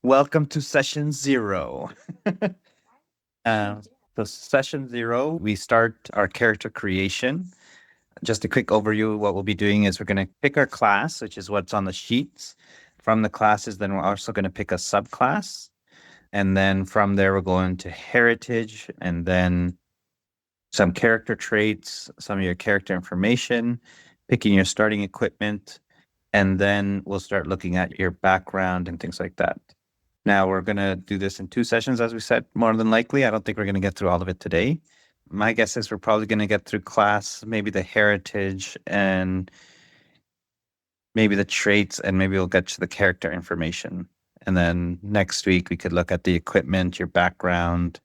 Welcome to session 0. uh, so session 0, we start our character creation. Just a quick overview of what we'll be doing is we're going to pick our class, which is what's on the sheets. From the classes, then we're also going to pick a subclass. And then from there, we're going to heritage and then some character traits, some of your character information, picking your starting equipment, and then we'll start looking at your background and things like that. Now, we're going to do this in 2 sessions, as we said, more than likely. I don't think we're going to get through all of it today. My guess is we're probably going to get through class, maybe the heritage and maybe the traits, and maybe we'll get to the character information. And then next week, we could look at the equipment, your background,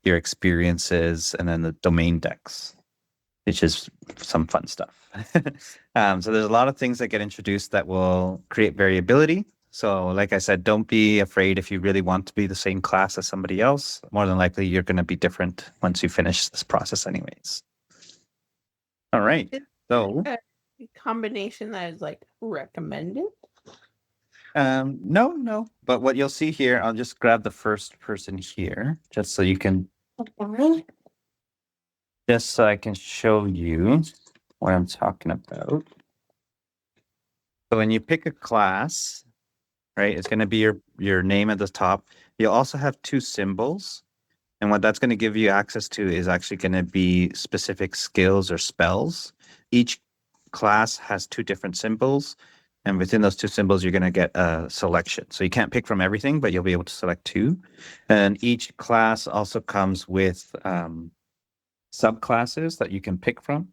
your experiences, and then the domain decks, which is some fun stuff. So there's a lot of things that get introduced that will create variability. So like I said, don't be afraid if you really want to be the same class as somebody else. More than likely, you're going to be different once you finish this process anyways. All right. So a combination that is like recommended? no. But what you'll see here, I'll just grab the first person here, just so you can, just so I can show you what I'm talking about. So when you pick a class, right, it's going to be your name at the top. You'll also have 2 symbols. And what that's going to give you access to is actually going to be specific skills or spells. Each class has 2 different symbols. And within those 2 symbols, you're going to get a selection. So you can't pick from everything, but you'll be able to select 2. And each class also comes with subclasses that you can pick from.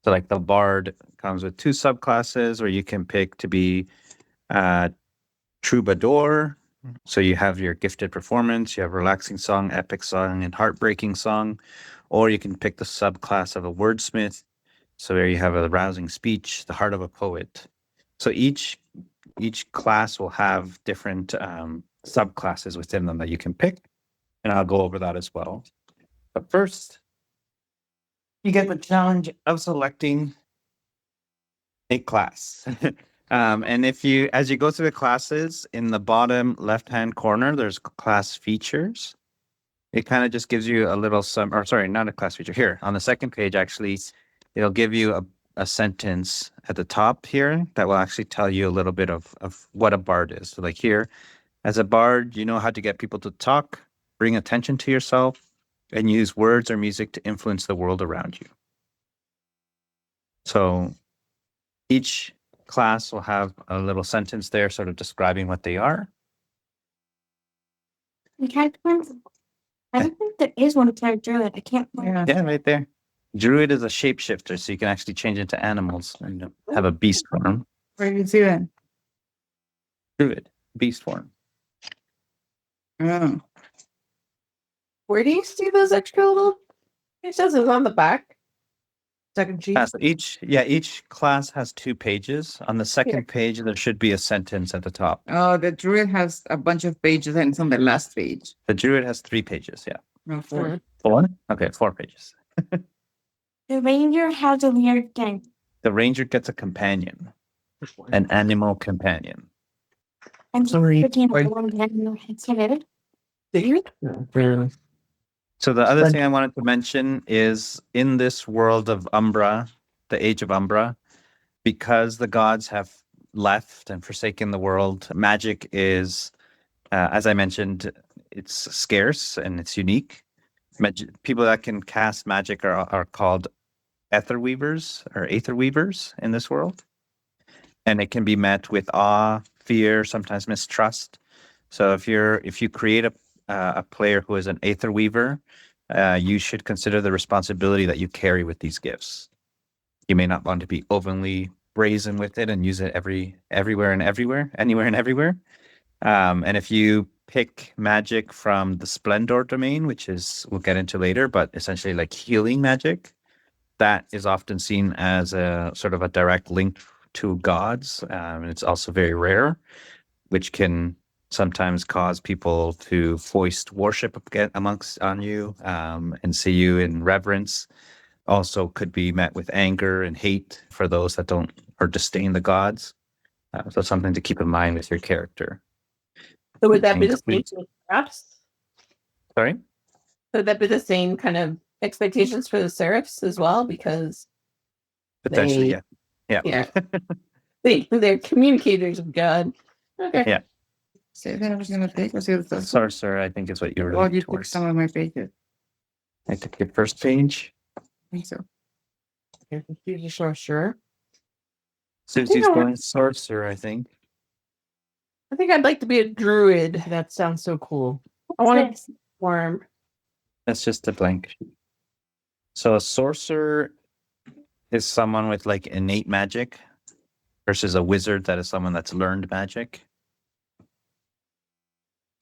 So like the Bard comes with 2 subclasses, or you can pick to be Troubadour. So you have your gifted performance, you have relaxing song, epic song, and heartbreaking song. Or you can pick the subclass of a wordsmith. So there you have a rousing speech, the heart of a poet. So each class will have different subclasses within them that you can pick. And I'll go over that as well. But first, you get the challenge of selecting a class. And if you, as you go through the classes, in the bottom left-hand corner, there's class features. It kind of just gives you a little not a class feature. Here, on the second page, actually, it'll give you a sentence at the top here that will actually tell you a little bit of what a bard is. So like here, as a bard, you know how to get people to talk, bring attention to yourself, and use words or music to influence the world around you. So each class will have a little sentence there sort of describing what they are. Okay. I don't think there is one for druid. I can't find Yeah, right there. Druid is a shapeshifter, so you can actually change into animals and have a beast form. Where do you see that? Druid, beast form. Oh. Where do you see those extra little? It says it's on the back. Second sheet. So each class has 2 pages. On the second page, there should be a sentence at the top. Oh, the druid has a bunch of pages and it's on the last page. The druid has 3 pages, yeah. No, 4. 4? Okay, 4 pages. The ranger has a weird thing. The ranger gets a companion, an animal companion. I'm Sorry, picking wait. up one hand in your head. So the other thing I wanted to mention is in this world of Umbra, the Age of Umbra, because the gods have left and forsaken the world, magic is, as I mentioned, it's scarce and it's unique. People that can cast magic are called Aether Weavers or Aether Weavers in this world. And it can be met with awe, fear, sometimes mistrust. So if you create a player who is an Aether Weaver, you should consider the responsibility that you carry with these gifts. You may not want to be openly brazen with it and use it anywhere and everywhere. And if you pick magic from the Splendor domain, which is we'll get into later, but essentially like healing magic, that is often seen as a sort of a direct link to gods. And it's also very rare, which can sometimes cause people to foist worship on you and see you in reverence. Also could be met with anger and hate for those that don't or disdain the gods. So something to keep in mind with your character. So would that be the same Includes- for Seraphs? Sorry? Would that be the same kind of expectations for the Seraphs as well? Because Potentially, They- yeah. they're communicators of God. Okay. Yeah. Say that I was gonna take. Was it the Sorcerer, I think is what you're Oh, leaning you took towards. some of my pages. I took your first page. I think so. You're confused, sure. Susie's going sorcerer, I think. I think I'd like to be a druid. That sounds so cool. I want to worm. That's just a blank sheet. So a sorcerer is someone with like innate magic versus a wizard that is someone that's learned magic.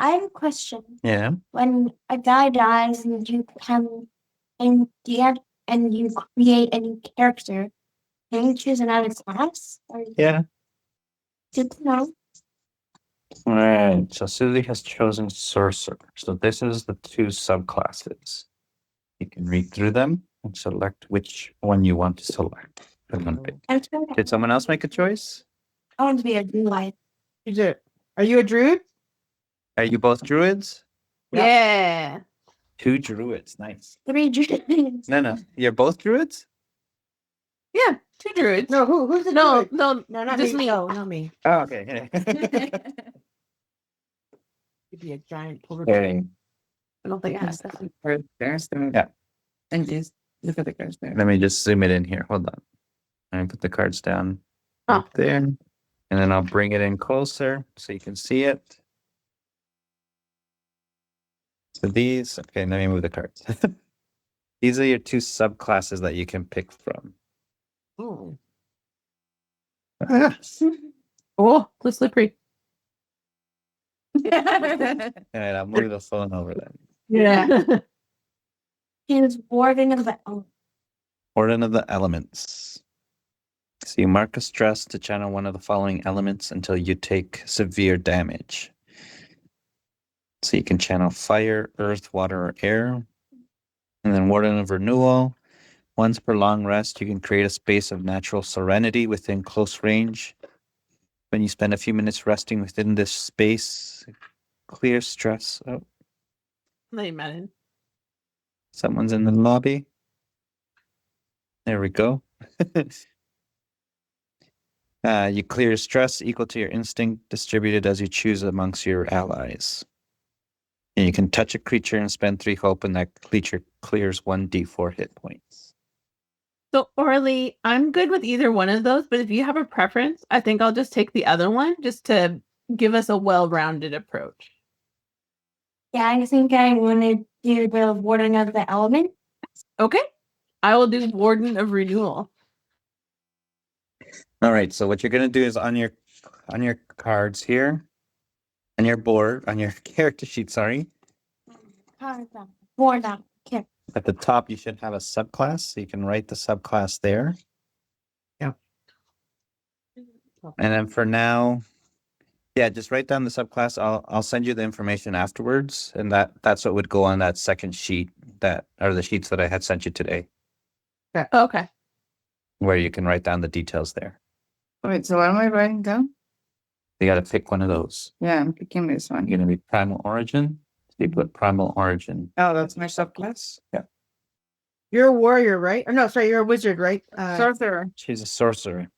I have a question. Yeah. When a guy dies and you become and you create a new character, can you choose another class? Or Yeah. good to know. All right. So Susie has chosen sorcerer. So this is the two subclasses. You can read through them and select which one you want to select. Did someone else make a choice? I want to be a druid. Are you a druid? Are you both druids? Yeah. Two druids. Nice. 3 druids. No. You're both druids? Yeah. Two druids. No, who's the No, druid? no, No, not just me. me. No, not me. Oh, okay. You'd be a giant polar Okay. I don't think I have that. Right there, so Yeah. and just look at the cards there. Let me just zoom it in here. Hold on. And put the cards down Oh. right there. And then I'll bring it in closer so you can see it. So these, okay, let me move the cards. These are your two subclasses that you can pick from. Oh. Oh, so slippery. All right, I'll move the phone over then. Yeah. He was warden of the Warden of the Elements. So you mark a stress to channel one of the following elements until you take severe damage. So you can channel fire, earth, water, or air. And then Warden of Renewal. Once per long rest, you can create a space of natural serenity within close range. When you spend a few minutes resting within this space, clear stress. Oh, Lay Madden. someone's in the lobby. There we go. You clear stress equal to your instinct, distributed as you choose amongst your allies. And you can touch a creature and spend 3 hope, and that creature clears 1d4 hit points. So, Orly, I'm good with either one of those, but if you have a preference, I think I'll just take the other one just to give us a well-rounded approach. Yeah, I think I want to do the warden of the element. Okay. I will do Warden of Renewal. All right, so what you're gonna do is on your cards here, on your board, on your character sheet, sorry, Warden. Okay. at the top you should have a subclass, so you can write the subclass there. Yeah. And then for now, yeah, just write down the subclass. I'll send you the information afterwards, and that's what would go on that second sheet that are the sheets that I had sent you today, Okay. where you can write down the details there. Wait, so what am I writing down? You got to pick one of those. Yeah, I'm picking this one. You're gonna be Primal Origin. So you put Primal Origin. Oh, that's my subclass. You're a warrior, right? Or no, sorry, you're a wizard, right? Sorcerer. She's a sorcerer.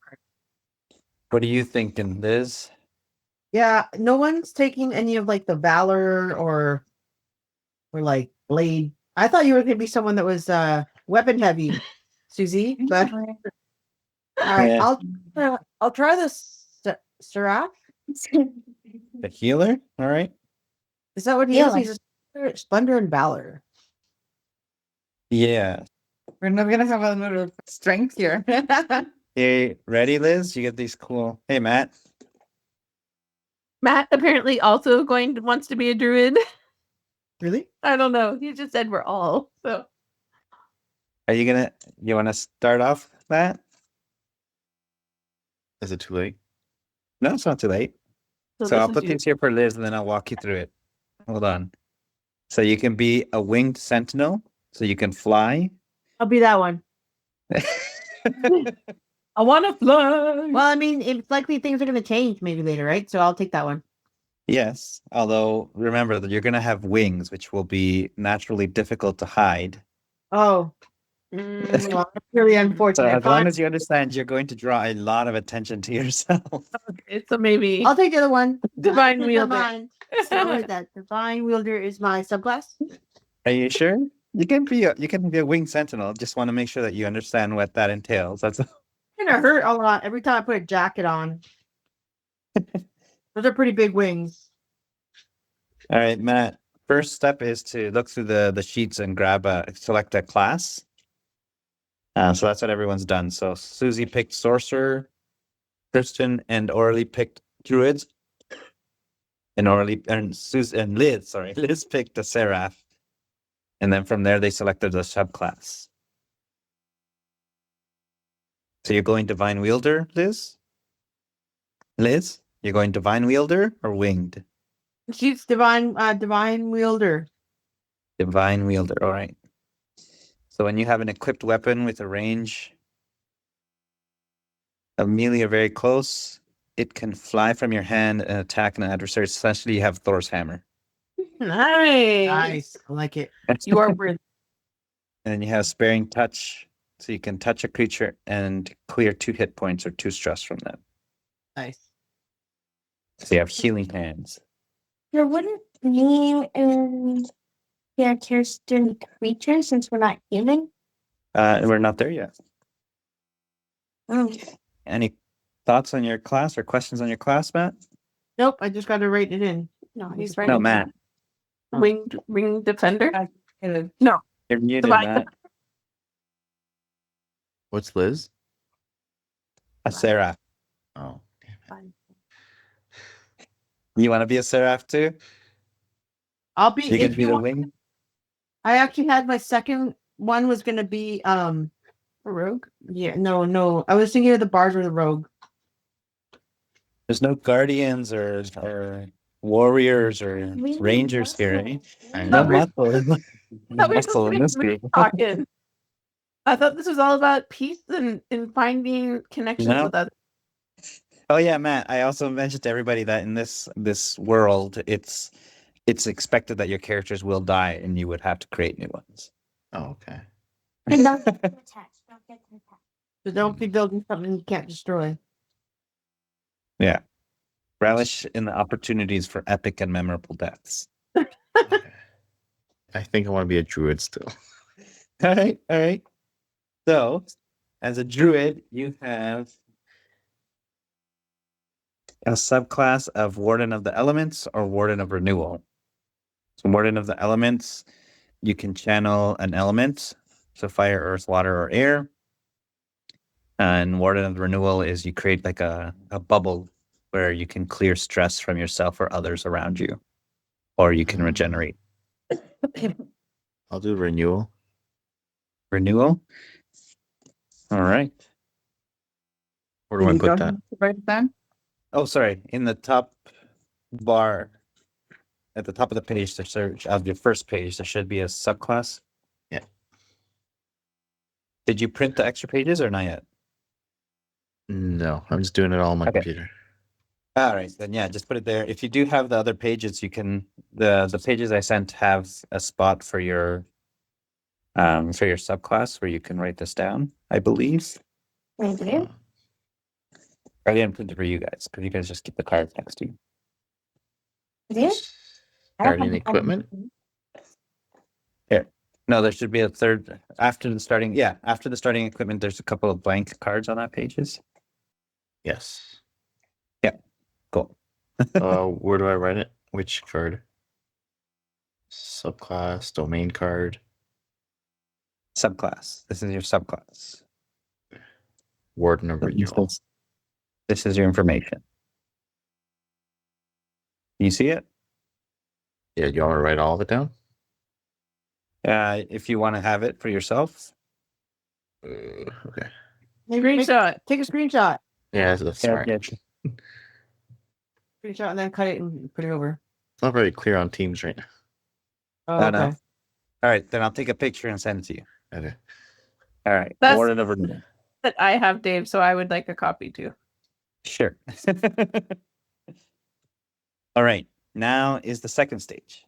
What are you thinking, Liz? Yeah, no one's taking any of like the valor or like blade. I thought you were gonna be someone that was weapon heavy, Susie. But all right, Yeah. I'll try this Seraph. The healer? All right. Is that what he is? He's a splendor and valor. Yeah. We're not gonna have a lot of strength here. Hey, ready, Liz? You get these cool. Hey, Matt. Matt apparently also wants to be a druid. Really? I don't know. He just said we're all. So Are you want to start off, Matt? Is it too late? No, it's not too late. So I'll this put is you. these here for Liz, and then I'll walk you through it. Hold on. So you can be a winged sentinel, so you can fly. I'll be that one. I want to fly. Well, I mean, it's likely things are going to change maybe later, right? So I'll take that one. Yes, although remember that you're going to have wings, which will be naturally difficult to hide. Oh, well, that's really So unfortunate. as Fine. long as you understand, you're going to draw a lot of attention to yourself. Okay, so maybe I'll take the other one. Divine Wielder. Divine. So with that, Divine Wielder is my subclass. Are you sure? You can be a winged sentinel. Just want to make sure that you understand what that entails. That's Gonna hurt a lot every time I put a jacket on. Those are pretty big wings. all right, Matt. First step is to look through the sheets and select a class. So that's what everyone's done. So Susie picked sorcerer, Kristen and Orly picked druids, and Liz picked a seraph, and then from there they selected the subclass. So you're going divine wielder, Liz? Liz, you're going divine wielder or winged? She's divine wielder. Divine wielder. All right. So when you have an equipped weapon with a range of melee or very close, it can fly from your hand and attack an adversary. Essentially, you have Thor's hammer. Nice. Nice. I like it. You are worth. And then you have sparing touch, so you can touch a creature and clear 2 hit points or 2 stress from them. Nice. So you have healing hands. There wouldn't name in characters doing creatures since we're not human. We're not there yet. Oh. Any thoughts on your class or questions on your class, Matt? Nope, I just got to write it in. No, he's right. No, Matt. Winged defender. And No, You're muted, Divine Matt. What's Liz? A seraph. Oh, You want to be a seraph too? I'll be. You can if be you the want- wing. I actually had my second one was gonna be a rogue. yeah, no. I was thinking of the bard or the rogue. There's no guardians or warriors or We need rangers here, muscle. eh? I No know. muscle. No Thought we were muscle in this supposed to be group. talking. I thought this was all about peace and finding connections No. with others. Oh yeah, Matt. I also mentioned to everybody that in this world, it's expected that your characters will die, and you would have to create new ones. Oh, okay. And don't get attached. Don't get attached. So don't be building something you can't destroy. Yeah. Relish in the opportunities for epic and memorable deaths. Okay. I think I want to be a druid still. All right. So, as a druid, you have a subclass of Warden of the Elements or Warden of Renewal. So, Warden of the Elements, you can channel an element, so fire, earth, water, or air. And Warden of the Renewal is you create like a bubble where you can clear stress from yourself or others around you, or you can regenerate. I'll do renewal. Renewal. All right. Where do I put that? Right then? Oh, sorry. In the top bar, at the top of the page, the search of your first page, there should be a subclass. Yeah. Did you print the extra pages or not yet? No, I'm just doing it all on my Okay. computer. All right, then yeah, just put it there. If you do have the other pages, you can the pages I sent have a spot for your subclass where you can write this down, I believe. Thank you. I didn't print it for you guys because you guys just keep the cards next to you. Yeah. I don't Guardian have- equipment. No, there should be a third after the starting. Yeah, after the starting equipment, there's a couple of blank cards on that pages. Yes. Cool. Where do I write it? Which card? Subclass, domain card, Subclass. This is your subclass. warden of renewal. This is your information. You see it? Yeah, do you want me to write all of it down? If you want to have it for yourself. Okay. Maybe Screenshot. take a screenshot. Yeah, that's smart. Yeah. Screenshot and then cut it and put it over. It's not very clear on Teams right now. Oh, No, okay. no. All right, then I'll take a picture and send it to you. Okay. All right. That's- Order of renewal. That I have, Dave, so I would like a copy too. Sure. All right. Now is the second stage.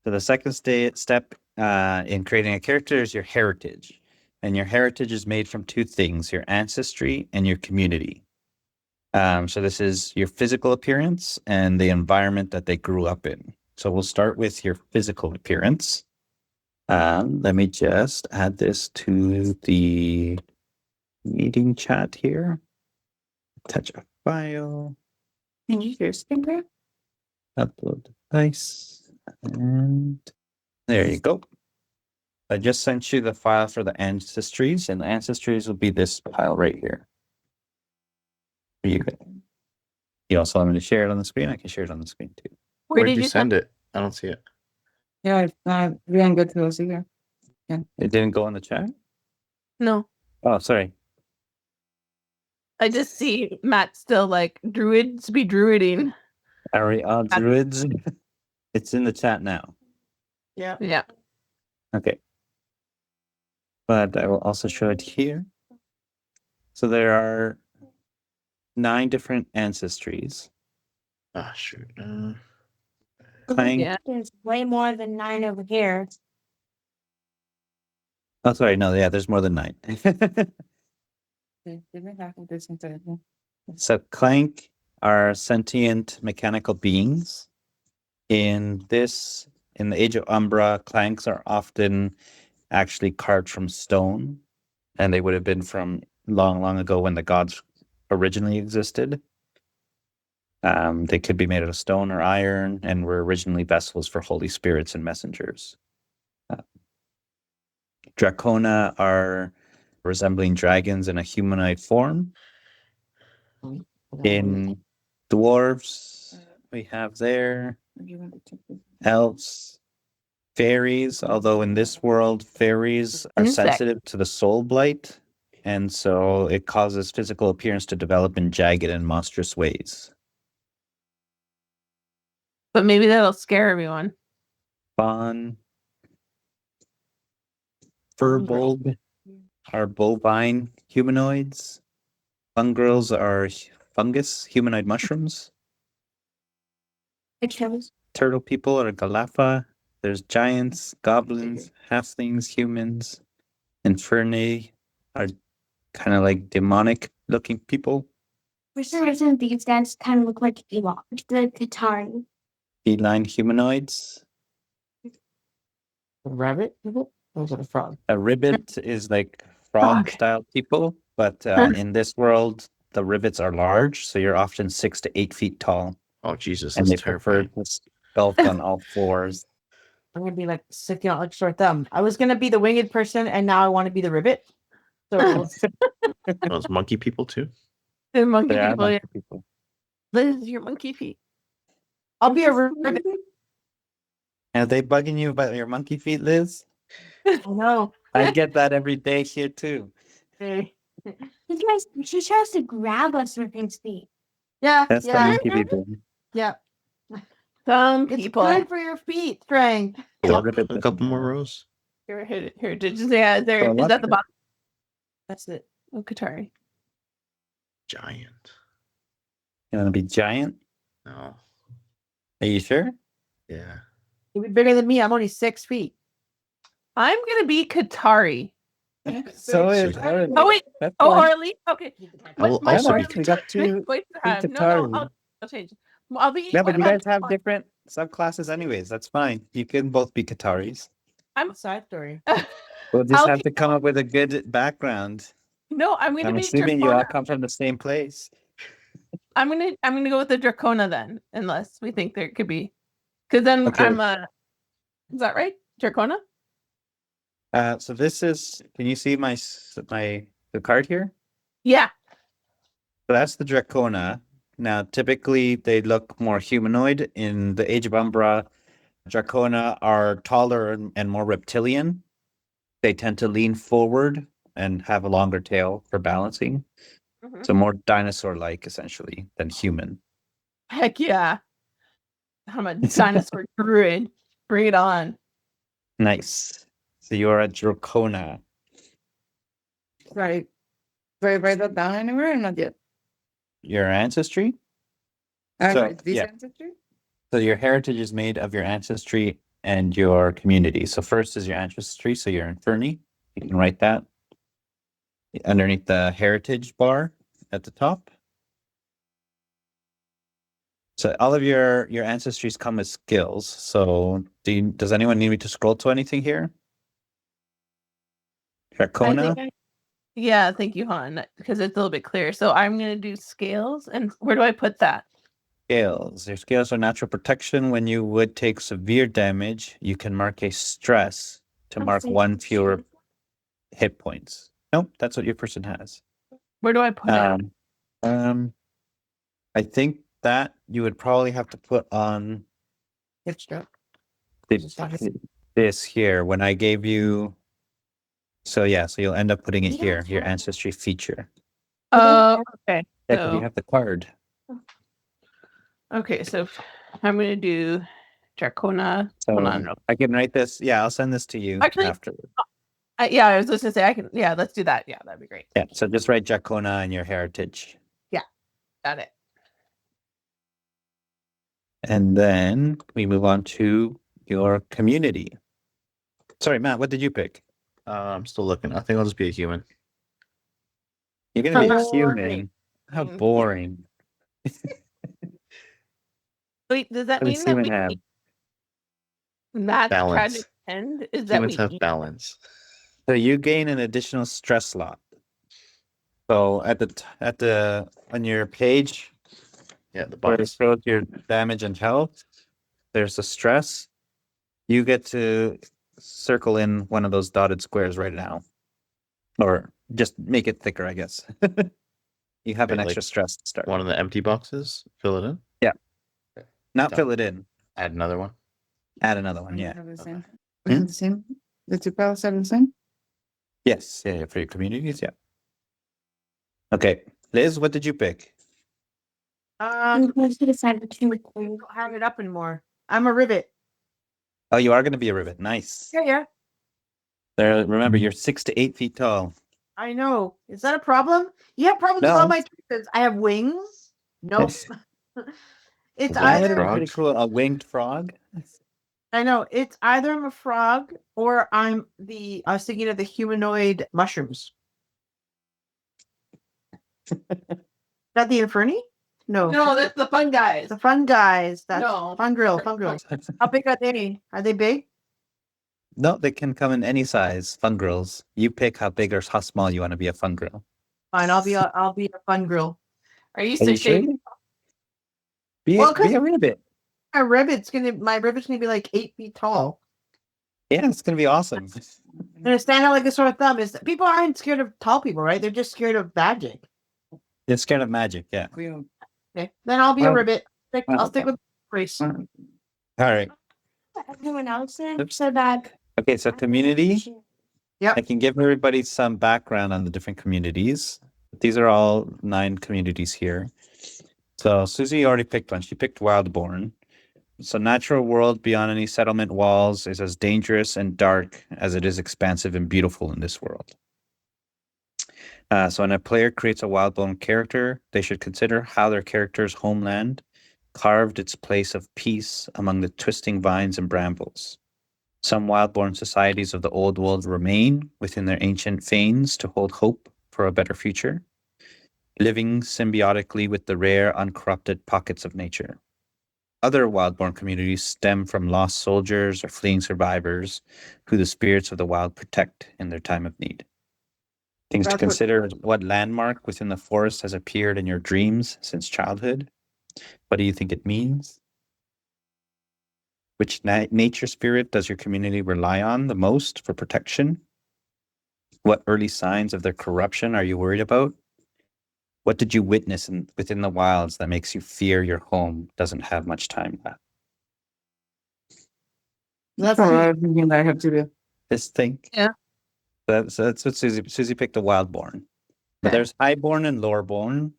So the second step in creating a character is your heritage. And your heritage is made from two things, your ancestry and your community. So this is your physical appearance and the environment that they grew up in. So we'll start with your physical appearance. Let me just add this to the meeting chat here. Attach a file, Can you hear Stinger? upload device, and there you go. I just sent you the file for the ancestries, and the ancestries will be this file right here. You also want me to share it on the screen? I can share it on the screen too. Where did you send it? I don't see it. Yeah, we didn't go to those either. It didn't go in the chat? No, Oh, sorry. I just see Matt still like druids be druiding. Are we all druids? It's in the chat now. Yeah. Yeah. Okay. But I will also show it here. So there are 9 different ancestries. Ah, shoot. Clank. Yeah. There's way more than 9 over here. Oh, sorry. No, yeah, there's more than 9. So Clank are sentient mechanical beings. In the Age of Umbra, Clanks are often actually carved from stone, and they would have been from long, long ago when the gods originally existed. They could be made out of stone or iron, and were originally vessels for holy spirits and messengers. Dracona are resembling dragons in a humanoid form. In dwarves, we have there elves, fairies, although in this world, fairies are Insect. sensitive to the soul blight, and so it causes physical appearance to develop in jagged and monstrous ways. But maybe that'll scare everyone. Fawn, furbolg are bovine humanoids. Fungrels are fungus humanoid mushrooms. It shows. Turtle people are Galafa. There's giants, goblins, halflings, humans. Infernae are kind of like demonic looking people. For some reason, these guys kind of look like Ewok, the Qatari. Feline humanoids. Rabbit people? Those are the frog. A ribbit is like frog style people, but in this world, the ribbits are large, so you're often 6 to 8 feet tall, Oh, Jesus. and they That's prefer terrifying. to skulk on all fours. I'm gonna be like sticking out like short thumb. I was gonna be the winged person, and now I want to be the ribbit. So Those monkey people, too. The monkey They are people. Yeah. monkey people. Liz, your monkey feet. I'll be a ribbit. Are they bugging you about your monkey feet, Liz? No. I get that every day here too. Hey. These guys, she tries to grab us with his feet. Yeah. That's the yeah. monkey people. Yeah. Some It's people. good for your feet, strength. Yeah, Up ribbit a couple more rows. Here, yeah, there So is at the bottom. That's it. Oh, Qatari. Giant. You want to be giant? No. Are you sure? Yeah. You'll be bigger than me. I'm only 6 feet. I'm gonna be Qatari. So is Oh wait. That's Oh, fine. Harley. Okay. I will My also no, be choice- we got two. Wait, be no, Qatari. I'll change it. I'll be. Yeah, but you what guys have about- different subclasses anyways. That's fine. You can both be Qataris. I'm. Side story. We'll just I'll have be- to come up with a good background. No, I'm gonna I'm be. assuming you all Dracona. come from the same place. I'm gonna go with the Dracona then, unless we think there could be, because then Okay. I'm Is that right, Dracona? So this is. Can you see the card here? Yeah. So that's the Dracona. Now, typically they look more humanoid. In the Age of Umbra, Dracona are taller and more reptilian. They tend to lean forward and have a longer tail for balancing. Mhm. So more dinosaur-like, essentially, than human. Heck yeah. I'm a dinosaur druid. Bring it on. Nice. So you're a Dracona. Right. Do I write that down anywhere or not yet? Your ancestry? I So, write this yeah. ancestry? So your heritage is made of your ancestry and your community. So first is your ancestry. So your Inferni. You can write that underneath the heritage bar at the top. So all of your ancestries come with skills. So does anyone need me to scroll to anything here? Dracona? Yeah, thank you, Han, because it's a little bit clearer. So I'm gonna do scales, and where do I put that? Scales. Your scales are natural protection. When you would take severe damage, you can mark a stress to mark one fewer hit points. Nope, that's what your person has. Where do I put it? I think that you would probably have to put on Hip strap. this here when I gave you. So yeah, so you'll end up putting it here, your ancestry feature. Oh, okay. Yeah, 'cause you So have the card. okay, so I'm gonna do Dracona. So Hold on. I can write this. Yeah, I'll send this to you Actually, after. yeah, I was just gonna say I can. Yeah, let's do that. Yeah, that'd be great. Yeah, so just write Dracona and your heritage. Got it. And then we move on to your community. Sorry, Matt, what did you pick? I'm still looking. I think I'll just be a human. You're gonna be a Boring. human. How Mm. boring. Wait, does that What mean does that human we have? Matt's Balance. tragic end is that Humans we have eat? balance. So you gain an additional stress slot. So at the on your page Yeah, the where it box. shows your damage and health, there's a stress. You get to circle in one of those dotted squares right now. Or just make it thicker, I guess. You have an Right, like extra stress to start. One of the empty boxes, fill it in. Not Done. fill it in. Add another one. Add another one, We yeah. have the same. Hmm? We have the same. The two piles are the same. Yes, yeah, for your communities, yeah. Okay. Liz, what did you pick? Let's decide between I don't have it up anymore. I'm a rivet. Oh, you are gonna be a rivet. Nice. Yeah. There, remember, you're 6 to 8 feet tall. I know. Is that a problem? You have problems with No. all my choices. I have wings. Nope. It's That That would either be pretty frogs? cool. A winged frog. I know it's either I'm a frog or I'm the I was thinking of the humanoid mushrooms. Is that the Inferni? No. No, that's the fun guys. The fun guys. That's No. fun grills. How big are they? Are they big? No, they can come in any size. Fun grills. You pick how big or how small you want to be a fun grill. Fine, I'll be a fun grill. Are you Are you 6 to 8? sure? Be, Well, be a rivet. My rivet's gonna be like 8 feet tall. Yeah, it's gonna be awesome. I'm gonna stand out like a sore thumb. Is people aren't scared of tall people, right? They're just scared of magic. You're scared of magic, yeah. Okay, then I'll be a Well, rivet. I'll stick with race. All right. everyone else in Oops. so that Okay, so community. Yep. I can give everybody some background on the different communities. These are all 9 communities here. So Susie already picked one. She picked Wildborn. So natural world beyond any settlement walls is as dangerous and dark as it is expansive and beautiful in this world. So when a player creates a Wildborn character, they should consider how their character's homeland carved its place of peace among the twisting vines and brambles. Some Wildborn societies of the old world remain within their ancient fanes to hold hope for a better future, living symbiotically with the rare, uncorrupted pockets of nature. Other Wildborn communities stem from lost soldiers or fleeing survivors who the spirits of the wild protect in their time of need. Things to That's what- consider is what landmark within the forest has appeared in your dreams since childhood. What do you think it means? Which nature spirit does your community rely on the most for protection? What early signs of their corruption are you worried about? What did you witness within the wilds that makes you fear your home doesn't have much time left? That's another thing that I have to do. Just think. Yeah. So that's what Susie picked, a Wildborn. But Okay. there's Highborn and Loreborn,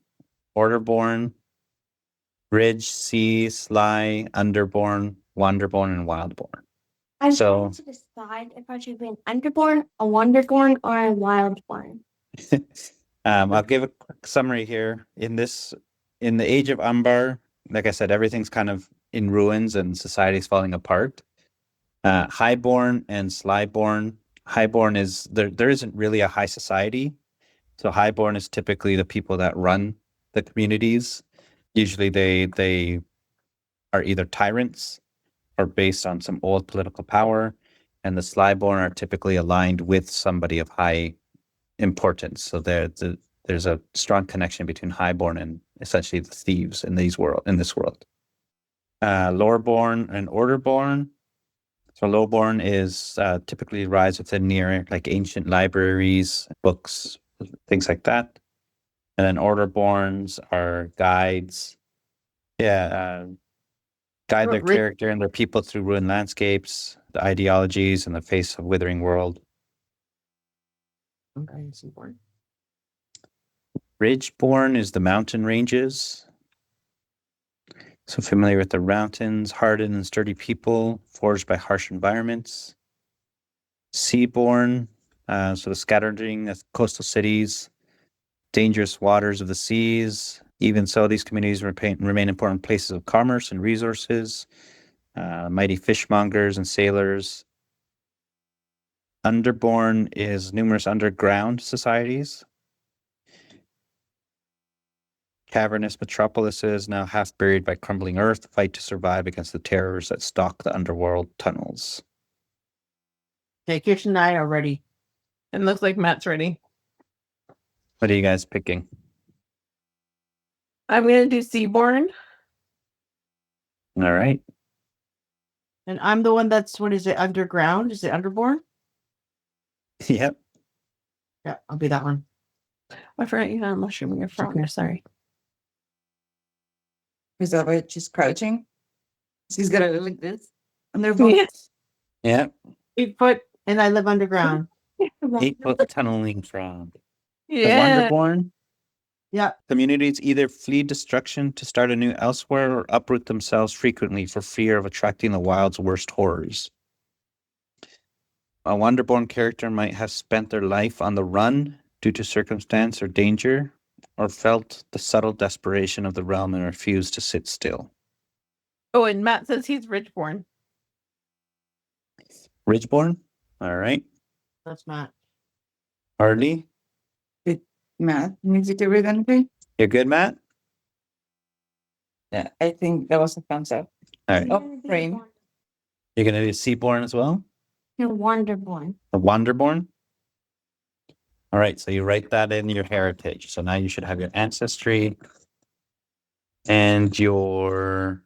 Orderborn, Ridge, Sea, Sly, Underborn, Wanderborn, and Wildborn. I'm So- trying to decide if I should be an underborn, a wonderborn, or a wildborn. I'll give a quick summary here. In the Age of Umbra, like I said, everything's kind of in ruins and society's falling apart. Highborn and Slyborn. Highborn is there isn't really a high society. So Highborn is typically the people that run the communities. Usually they are either tyrants or based on some old political power, and the Slyborn are typically aligned with somebody of high importance. So there's a strong connection between Highborn and essentially the thieves in this world. Loreborn and Orderborn. So Loreborn is typically rise within near like ancient libraries, books, things like that. And then Orderborns are guides. Yeah, guide their Ri- character and their people through ruined landscapes, the ideologies, and the face of withering world. Okay, Seaborn. Ridgeborn is the mountain ranges. So familiar with the mountains, hardened and sturdy people, forged by harsh environments. Seaborn, so the scattering of coastal cities, dangerous waters of the seas. Even so, these communities remain important places of commerce and resources. Mighty fishmongers and sailors. Underborn is numerous underground societies. Cavernous metropolises, now half buried by crumbling earth, fight to survive against the terrors that stalk the underworld tunnels. Okay, Kirsten and I are ready. It looks like Matt's ready. What are you guys picking? I'm gonna do Seaborn. All right. And I'm the one that's, what is it, underground? Is it underborn? Yep. Yeah, I'll be that one. I forgot you had a mushroom in your front. Okay. Sorry. Is that why she's crouching? She's gonna look like this. And they're both Yes. Yep. 8 foot, and I live underground. 8-foot tunneling from the Yeah. Wonderborn. Yeah. Communities either flee destruction to start anew elsewhere or uproot themselves frequently for fear of attracting the wild's worst horrors. A Wonderborn character might have spent their life on the run due to circumstance or danger, or felt the subtle desperation of the realm and refused to sit still. Oh, and Matt says he's Ridgeborn. Ridgeborn? All right. That's Matt. Harley? Matt. Music we're gonna play. You're good, Matt? Yeah, I think that was a thumbs up. All right. Oh, frame. You're going to do Seaborn as well? You're wonderborn. The Wanderborn? All right, so you write that in your heritage. So now you should have your ancestry and your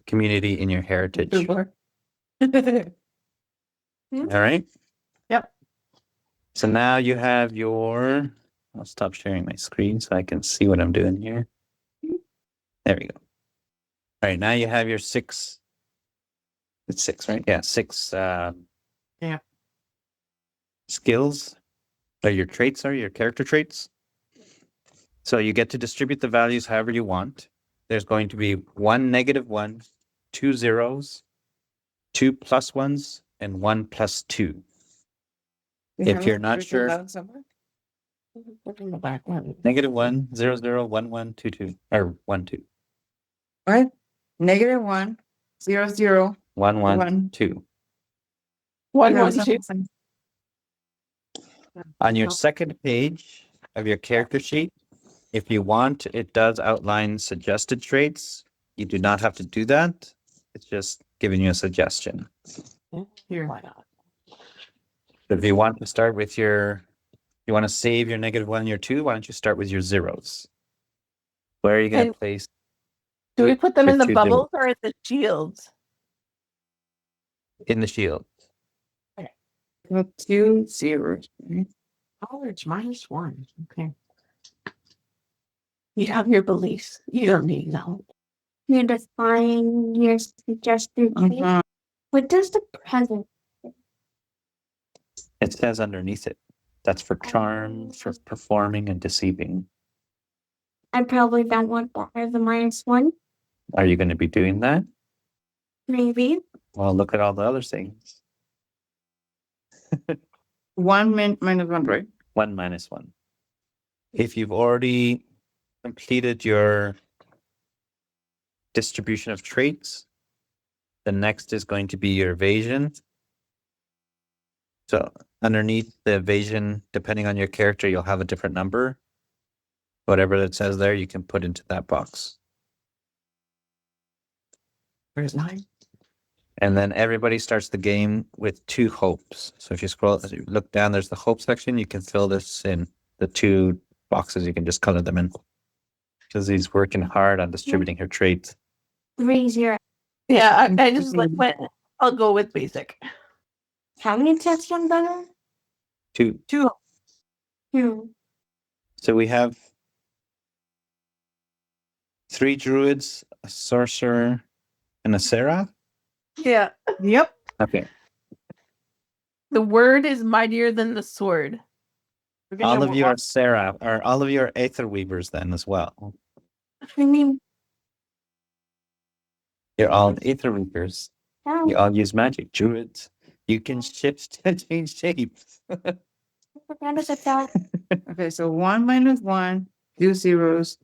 community in your heritage. Ridgeborn. All right? Yep. So now you have your... I'll stop sharing my screen so I can see what I'm doing here. There we go. All right, now you have your 6... It's 6, right? Yeah, 6 Yeah. skills. Or your traits are your character traits. So you get to distribute the values however you want. There's going to be 1 -1, 2 zeros, 2 +1s, and 1 +2. If you're not sure- Look in the back one. -1, 0 0, 1 1, 2 2, or 1 2, What? -1, 0 0, 1 1, 1. 2. 1 That 1 was 2. awesome. On your second page of your character sheet, if you want, it does outline suggested traits. You do not have to do that. It's just giving you a suggestion. Here. Why not? If you want to start with you want to save your -1 and your 2, why don't you start with your zeros? Where are you going to And- place Do we put them in the With 2 bubbles or in the shields? in the shield? Well, 2 zeros. right? Oh, it's -1. Okay. You have your beliefs. You don't need them. You define your suggested trait. Uh-huh. What does the present? It says underneath it. That's for charm, for performing and deceiving. I probably don't want that as a -1. Are you going to be doing that? Maybe. Well, look at all the other things. 1 minus 1, right? 1 minus 1. If you've already completed your distribution of traits, the next is going to be your evasion. So underneath the evasion, depending on your character, you'll have a different number. Whatever it says there, you can put into that box. Where's 9? And then everybody starts the game with 2 hopes. So if you scroll, as you look down, there's the hope section. You can fill this in. The 2 boxes, you can just color them in. Because he's working hard on distributing her traits. 3 0. Yeah, I just like went. I'll go with basic. How many tests on better? 2. 2. So we have 3 druids, a sorcerer, and a seraph. Yeah. Yep. Okay. The word is mightier than the sword. All of you are seraph, or all of you are aether weavers then as well. I mean, You're all aether weavers. how? You all use magic. Druids. You can shift to change shapes. Regardless of that, Okay, so 1 minus 1, 2 zeros,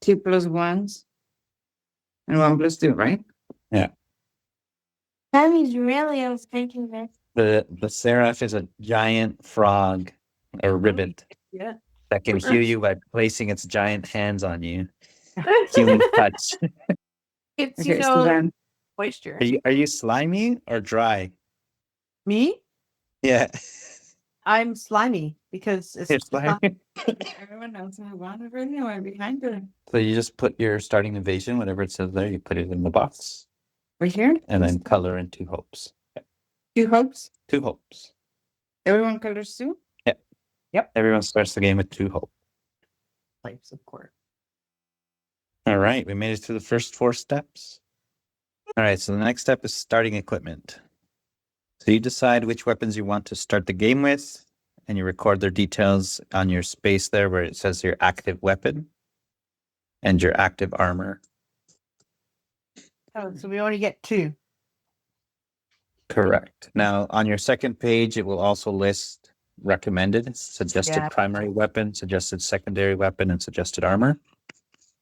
2 plus 1s, and 1 plus 2, right? that means really I was thinking this. The seraph is a giant frog or ribbit Yeah. that can heal you by placing its giant hands on you. Human touch. It's, Okay, so then moisture. Are you slimy or dry? Me? Yeah. I'm slimy because it's, You're it's not- slimy. everyone else has 1 already, or behind her. So you just put your starting evasion, whatever it says there, you put it in the box Right here? and then color in 2 hopes. 2 hopes. 2 hopes. Everyone colors 2? Everyone starts the game with 2 hopes. place, of course. All right, we made it through the first 4 steps. All right, so the next step is starting equipment. So you decide which weapons you want to start the game with, and you record their details on your space there where it says your active weapon and your active armor. Oh, so we only get 2. Correct. Now, on your second page, it will also list recommended, suggested Yeah. primary weapon, suggested secondary weapon, and suggested armor.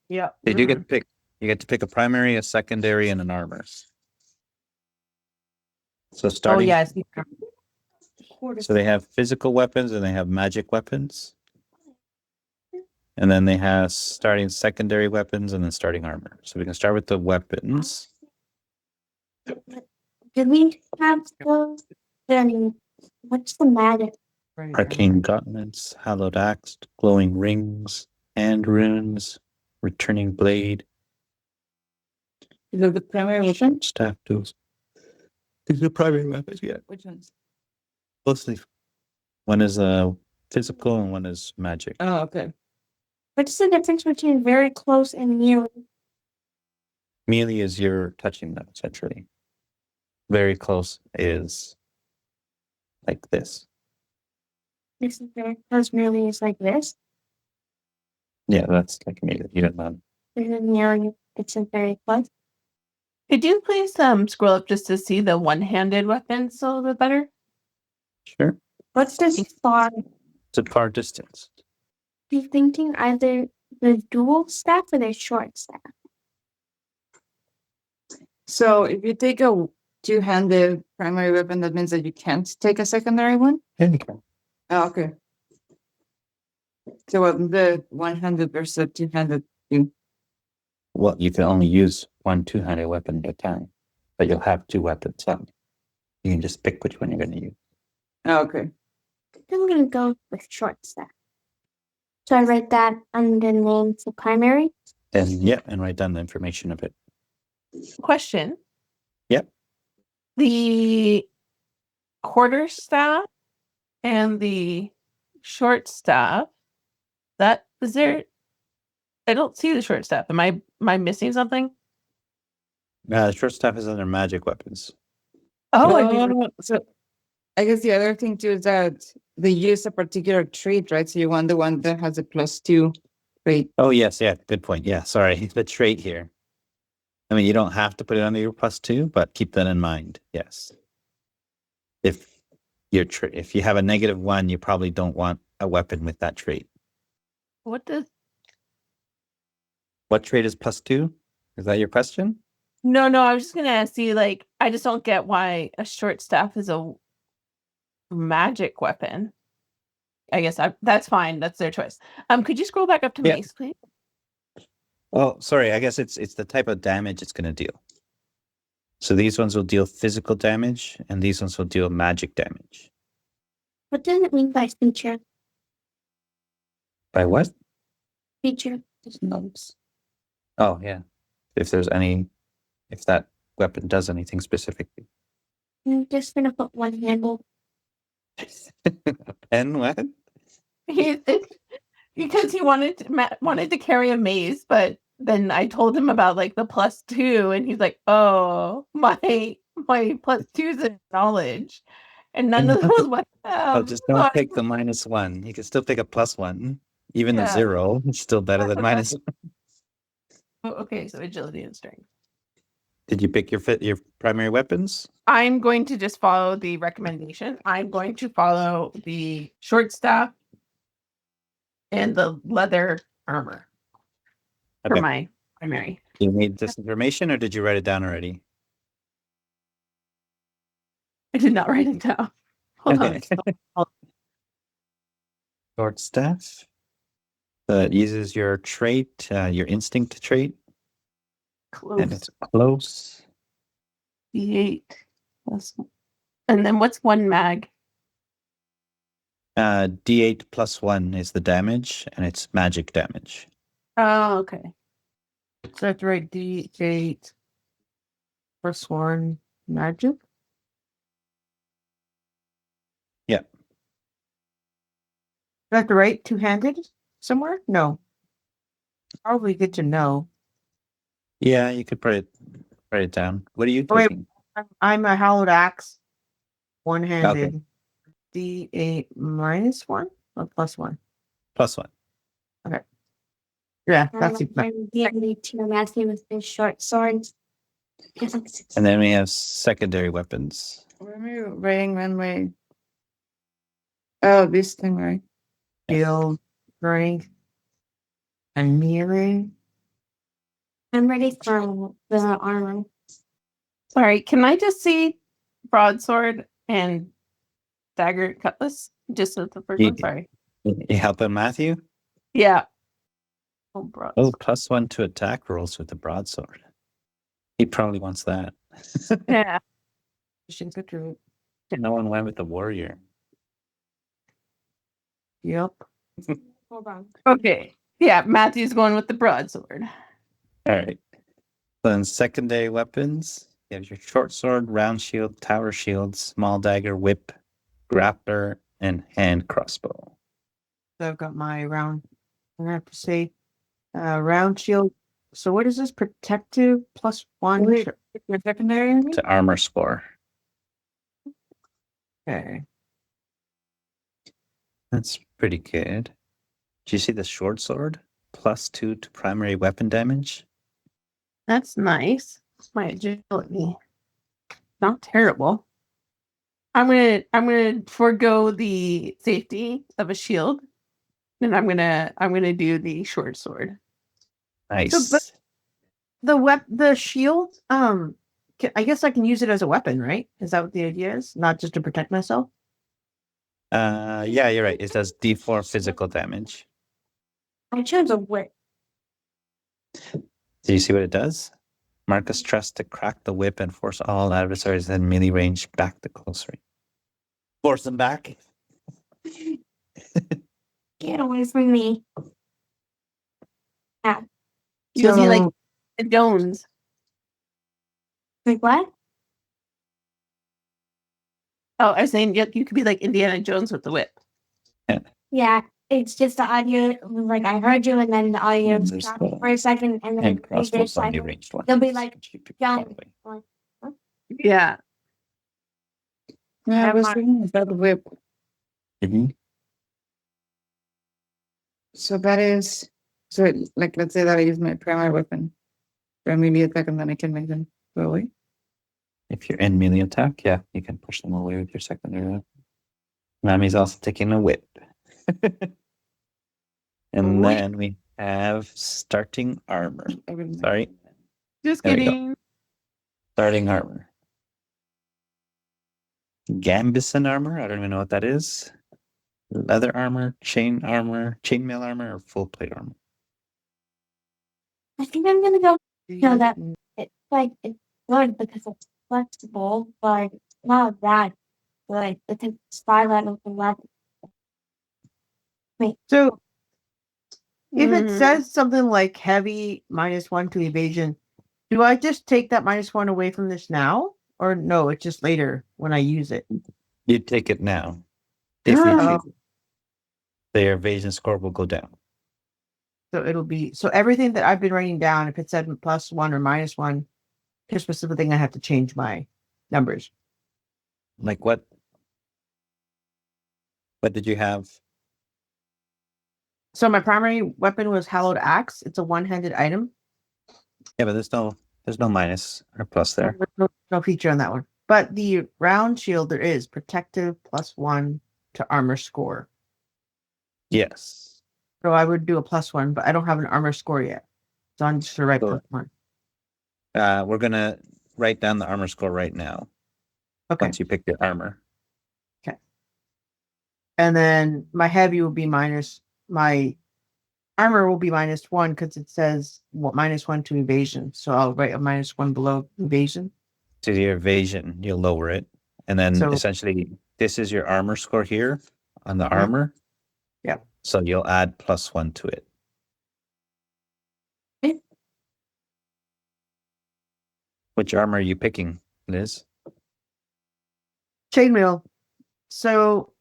Yep. They do get to pick. You get to pick a primary, a secondary, and an armor. So Oh starting, yes. so they have physical weapons and they have magic weapons. And then they have starting secondary weapons and then starting armor. So we can start with the weapons. Do we have then what's the matter? Arcane gauntlets, hallowed axe, glowing rings, hand runes, returning blade, Is that the primary weapon? staff tools. These are primary weapons, yeah. Which ones? Mostly. One is physical and one is magic. Oh, okay. What's the difference between very close and near? Melee is you're touching them, essentially. Very close is like this. This is very close, merely is like this. Yeah, that's like melee. You don't know. And then near, it's a very close. Could you please scroll up just to see the one-handed weapons a little bit better? Sure. What's this far? It's at far distance. Be thinking either the dual staff or the short staff. So if you take a 2-handed primary weapon, that means that you can't take a secondary one? Yeah, you can. Oh, okay. So what the 1-handed versus a 2-handed do? Well, you can only use one 2-handed weapon at a time, but you'll have 2 weapons. So you can just pick which one you're going to use. Oh, okay. I'm gonna go with short staff. So I write that underneath the primary. And yeah, and write down the information of it. Question. Yep. The quarter staff and the short staff, that is there. I don't see the short staff. Am I missing something? The short staff is under magic weapons. Oh, I didn't- So I guess the other thing too is that they use a particular trait, right? So you want the one that has a +2 trait. Oh, yes. Yeah. Good point. Yeah. Sorry. The trait here. I mean, you don't have to put it under your +2, but keep that in mind. Yes. If if you have a -1, you probably don't want a weapon with that trait. What does? What trait is +2? Is that your question? No, I was just gonna see. Like, I just don't get why a short staff is a magic weapon. I guess that's fine. That's their choice. Could you scroll back up to Yeah. mace, please? Oh, sorry. I guess it's the type of damage it's going to deal. So these ones will deal physical damage, and these ones will deal magic damage. What does it mean by feature? By what? Feature. Oh, yeah. If that weapon does anything specifically. I'm just gonna put one handle. And what? Because he wanted to carry a mace, but then I told him about like the +2, and he's like, "Oh, my +2's in knowledge, and none of those weapons have." Oh, just don't pick the -1. You can still pick a +1. Even the Yeah. 0 is still better than -1. Oh, okay, so agility and strength. Did you pick your primary weapons? I'm going to just follow the recommendation. I'm going to follow the short staff and the leather armor for Okay. my primary. Do you need this information, or did you write it down already? I did not write it down. Hold on. Short staff. That uses your trait, your instinct trait, and Close. it's close. D8 plus, and then what's one mag? D8 +1 is the damage, and it's magic damage. Oh, okay. So I have to write D8 first one magic. Yeah. Do I have to write two-handed somewhere? No. Probably good to know. Yeah, you could write it down. What are you Wait. taking? I'm a hallowed axe, one-handed. D8 -1 or +1? +1. Yeah, that's it. I'm getting to Matthew with his short swords. And then we have secondary weapons. Where am I writing runway? Oh, this thing, right? Skill, strength, and mirroring. I'm ready for the armor. Sorry, can I just see broadsword and dagger cutlass? Just at the first one. Sorry. You helping Matthew? Yeah. Oh, broadsword. Oh, +1 to attack rolls with the broadsword. He probably wants that. Yeah. No one went with the warrior. Yep. Hold on. Okay. Yeah, Matthew's going with the broadsword. All right. Then secondary weapons. You have your short sword, round shield, tower shield, small dagger, whip, grappler, and hand crossbow. So I've got my round. I'm gonna have to say, round shield. So what is this? Protective +1. Wait. Your secondary? To armor score. Okay. That's pretty good. Do you see the short sword? +2 to primary weapon damage. That's nice. My agility. Not terrible. I'm gonna forego the safety of a shield, and I'm gonna do the short sword. Nice. but- The shield. I guess I can use it as a weapon, right? Is that what the idea is? Not just to protect myself. Yeah, you're right. It does D4 physical damage. I chose a whip. Do you see what it does? Marcus trusts to crack the whip and force all adversaries in melee range back to close range. Force them back. Get away from me. You'll be like So- Jones. Like what? Oh, I was saying you could be like Indiana Jones with the whip. Yeah, it's just the audio. Like I heard you, and then the audio There's stopped the for a second, and then Hand they crossbows just only like ranged one. they'll be like, Keep it done. far away. Yeah. Yeah, I Have was my- thinking about the whip. Mhm. So that is, so like, let's say that I use my primary weapon. Do I melee attack and then I can make them go away? If you're in melee attack, yeah, you can push them away with your secondary weapon. Mami's also taking a whip. And Whip. then we have starting armor. I will make- Sorry, Just There we go. kidding. starting armor. Gambison armor, I don't even know what that is. Leather armor, chainmail armor, or full plate armor. I think I'm gonna go. No, that it's like it's good because it's flexible, but it's not that good. It's a style out of the left. So if it Mm, says something like heavy -1 to evasion, do I just take that -1 away from this now? Or no, it's just later when I use it. You take it now. If you Oh. choose. Their evasion score will go down. So it'll be so everything that I've been writing down, if it said +1 or -1, here's specific thing I have to change my numbers. Like what? What did you have? So my primary weapon was Hallowed Axe. It's a one-handed item. Yeah, but there's no minus or plus there. There's no feature on that one. But the round shield there is protective +1 to armor score. Yes. So I would do a +1, but I don't have an armor score yet. So I'm just gonna write Cool. +1. We're gonna write down the armor score right now. Okay. Once you pick your armor. And then my heavy will be minus my armor will be -1 because it says -1 to evasion. So I'll write a -1 below evasion. To your evasion, you'll lower it. And then So- essentially this is your armor score here on the Mhm. armor. Yeah. So you'll add +1 to it. Okay. Which armor are you picking, Liz? Chainmail. So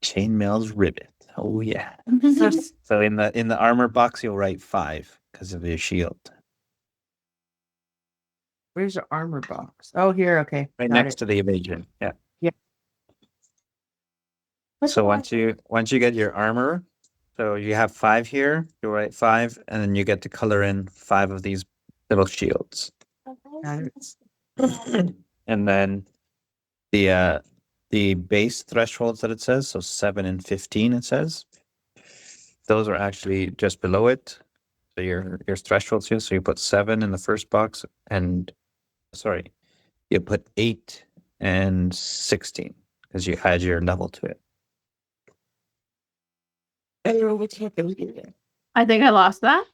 Chainmail's rivet. Oh yeah. so So in the armor box you'll write 5 because of your shield. where's the armor box? Oh, here. Okay. Right got next it. to the evasion. Yeah. What's So the once you get your armor, so you have 5 here, you write 5, and then you get to color in 5 of these little shields. Got And then the base thresholds that it says, so 7 and 15 it says, those are actually just below it. So your thresholds here, so you put 7 in the first box, and sorry, you put 8 and 16 because you add your level to it. I think I lost that.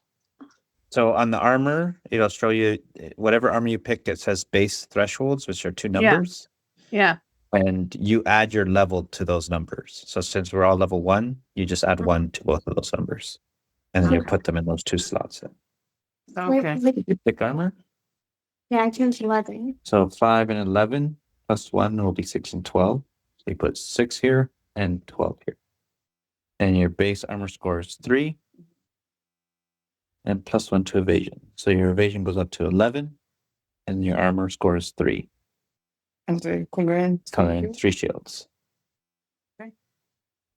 So on the armor, it'll show you whatever armor you pick. It says base thresholds, which are 2 numbers, Yeah. and you add your level to those numbers. So since we're all level 1, you just add 1 to both of those numbers, and then you Okay. put them in those 2 slots. Okay. You pick armor. Yeah, I changed 11. So 5 and 11 plus 1 will be 6 and 12. So you put 6 here and 12 here. And your base armor score is 3 and +1 to evasion. So your evasion goes up to 11 and your armor score is 3. And so congruent. Coloring 3 shields. Okay.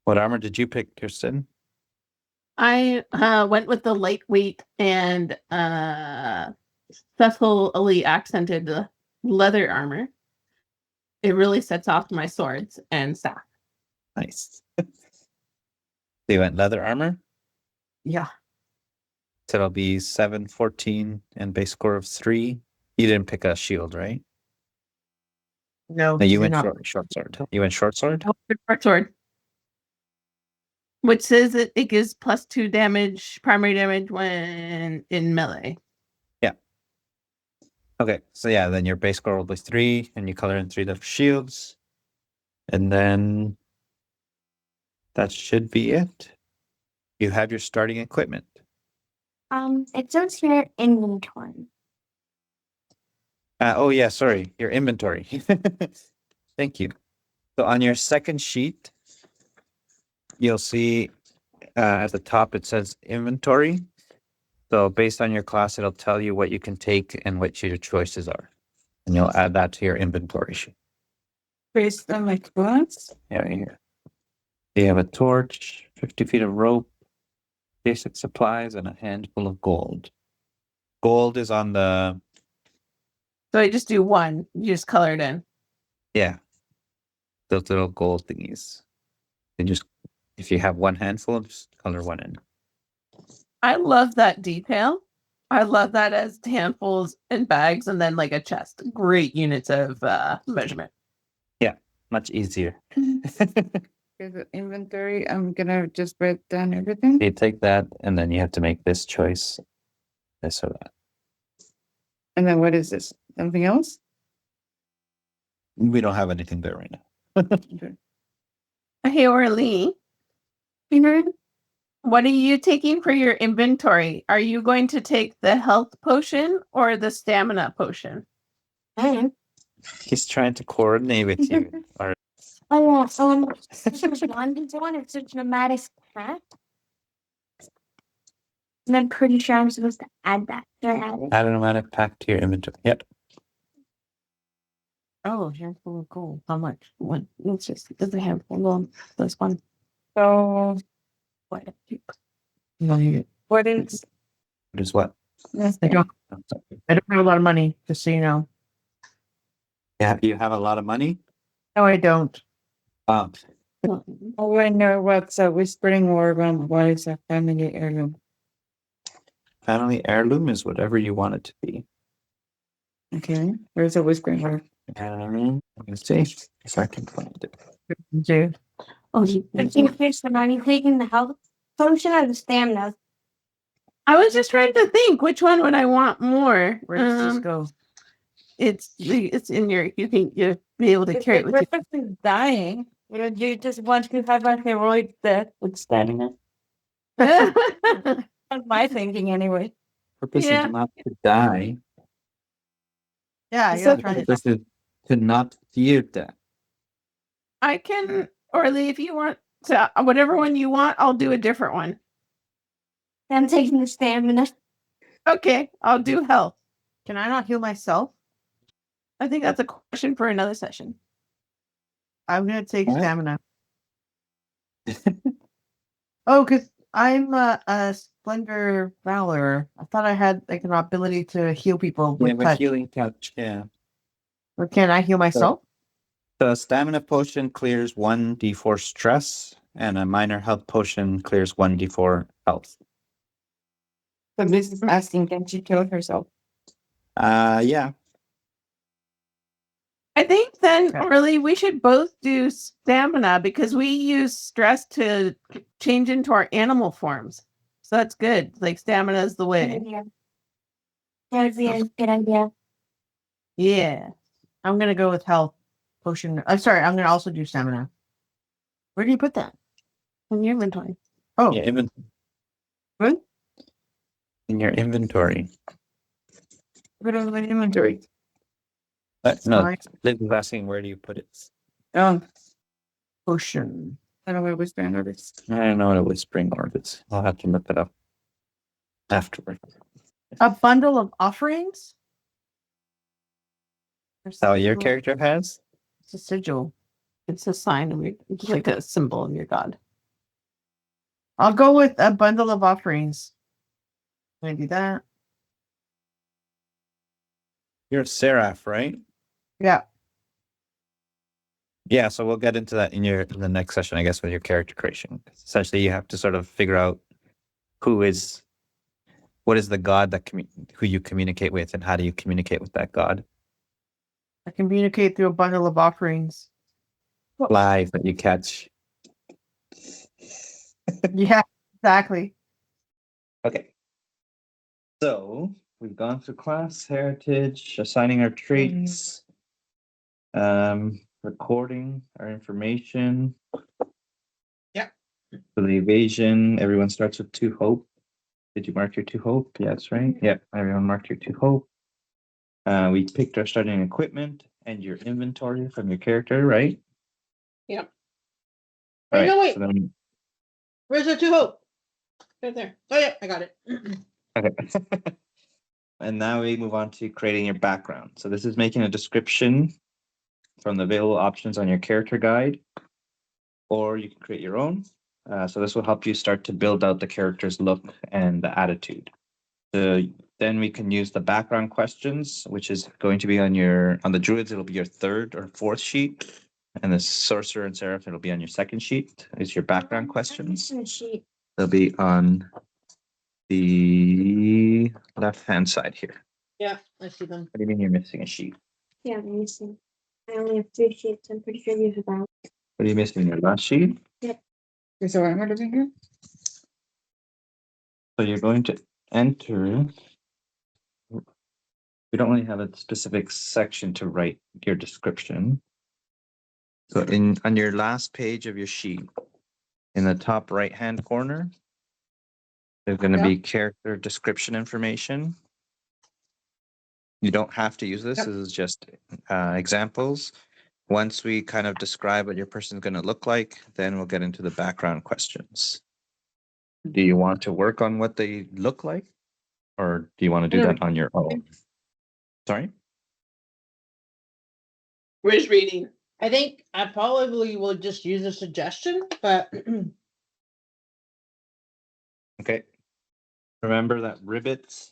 What armor did you pick, Kirsten? I went with the lightweight and subtly accented leather armor. It really sets off my swords and staff. Nice. They went leather armor. Yeah. So it'll be 7, 14, and base score of 3. You didn't pick a shield, right? No. No, you you're went not. short sword. You went short sword? Short sword. Which says it gives +2 damage, primary damage when in melee. Okay, so yeah, then your base score will be 3, and you color in 3 different shields. And then that should be it. You have your starting equipment. It says here inventory. Oh yeah, sorry, your inventory. Thank you. So on your second sheet, you'll see at the top it says inventory. So based on your class, it'll tell you what you can take and what your choices are. And you'll add that to your inventory sheet. Based on my class. Yeah, right here. You have a torch, 50 feet of rope, basic supplies, and a handful of gold. Gold is on the So I just do one. You just color it in. yeah. Those little gold thingies. And just if you have one handful, just color one in. I love that detail. I love that as handfuls and bags and then like a chest. Great units of measurement. Much easier. Here's the inventory. I'm gonna just write down everything. You take that, and then you have to make this choice. This or that. And then what is this? Something else? We don't have anything there right now. Okay. Hey, Orly, Mhm. what are you taking for your inventory? Are you going to take the health potion or the stamina potion? Mhm. He's trying to coordinate with you. Or Oh yeah, so this is one, it's a dramatic pack. And I'm pretty sure I'm supposed to add that. Should I add it? add an automatic pack to your inventory. Yep. Oh, handful of gold. How much? One. It's just does it have one? This one. So What? No, what is What is what? I don't have a lot of money, just so you know. Yeah, you have a lot of money. No, I don't. Um, oh I know what's a whispering organ, what is a family heirloom? family heirloom is whatever you want it to be. Okay. Where's a whispering organ? Let me see if I can find it. Dude. Oh, I think here's the money taking the health potion or the stamina. I was just trying to think which one would I want more. Where does this go? It's in your. You can you be able to carry it with you. Purpose is dying. Would you just want to have a heroic death with stamina? That's my thinking anyway. Purpose Yeah. is not to die. Yeah, So you're The trying to. purpose is to not fear death. I can, Orly, if you want to, whatever one you want, I'll do a different one. I'm taking the stamina. Okay, I'll do health. Can I not heal myself? I think that's a question for another session. I'm gonna take What? stamina. Oh, because I'm a splendor valor. I thought I had like an ability to heal people Yeah, with with touch. healing touch. Yeah. But can I heal myself? The stamina potion clears 1d4 stress, and a minor health potion clears 1d4 health. So this is asking, can she kill herself? Yeah. I think then, Okay. Orly, we should both do stamina because we use stress to change into our animal forms. So that's good. Like stamina is the Good way. idea. Good idea. Yeah. I'm gonna go with health potion. I'm sorry. I'm gonna also do stamina. Where do you put that? In your inventory. Oh, Yeah, good. in your inventory. Put it on my inventory. No, Alright. Liz is asking where do you put it? Oh, Potion. I don't know what whispering organ is. I don't know what a whispering orb is. I'll have to look it up afterward. A bundle of offerings. There's That's all your sigil. character has? It's a sigil. It's a sign of your, it's like a symbol of your god. I'll go with a bundle of offerings. Can I do that? You're a seraph, right? Yeah. Yeah, so we'll get into that in the next session, I guess, with your character creation. Essentially, you have to sort of figure out what is the god that who you communicate with, and how do you communicate with that god? I communicate through a bundle of offerings. Live that you catch. Yeah, exactly. Okay. So we've gone through class, heritage, assigning our traits, recording our information. Yeah. For the evasion, everyone starts with 2 hope. Did you mark your 2 hope? Yeah, that's right. Yeah, everyone marked your 2 hope. We picked our starting equipment and your inventory from your character, right? Yep. All Wait, no, wait. So then, Where's the 2 hope? Right there. Oh yeah, I got it. okay. And now we move on to creating your background. So this is making a description from the available options on your character guide, or you can create your own. So this will help you start to build out the character's look and the attitude. The Then we can use the background questions, which is going to be on the druids, it'll be your third or fourth sheet. And the sorcerer and seraph, it'll be on your second sheet. Is your background questions. Sheet. They'll be on the left-hand side here. Yeah, I see them. What do you mean you're missing a sheet? Yeah, I'm missing. I only have 3 sheets. I'm pretty sure there's about. What are you missing? Your last sheet? So what am I doing here? So you're going to enter. We don't really have a specific section to write your description. So on your last page of your sheet, in the top right-hand corner, there's going to be character description information. You don't have to use this. This is just examples. Once we kind of describe what your person is going to look like, then we'll get into the background questions. Do you want to work on what they look like? Or do you want to do that on your own? Sorry? Where's reading? I think I probably will just use a suggestion, but Okay. Remember that ribbits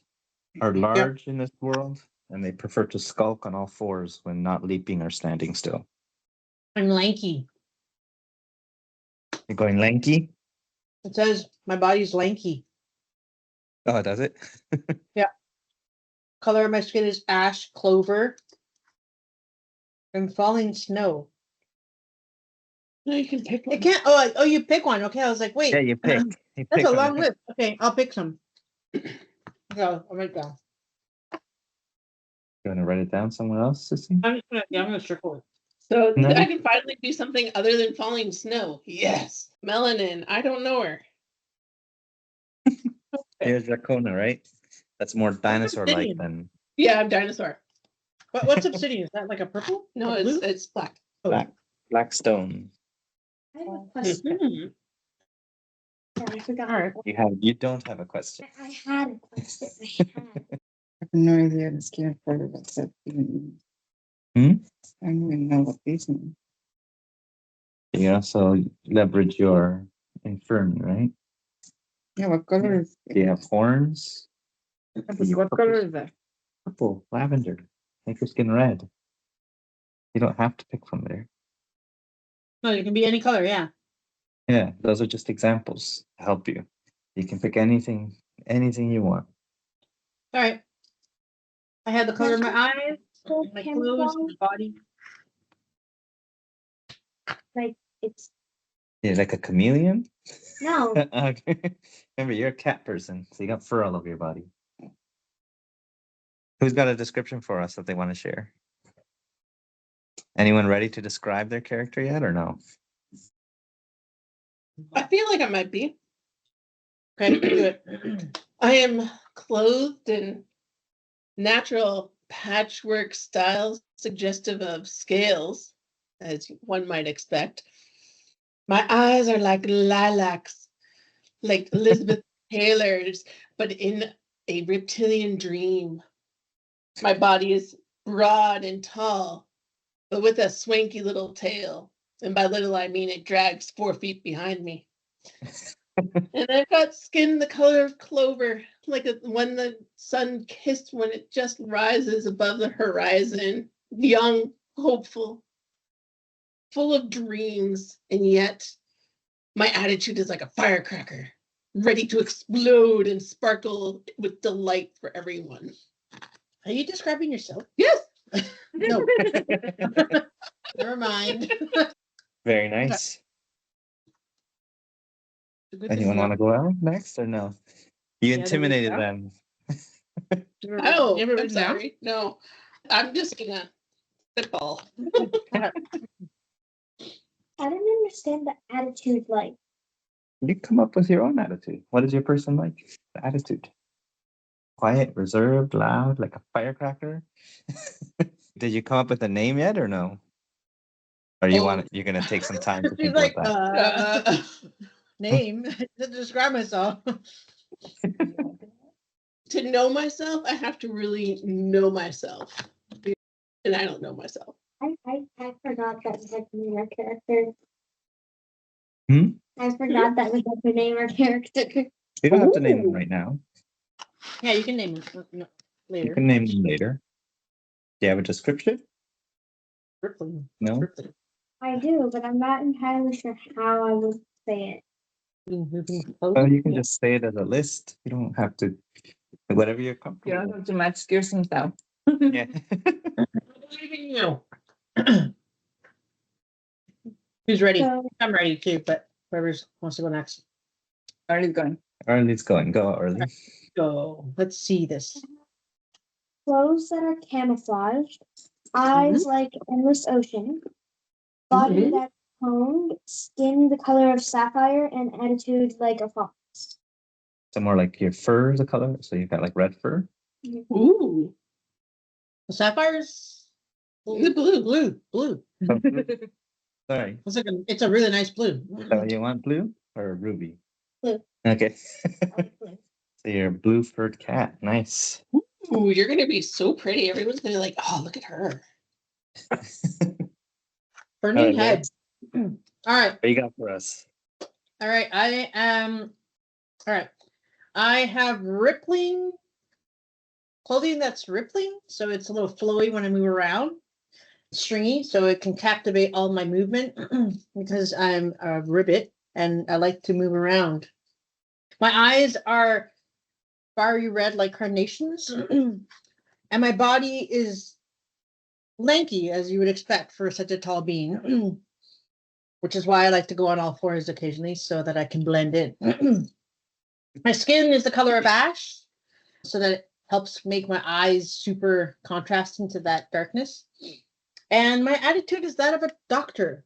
are large in this world, and they prefer to skulk on all fours when not leaping or standing still. I'm lanky. You're going lanky? It says my body's lanky. Oh, does it? Color of my skin is ash clover and falling snow. No, you can pick It one. can't. Oh, you pick one. Okay, I was like, wait, Yeah, you pick. You that's pick a on long it. list. Okay, I'll pick some. Go. I'll write down. You want to write it down somewhere else, Sissy? I'm gonna circle it. So No. I can finally do something other than falling snow. Yes. Melanin. I don't know her. Here's Dracona, right? That's more dinosaur-like obsidian? than Yeah, I'm dinosaur. What's obsidian? Is that like a purple? No, A blue? it's black. Oh, black. Black stone. I have a question. Mhm. Yeah, I forgot. All right. You don't have a question. I had a question. I had. I have no idea the skin color what's that even Hmm? I don't even know what these mean. You also leverage your infirmary, right? Yeah, what color is Do you have horns? what color is that? Purple, lavender. Make your skin red. You don't have to pick from there. No, you can be any color. Yeah. Yeah, those are just examples to help you. You can pick anything you want. All right. I had the color of my eyes, my clothes, my body. It's You're like a chameleon? no. Okay. Remember, you're a cat person, so you got fur all over your body. Who's got a description for us that they want to share? Anyone ready to describe their character yet or no? I feel like I might be. Okay, do it. I am clothed in natural patchwork styles suggestive of scales, as one might expect. My eyes are like lilacs, like Elizabeth Taylor's, but in a reptilian dream. My body is broad and tall, but with a swanky little tail. And by little, I mean it drags 4 feet behind me. And I've got skin the color of clover, like when the sun kissed when it just rises above the horizon, young, hopeful, full of dreams, and yet my attitude is like a firecracker, ready to explode and sparkle with delight for everyone. Are you describing yourself? Yes. No. Never mind. Very nice. Anyone want to go out next or no? You Yeah, intimidated there them. Oh, You ever I'm written down? sorry. No, I'm just gonna spitball. I didn't understand the attitude like. You come up with your own attitude. What is your person like? The attitude. Quiet, reserved, loud, like a firecracker. Did you come up with a name yet or no? Or you're gonna take some time to She's think like, about that? name to describe myself. To know myself, I have to really know myself, and I don't know myself. I forgot that we had to name our character. Hmm? I forgot that we had to name our character. You don't have to name them right now. Yeah, you can name it You later. can name them later. Do you have a description? Rippling. No. Rippling. I do, but I'm not entirely sure how I would say it. Oh, you can just say it as a list. You don't have to. Whatever you're You comfortable don't with. have to match Kirsten style. Yeah. Who's ready? So I'm ready too, but whoever wants to go next. Already going. Early's going. Go early. Go. Let's see this. clothes that are camouflaged, eyes like endless ocean, body Mhm. that's toned, skin the color of sapphire, and attitude like a fox. So more like your fur is a color. So you've got like red fur. Ooh. The sapphires. The blue. Sorry. It's a really nice blue. So you want blue or ruby? Blue. Okay. I like blue. So you're a blue furred cat. Nice. Ooh, you're gonna be so pretty. Everyone's gonna be like, oh, look at her. Burning Alright, head. All right. What you got for us? All right. I am. All right. I have rippling clothing that's rippling, so it's a little flowy when I move around, stringy, so it can captivate all my movement because I'm a ribbit and I like to move around. My eyes are fiery red like carnations, and my body is lanky, as you would expect for such a tall being, which is why I like to go on all fours occasionally so that I can blend in. My skin is the color of ash, so that it helps make my eyes super contrast into that darkness. And my attitude is that of a doctor.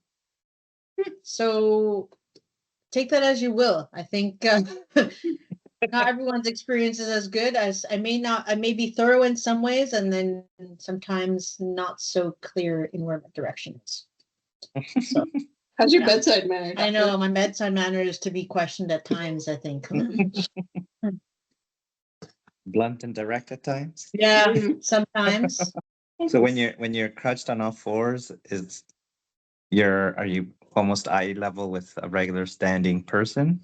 So take that as you will. I think not everyone's experience is as good as I may be thorough in some ways and then sometimes not so clear in where my direction is. So How's your Yeah. bedside manner? I doctor? know my bedside manner is to be questioned at times, I think. Blunt and direct at times. Yeah, sometimes. So when you're crouched on all fours, are you almost eye level with a regular standing person?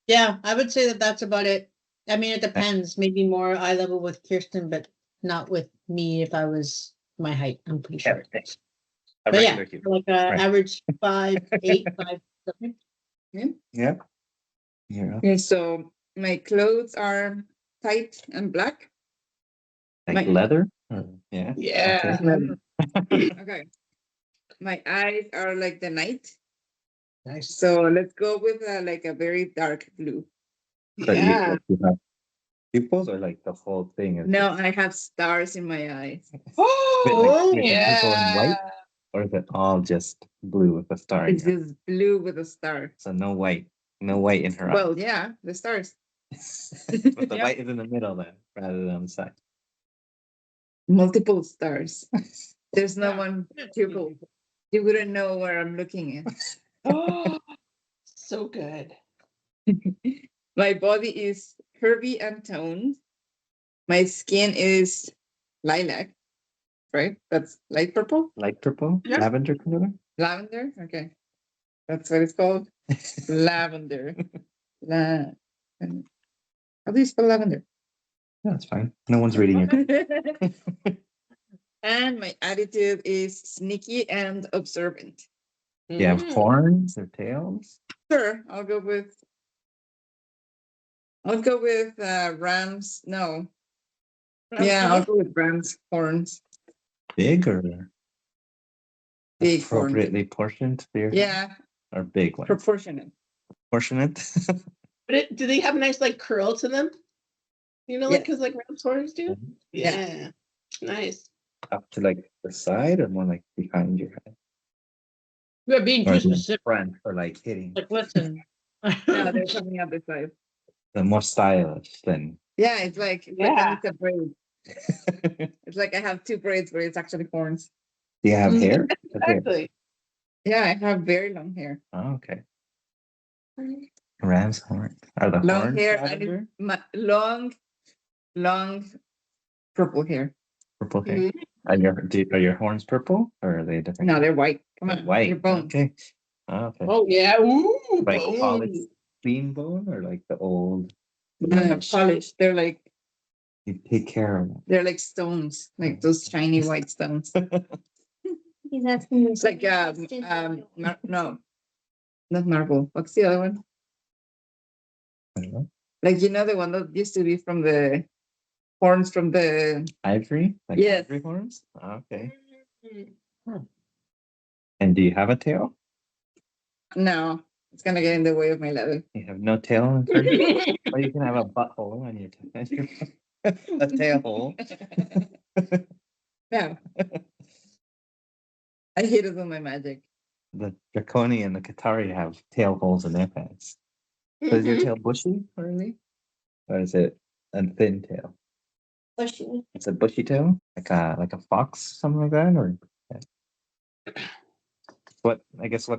Yeah, I would say that that's about it. I mean, it depends. Maybe more eye level with Kirsten, but not with me if I was my height. I'm pretty sure. A But yeah, regular human. like Right. average 5'8", 5'7". Yeah. Yeah. Okay, so my clothes are tight and black. Like My- leather? Yeah. Yeah. Okay. My eyes are like the night. Nice. So let's go with like a very dark blue. So Yeah. you have pupils or like the whole thing is No, I have stars in my eyes. Oh, with the pupil in white, yeah. or is it all just blue with a star in It's it? just blue with a star. So no white in her Well, yeah, the stars. eyes. But the Yeah. white is in the middle then, rather than on the side. Multiple stars. There's no Yeah. one pupil. You wouldn't know where I'm looking at. Oh, so good. My body is curvy and toned. My skin is lilac, right? That's light purple? Light purple, Yeah. lavender color. Lavender? Okay. That's what it's called. Lavender. How do you spell lavender? That's fine. No one's reading your. And my attitude is sneaky and observant. You have horns or tails? Sure, I'll go with rams. No. Yeah, I'll go with rams horns. Big or Big horns. appropriately portioned for your Yeah, or big ones? proportionate. Proportionate. But do they have a nice like curl to them? You know, like Yeah. because like ram's horns do. Yeah. Yeah. Nice. Up to like the side or more like behind your head? We're being Or too the specific. front or like hitting. Like, listen. No, they're coming out the side. The more stylish than. Yeah, it's like Yeah. it's a braid. It's like I have two braids, but it's actually horns. Do you have hair? Exactly. Yeah, I have very long hair. Oh, okay. Ram's horn. Are the Long horns hair lavender? and long purple hair. Purple hair. Are your horns purple or are they different? No, they're white. Come on, White. They're bone. Okay. Oh, okay. Oh yeah. Ooh. Like bones. polished clean bone or like the old? Polished. They're like You take care of them. They're like stones, like those shiny white stones. He's asking me. It's like no, not marble. What's the other one? I don't know. Like the one that used to be from the horns from the Ivory? Like Yes. ivory horns? Okay. Mhm. And do you have a tail? No, it's gonna get in the way of my leather. You have no tail in front of you? Or you can have a butthole on your tail. A tail hole. No. I hate it with my magic. The Draconi and the Qatari have tail holes in their pants. So is your tail bushy, really? Or is it a thin tail? Bushy. It's a bushy tail? Like a fox, something like that? Or what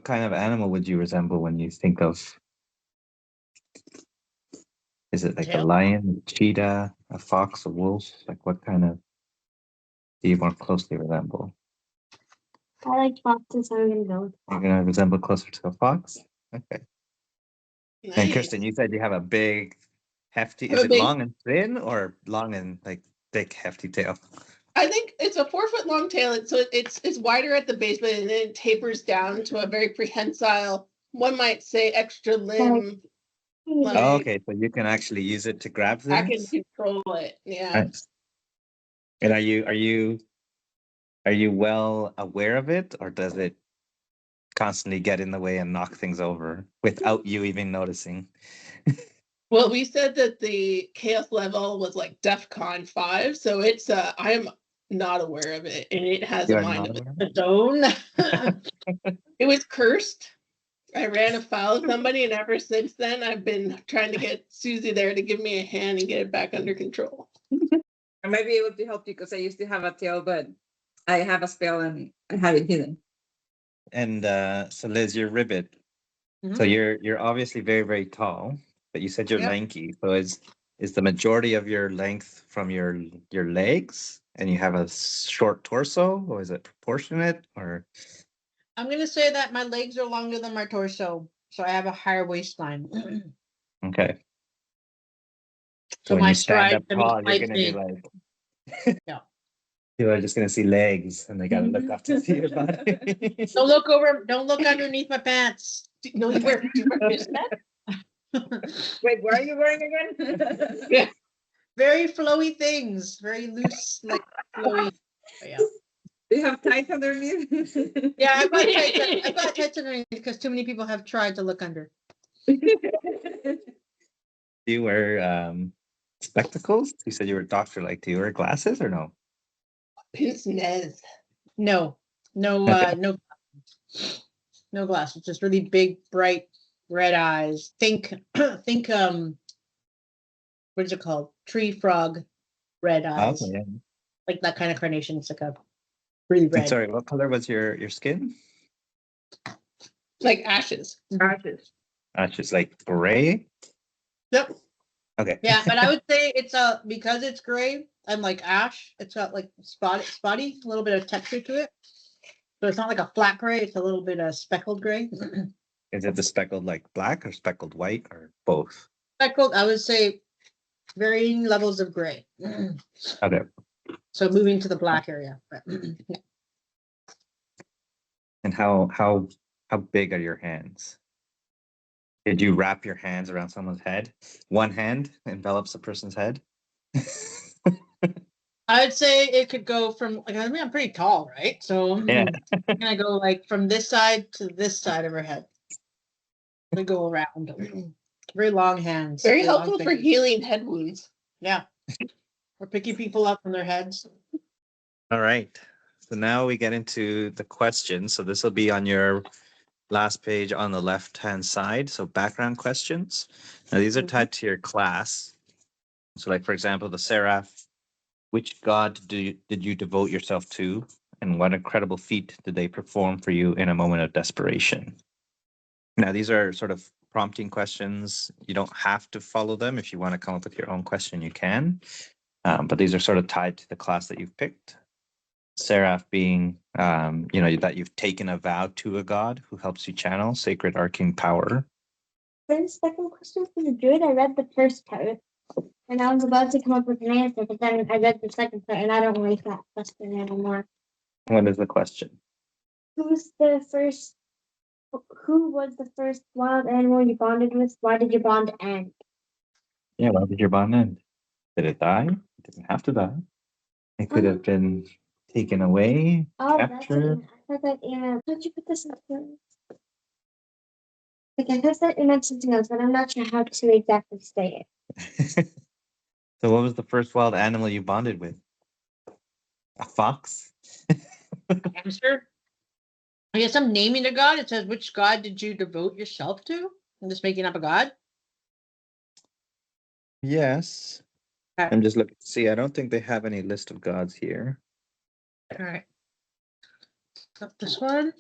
kind of animal would you resemble when you think of? Is it like a Tail? lion, a cheetah, a fox, a wolf? Like what kind of do you more closely resemble? I like foxes, so I'm gonna go with You're gonna resemble closer to a fox? Okay. And Nice. Kristen, you said you have a big, hefty. I have Is a it big- long and thin, or long and like thick, hefty tail? I think it's a 4-foot long tail. So it's wider at the base, but then it tapers down to a very prehensile, one might say extra limb. Like, Oh, okay, so you can actually use it to grab I can things. control it. Yeah. Nice. And are you well aware of it, or does it constantly get in the way and knock things over without you even noticing? Well, we said that the chaos level was like DEFCON 5, so it's I am not aware of it, and it has You a are mind not of aware of its own. It was cursed. I ran afoul of somebody, and ever since then, I've been trying to get Susie there to give me a hand and get it back under control. I might be able to help you because I used to have a tail, but I have a spell and I have it hidden. And so Liz, you're ribbit. Mhm. So you're obviously very, very tall, but you said you're Yep. lanky. So is the majority of your length from your legs, and you have a short torso, or is it proportionate? Or I'm gonna say that my legs are longer than my torso, so I have a higher waistline. okay. So when my you stand stride up tall, you're gonna be big. like, Yeah. people are just gonna see legs, and they gotta look up to see your body. Don't look over. Don't look underneath my pants. No, you wear fishnet? Wait, what are you wearing again? Very flowy things. Very loose, like flowy. But yeah. Do you have tights underneath? Yeah, I've got tights. I've got tights underneath because too many people have tried to look under. Do you wear spectacles? You said you were a doctor. Like, do you wear glasses or no? Pince nez. No, no, Okay. no glasses. Just really big, bright red eyes. Think, think. What is it called? Tree frog, red eyes. Okay. Yeah. Like that kind of carnation. It's like a really And red. sorry, what color was your skin? Like ashes. Ashes. Just like gray. Yep. Okay. Yeah, but I would say it's because it's gray and like ash, it's got like spotty, a little bit of texture to it. So it's not like a flat gray, it's a little bit of speckled gray. Is it the speckled like black or speckled white or both? Speckled, I would say varying levels of gray. Okay. So moving to the black area. Yeah. And how big are your hands? Did you wrap your hands around someone's head? One hand envelops a person's head. I'd say it could go from like I mean I'm pretty tall, right? So Yeah. I'm gonna go like from this side to this side of her head. We go around. Very long hands. Very long helpful for fingers. healing head wounds. Yeah. We're picking people up from their heads. All right. So now we get into the questions. So this will be on your last page on the left-hand side. So background questions. Now these are tied to your class. So like, for example, the Seraph, which god did you devote yourself to? And what incredible feat did they perform for you in a moment of desperation? Now, these are sort of prompting questions. You don't have to follow them. If you want to come up with your own question, you can. But these are sort of tied to the class that you've picked. Seraph being, that you've taken a vow to a god who helps you channel sacred arcane power. The second question from the druid. I read the first part. And I was about to come up with an answer, but then I read the second part, and I don't like that question anymore. What is the question? Who was the first wild animal you bonded with? Why did your bond end? Yeah, why did your bond end? Did it die? It didn't have to die. It could have been taken away, Oh, captured. I thought that how'd you put this in the notes? Like I thought that you meant something else, but I'm not sure how to exactly say it. So what was the first wild animal you bonded with? A fox? Hamster? I guess I'm naming a god. It says, which god did you devote yourself to? I'm just making up a god. Yes. Okay. I'm just looking to see. I don't think they have any list of gods here. All right. Got this one.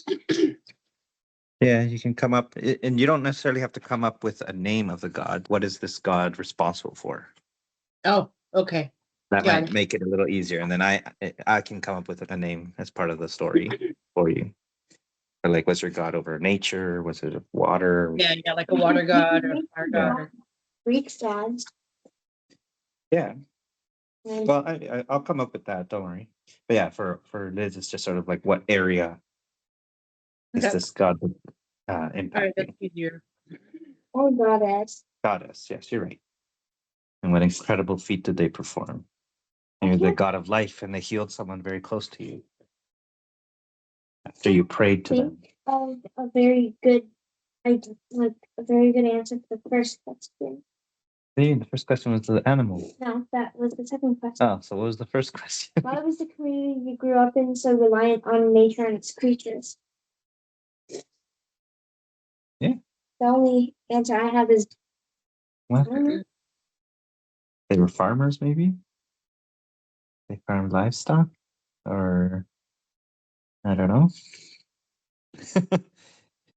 Yeah, you can come up, and you don't necessarily have to come up with a name of the god. What is this god responsible for? Oh, okay. That Yeah. might make it a little easier, and then I can come up with a name as part of the story for you. Or like, was your god over nature? Was it water? Yeah, like a water god or a fire Yeah. god. Greek gods. Yeah. And Well, I'll come up with that. Don't worry. But yeah, for Liz, it's just sort of like what area is Okay. this god All right, impacting? that's easier. oh goddess. Goddess. Yes, you're right. And what incredible feat did they perform? You're the god of life, and they healed someone very close to you after you prayed to them. Think of a very good idea, like a very good answer for the first question. See, the first question was the animal. No, that was the second question. Oh, so what was the first question? Why was the community you grew up in so reliant on nature and its creatures? Yeah. The only answer I have is What? mm, They were farmers, maybe? They farmed livestock? Or I don't know.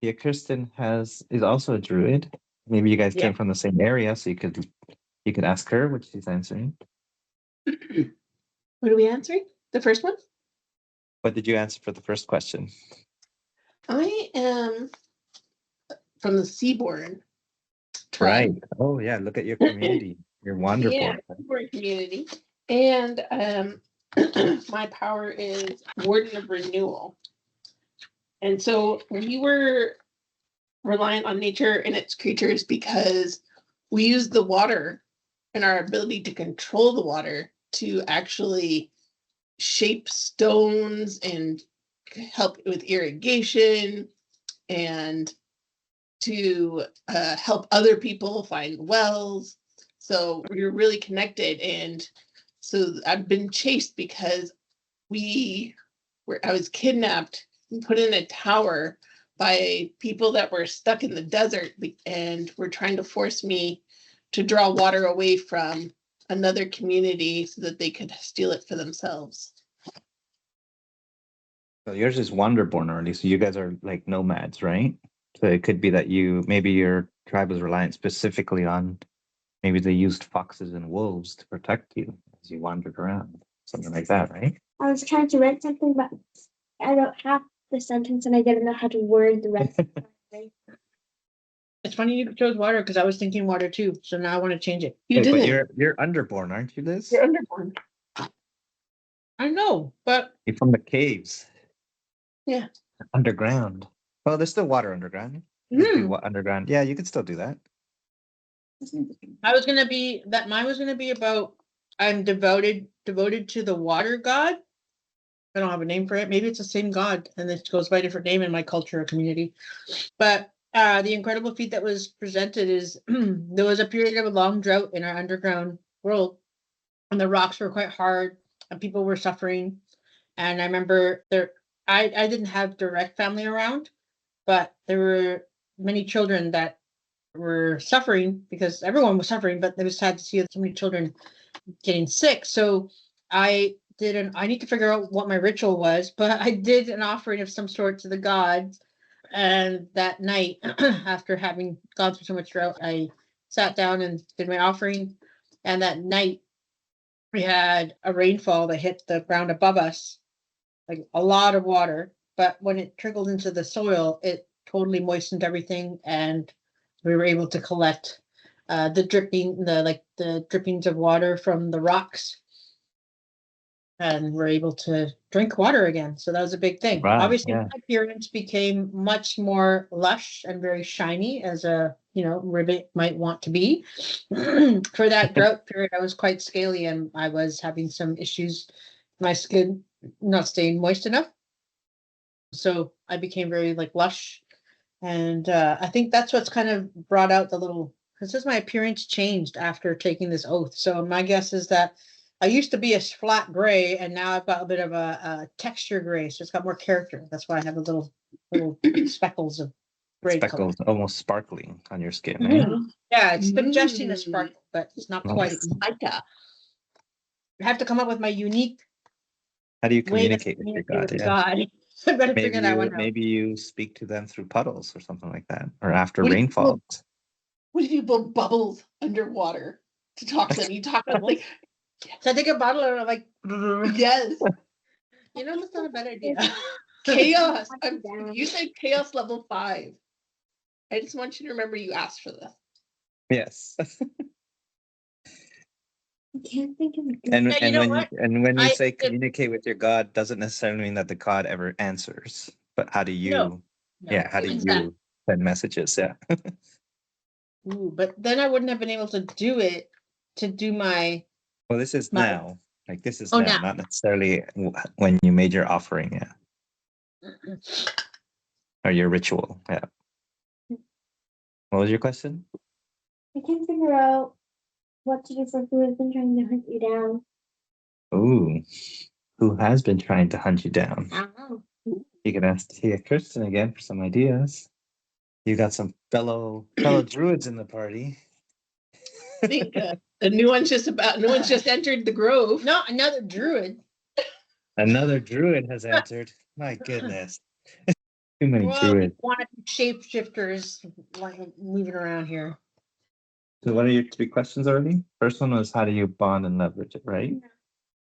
Yeah, Kristen is also a druid. Maybe you guys Yeah. came from the same area, so you could ask her what she's answering. What are we answering? The first one? What did you answer for the first question? I am from the Seaborn tribe. Right. Oh yeah, look at your community. Your Yeah, Wanderborn. Seaborn community. And my power is Warden of Renewal. And so we were reliant on nature and its creatures because we use the water and our ability to control the water to actually shape stones and help with irrigation and to help other people find wells. So we're really connected. And so I've been chased because I was kidnapped and put in a tower by people that were stuck in the desert and were trying to force me to draw water away from another community so that they could steal it for themselves. So yours is Wanderborn already, so you guys are like nomads, right? So it could be that maybe your tribe was reliant specifically on, maybe they used foxes and wolves to protect you as you wandered around. Something like that, right? I was trying to write something, but I don't have the sentence and I didn't know how to word the rest. It's funny you chose water because I was thinking water too. So now I want to change it. You Wait, but didn't. you're Underborn, aren't you, Liz? You're underborn. I know, but You're from the caves. Yeah. Underground. Well, there's still water underground. You could do underground. Yeah, you could still do that. I was gonna be that mine was gonna be about I'm devoted to the water god. I don't have a name for it. Maybe it's the same god and it goes by a different name in my culture or community. But the incredible feat that was presented is there was a period of a long drought in our underground world, and the rocks were quite hard, and people were suffering. And I remember I didn't have direct family around, but there were many children that were suffering because everyone was suffering, but it was sad to see so many children getting sick. So I need to figure out what my ritual was, but I did an offering of some sort to the gods. And that night, after having gone through so much drought, I sat down and did my offering. And that night, we had a rainfall that hit the ground above us, like a lot of water. But when it trickled into the soil, it totally moistened everything, and we were able to collect the drippings of water from the rocks. And we're able to drink water again. So that was a big thing. Right, Obviously, yeah. my appearance became much more lush and very shiny, as a ribbit might want to be. For that drought period, I was quite scaly, and I was having some issues, my skin not staying moist enough. So I became very like lush, and I think that's what's kind of brought out the little. This is my appearance changed after taking this oath. So my guess is that I used to be a flat gray, and now I've got a bit of a texture gray, so it's got more character. That's why I have a little speckles of gray color. Speckles almost sparkling on your skin. Yeah, it's suggesting a sparkle, but it's not quite. Nice. I have to come up with my unique How do you way to communicate with your communicate god? with Yeah. God. I better figure that one out. Maybe you speak to them through puddles or something like that, or after What if rainfall. What if you build bubbles underwater to talk to them? You talk about like, So I take a bottle and I'm like, yes, that's not a bad idea. chaos. Down. You said chaos level 5. I just want you to remember you asked for this. Yes. I can't think of a good And Yeah, you know what? when you I say did- communicate with your god, doesn't necessarily mean that the god ever answers. But how do you? No. How do exactly. you send messages? Yeah. Ooh, but then I wouldn't have been able to do it to do my. Well, this is My- now. Like this is Oh, now, now. not necessarily when you made your offering, yeah, or your ritual, yeah. What was your question? I can't figure out what to do for who has been trying to hunt you down. Ooh, who has been trying to hunt you down? I don't know. You can ask Tia Kristen again for some ideas. You got some fellow druids in the party. I think the new one's just entered the grove. No, another druid. Another druid has entered. My goodness. Too many Well, druids. one of the shapeshifters like moving around here. So what are your 3 questions already? First one was how do you bond and leverage it, right?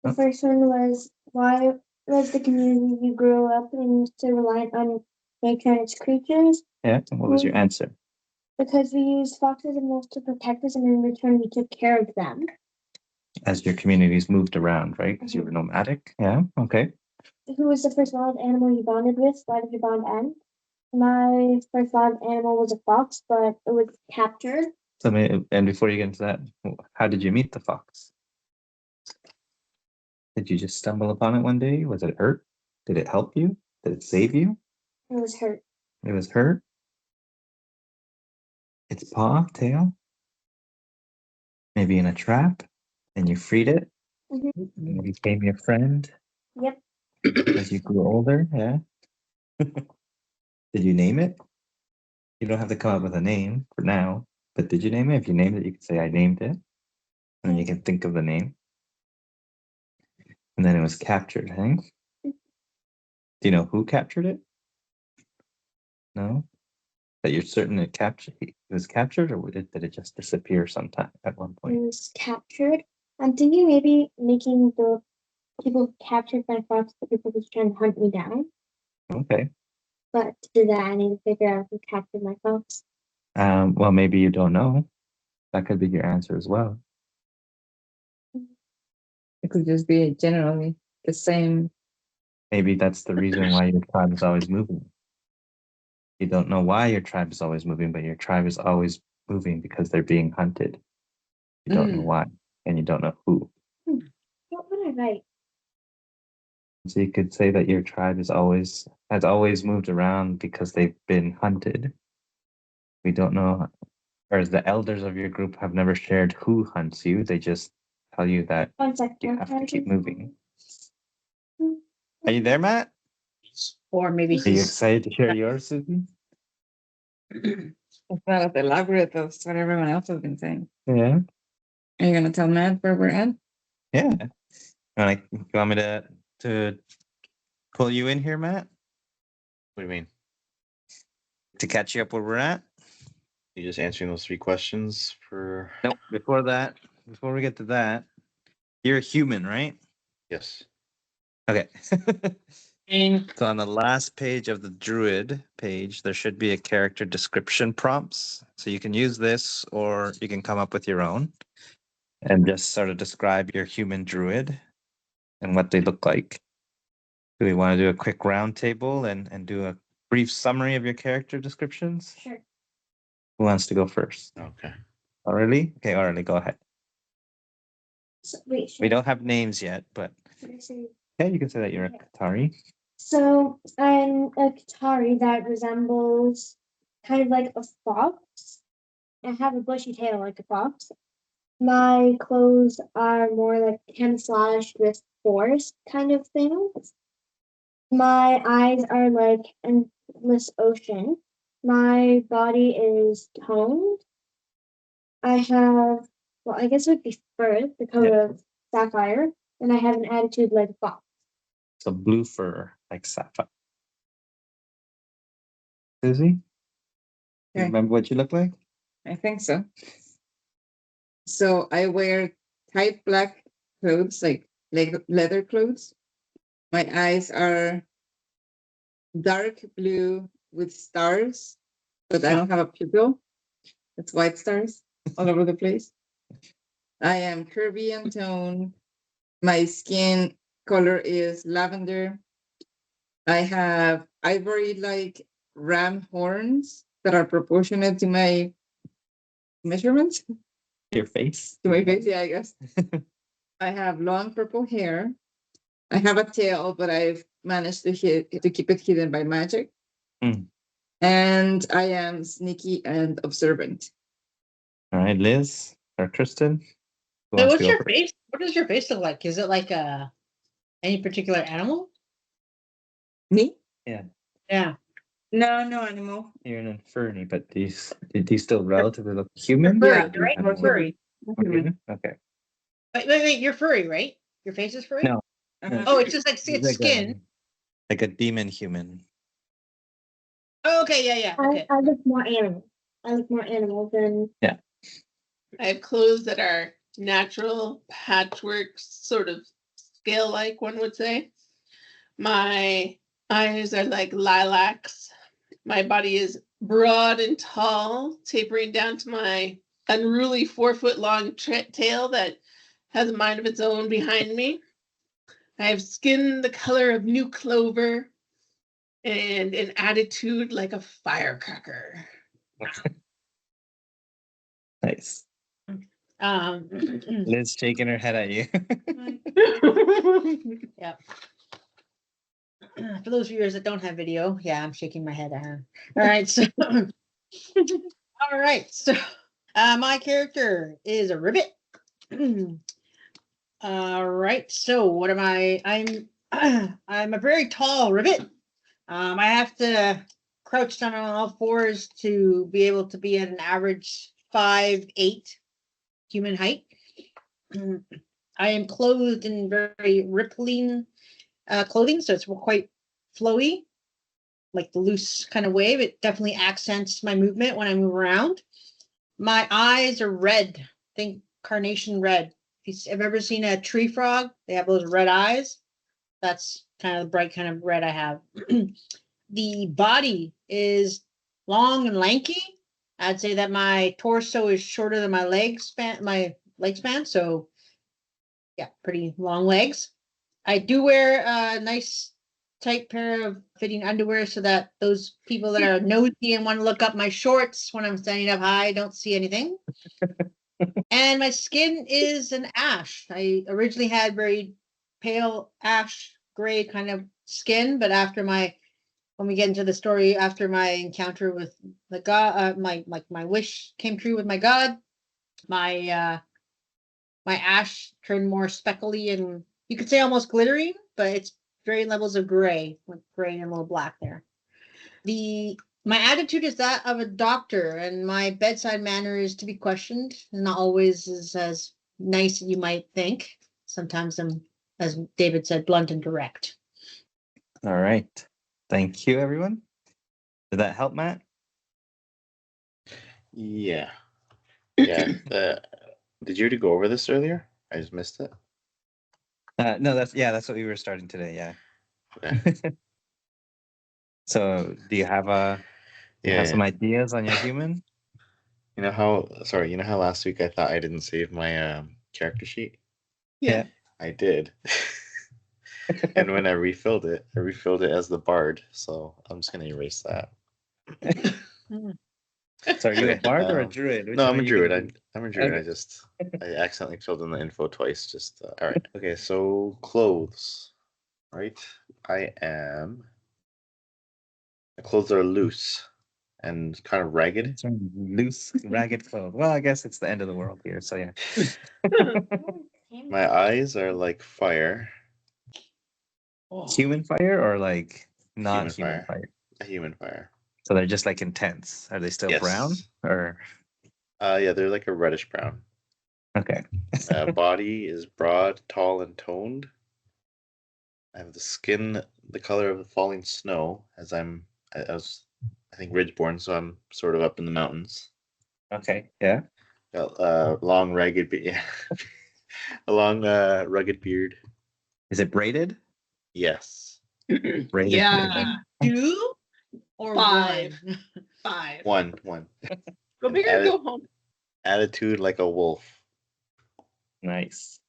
The Huh? first one was why was the community you grew up in so reliant on nature and its creatures? Yeah. And what was your answer? Because we used foxes and wolves to protect us, and in return we took care of them. As your communities moved around, right? Because you were nomadic. Yeah. Okay. Who was the first wild animal you bonded with? Why did your bond end? My first wild animal was a fox, but it was captured. So and before you get into that, how did you meet the fox? Did you just stumble upon it one day? Was it hurt? Did it help you? Did it save you? It was hurt. It was hurt. Its paw, tail, maybe in a trap, and you freed it. Mhm. And it became your friend Yep. as you grew older. Yeah. Did you name it? You don't have to come up with a name for now, but did you name it? If you named it, you can say, I named it. And then you can think of the name. And then it was captured, hey? Do you know who captured it? No? That you're certain it was captured, or did it just disappear sometime at one It point? was captured. I'm thinking maybe making the people who captured my fox the people who's trying to hunt me down. Okay. But to do that, I need to figure out who captured my fox. Well, maybe you don't know. That could be your answer as well. It could just be generally the same. Maybe that's the reason why your tribe is always moving. You don't know why your tribe is always moving, but your tribe is always moving because they're being hunted. You don't know why, and you don't know who. What would I write? So you could say that your tribe has always moved around because they've been hunted. We don't know, or the elders of your group have never shared who hunts you. They just tell you that 1 second. you have to keep moving. Hmm. Are you there, Matt? Or maybe Are you he's excited to share yours, Susie? It's not as elaborate as what everyone else has been saying. Yeah. Are you gonna tell Matt where we're at? Yeah. You want me to pull you in here, Matt? What do you mean? To catch you up where we're at? You just answering those 3 questions for? Nope. Before we get to that, you're a human, right? Yes. Okay. So on the last page of the Druid page, there should be a character description prompts. So you can use this, or you can come up with your own and just sort of describe your human Druid and what they look like. Do we want to do a quick round table and do a brief summary of your character descriptions? Sure. Who wants to go first? Okay. Aurelie? Okay, Aurelie, go ahead. So, wait, We should don't have names yet, but I say? yeah, you can say that you're a Qatari. So I'm a Qatari that resembles kind of like a fox. I have a bushy tail like a fox. My clothes are more like camouflage with forest kind of things. My eyes are like endless ocean. My body is toned. I have, well, I guess it would be fur, the color of sapphire, and I have an attitude like a fox. So blue fur, like sapphire. Susie? You Okay. remember what you look like? I think so. So I wear tight black clothes, like leather clothes. My eyes are dark blue with stars, but I don't have a pupil. It's white stars all over the place. I am Caribbean tone. My skin color is lavender. I have ivory-like ram horns that are proportionate to my measurements. Your face? To my face, yeah, I guess. I have long purple hair. I have a tail, but I've managed to keep it hidden by magic. Mm. And I am sneaky and observant. All right, Liz or Kristen? Who So wants to what's go your first? face? What does your face look like? Is it like any particular animal? Me? Yeah, Yeah. No, no animal. you're an infernity, but do you still relatively look human? Furry, Yeah, right? Animal? Furry. Or human? Okay. Wait, you're furry, right? Your face is furry? No. Uh-huh. Oh, it's just like He's it's skin. like a demon human. Oh, okay, yeah. Okay. I look more animal. I look more animal than I have clothes that are natural patchwork, sort of scale-like, one would say. My eyes are like lilacs. My body is broad and tall, tapering down to my unruly 4-foot-long tail that has a mind of its own behind me. I have skin the color of new clover and an attitude like a firecracker. Nice. Um, Liz shaking her head at you. yeah. For those viewers that don't have video, yeah, I'm shaking my head at her. All right, so all right, so my character is a ribbit. All right, so what am I? I'm a very tall ribbit. I have to crouch down on all fours to be able to be at an average 5'8" human height. I am clothed in very rippling clothing, so it's quite flowy, like the loose kind of wave. It definitely accents my movement when I move around. My eyes are red. Think carnation red. If you've ever seen a tree frog, they have those red eyes. That's kind of the bright kind of red I have. The body is long and lanky. I'd say that my torso is shorter than my leg span. So yeah, pretty long legs. I do wear a nice tight pair of fitting underwear so that those people that are nosy and want to look up my shorts when I'm standing up high don't see anything. And my skin is an ash. I originally had very pale ash gray kind of skin, but when we get into the story, after my encounter with the god, my wish came true with my god, my ash turned more speckly and you could say almost glittery, but it's varying levels of gray, with gray and a little black there. My attitude is that of a doctor, and my bedside manner is to be questioned, and not always is as nice as you might think. Sometimes I'm, as David said, blunt and direct. All right. Thank you, everyone. Did that help, Matt? Yeah. Yeah. Did you already go over this earlier? I just missed it. No, that's what we were starting today. Yeah. So, do you have some Yeah. ideas on your human? You know how? Sorry. You know how last week I thought I didn't save my character sheet? Yeah. I did. And when I refilled it as the bard. So I'm just gonna erase that. So, are you a Okay, bard or a druid? Which No, one I'm are a you druid. gonna be? I'm a druid. Okay. I accidentally filled in the info twice. Just all right. Okay, so clothes, right? My clothes are loose and kind of ragged. Some loose, ragged clothes. Well, I guess it's the end of the world here, so yeah. My eyes are like fire. Human fire or like Human non-human fire. fire? A human fire. So they're just like intense. Are they still brown Yes. or? Yeah, they're like a reddish brown. Okay. Body is broad, tall, and toned. I have the skin the color of the falling snow, as I was, I think, ridgeborn, so I'm sort of up in the mountains. Okay. Yeah. Got long, ragged, yeah, a long, rugged beard. Is it braided? Yes. Braided. Yeah. beard. 2 or Five. 1? 5. One. Go And big or go home. attitude like a wolf. Nice.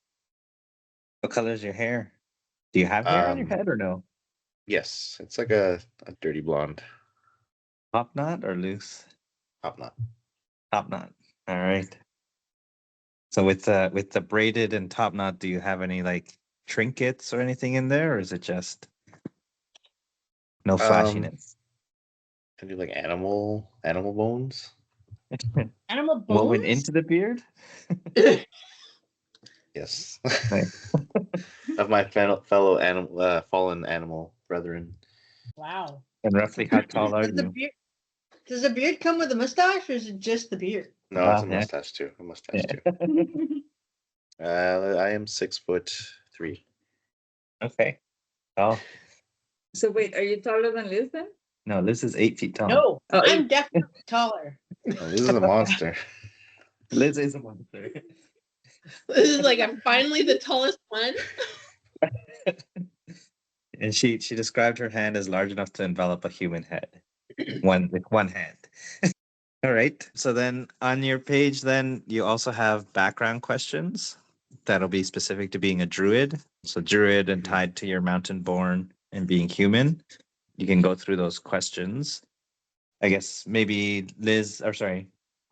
What color is your hair? Do you have hair on your head or no? Yes, it's like a dirty blonde. Top knot or loose? Top knot. Top knot. All right. So with the braided and top knot, do you have any like trinkets or anything in there, or is it just no flashiness? I do like animal bones. Animal bones? Woven into the beard? Yes. Right. Of my fellow animal, fallen animal brethren. Wow. And roughly how tall are you? Does the beard come with a mustache, or is it just the beard? No, it's a Yeah. mustache too. Yeah. I am 6'3". Okay. Oh So wait, are you taller than Liz then? no, this is 8 feet tall. No, Oh, I'm definitely taller. Oh, this is a monster. Liz is a monster. This is like I'm finally the tallest one. And she described her hand as large enough to envelop a human head. With one hand. All right. So then on your page, then you also have background questions that'll be specific to being a druid. So druid and tied to your mountain born and being human. You can go through those questions. I guess maybe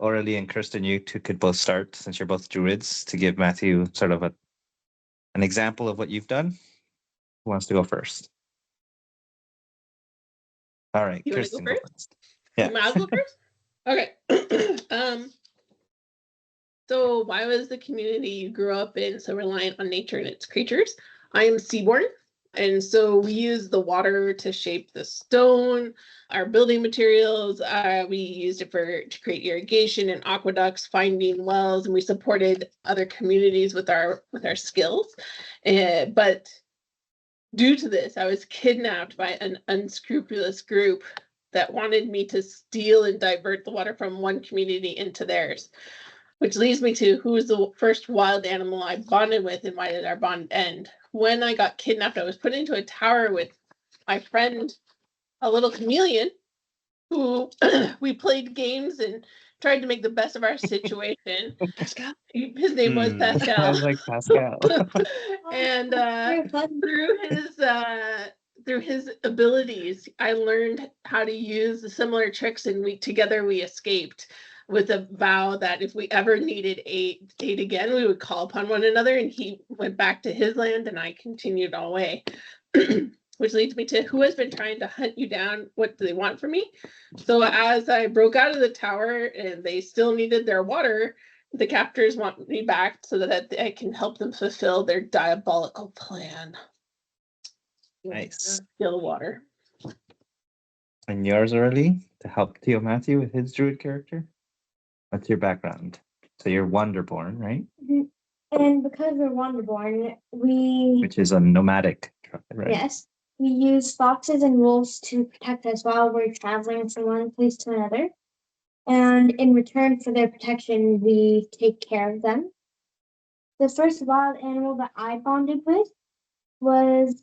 Aurelie and Kirsten, you two could both start since you're both druids to give Matthew sort of an example of what you've done. Who wants to go first? All right, You wanna go Kirsten, go first? first. Yeah. I'll go first. Okay. So why was the community you grew up in so reliant on nature and its creatures? I am seaborn, and so we use the water to shape the stone, our building materials. We used it to create irrigation and aqueducts, finding wells, and we supported other communities with our skills. But due to this, I was kidnapped by an unscrupulous group that wanted me to steal and divert the water from one community into theirs. Which leads me to who was the first wild animal I bonded with and why did our bond end? When I got kidnapped, I was put into a tower with my friend, a little chameleon, who we played games and tried to make the best of our situation. Pascal? His name was Pascal. Sounds like Pascal. And through his abilities, I learned how to use the similar tricks, and together we escaped with a vow that if we ever needed aid again, we would call upon one another. And he went back to his land, and I continued on way. Which leads me to who has been trying to hunt you down? What do they want from me? So as I broke out of the tower and they still needed their water, the captors want me back so that I can help them fulfill their diabolical plan. Nice. Steal the water. And yours, Aurelie, to help Theo Matthew with his druid character? What's your background? So you're Wonderborn, right? And because we're Wonderborn, Which is a nomadic tribe, right? yes, we use foxes and wolves to protect us while we're traveling from one place to another. And in return for their protection, we take care of them. The first wild animal that I bonded with was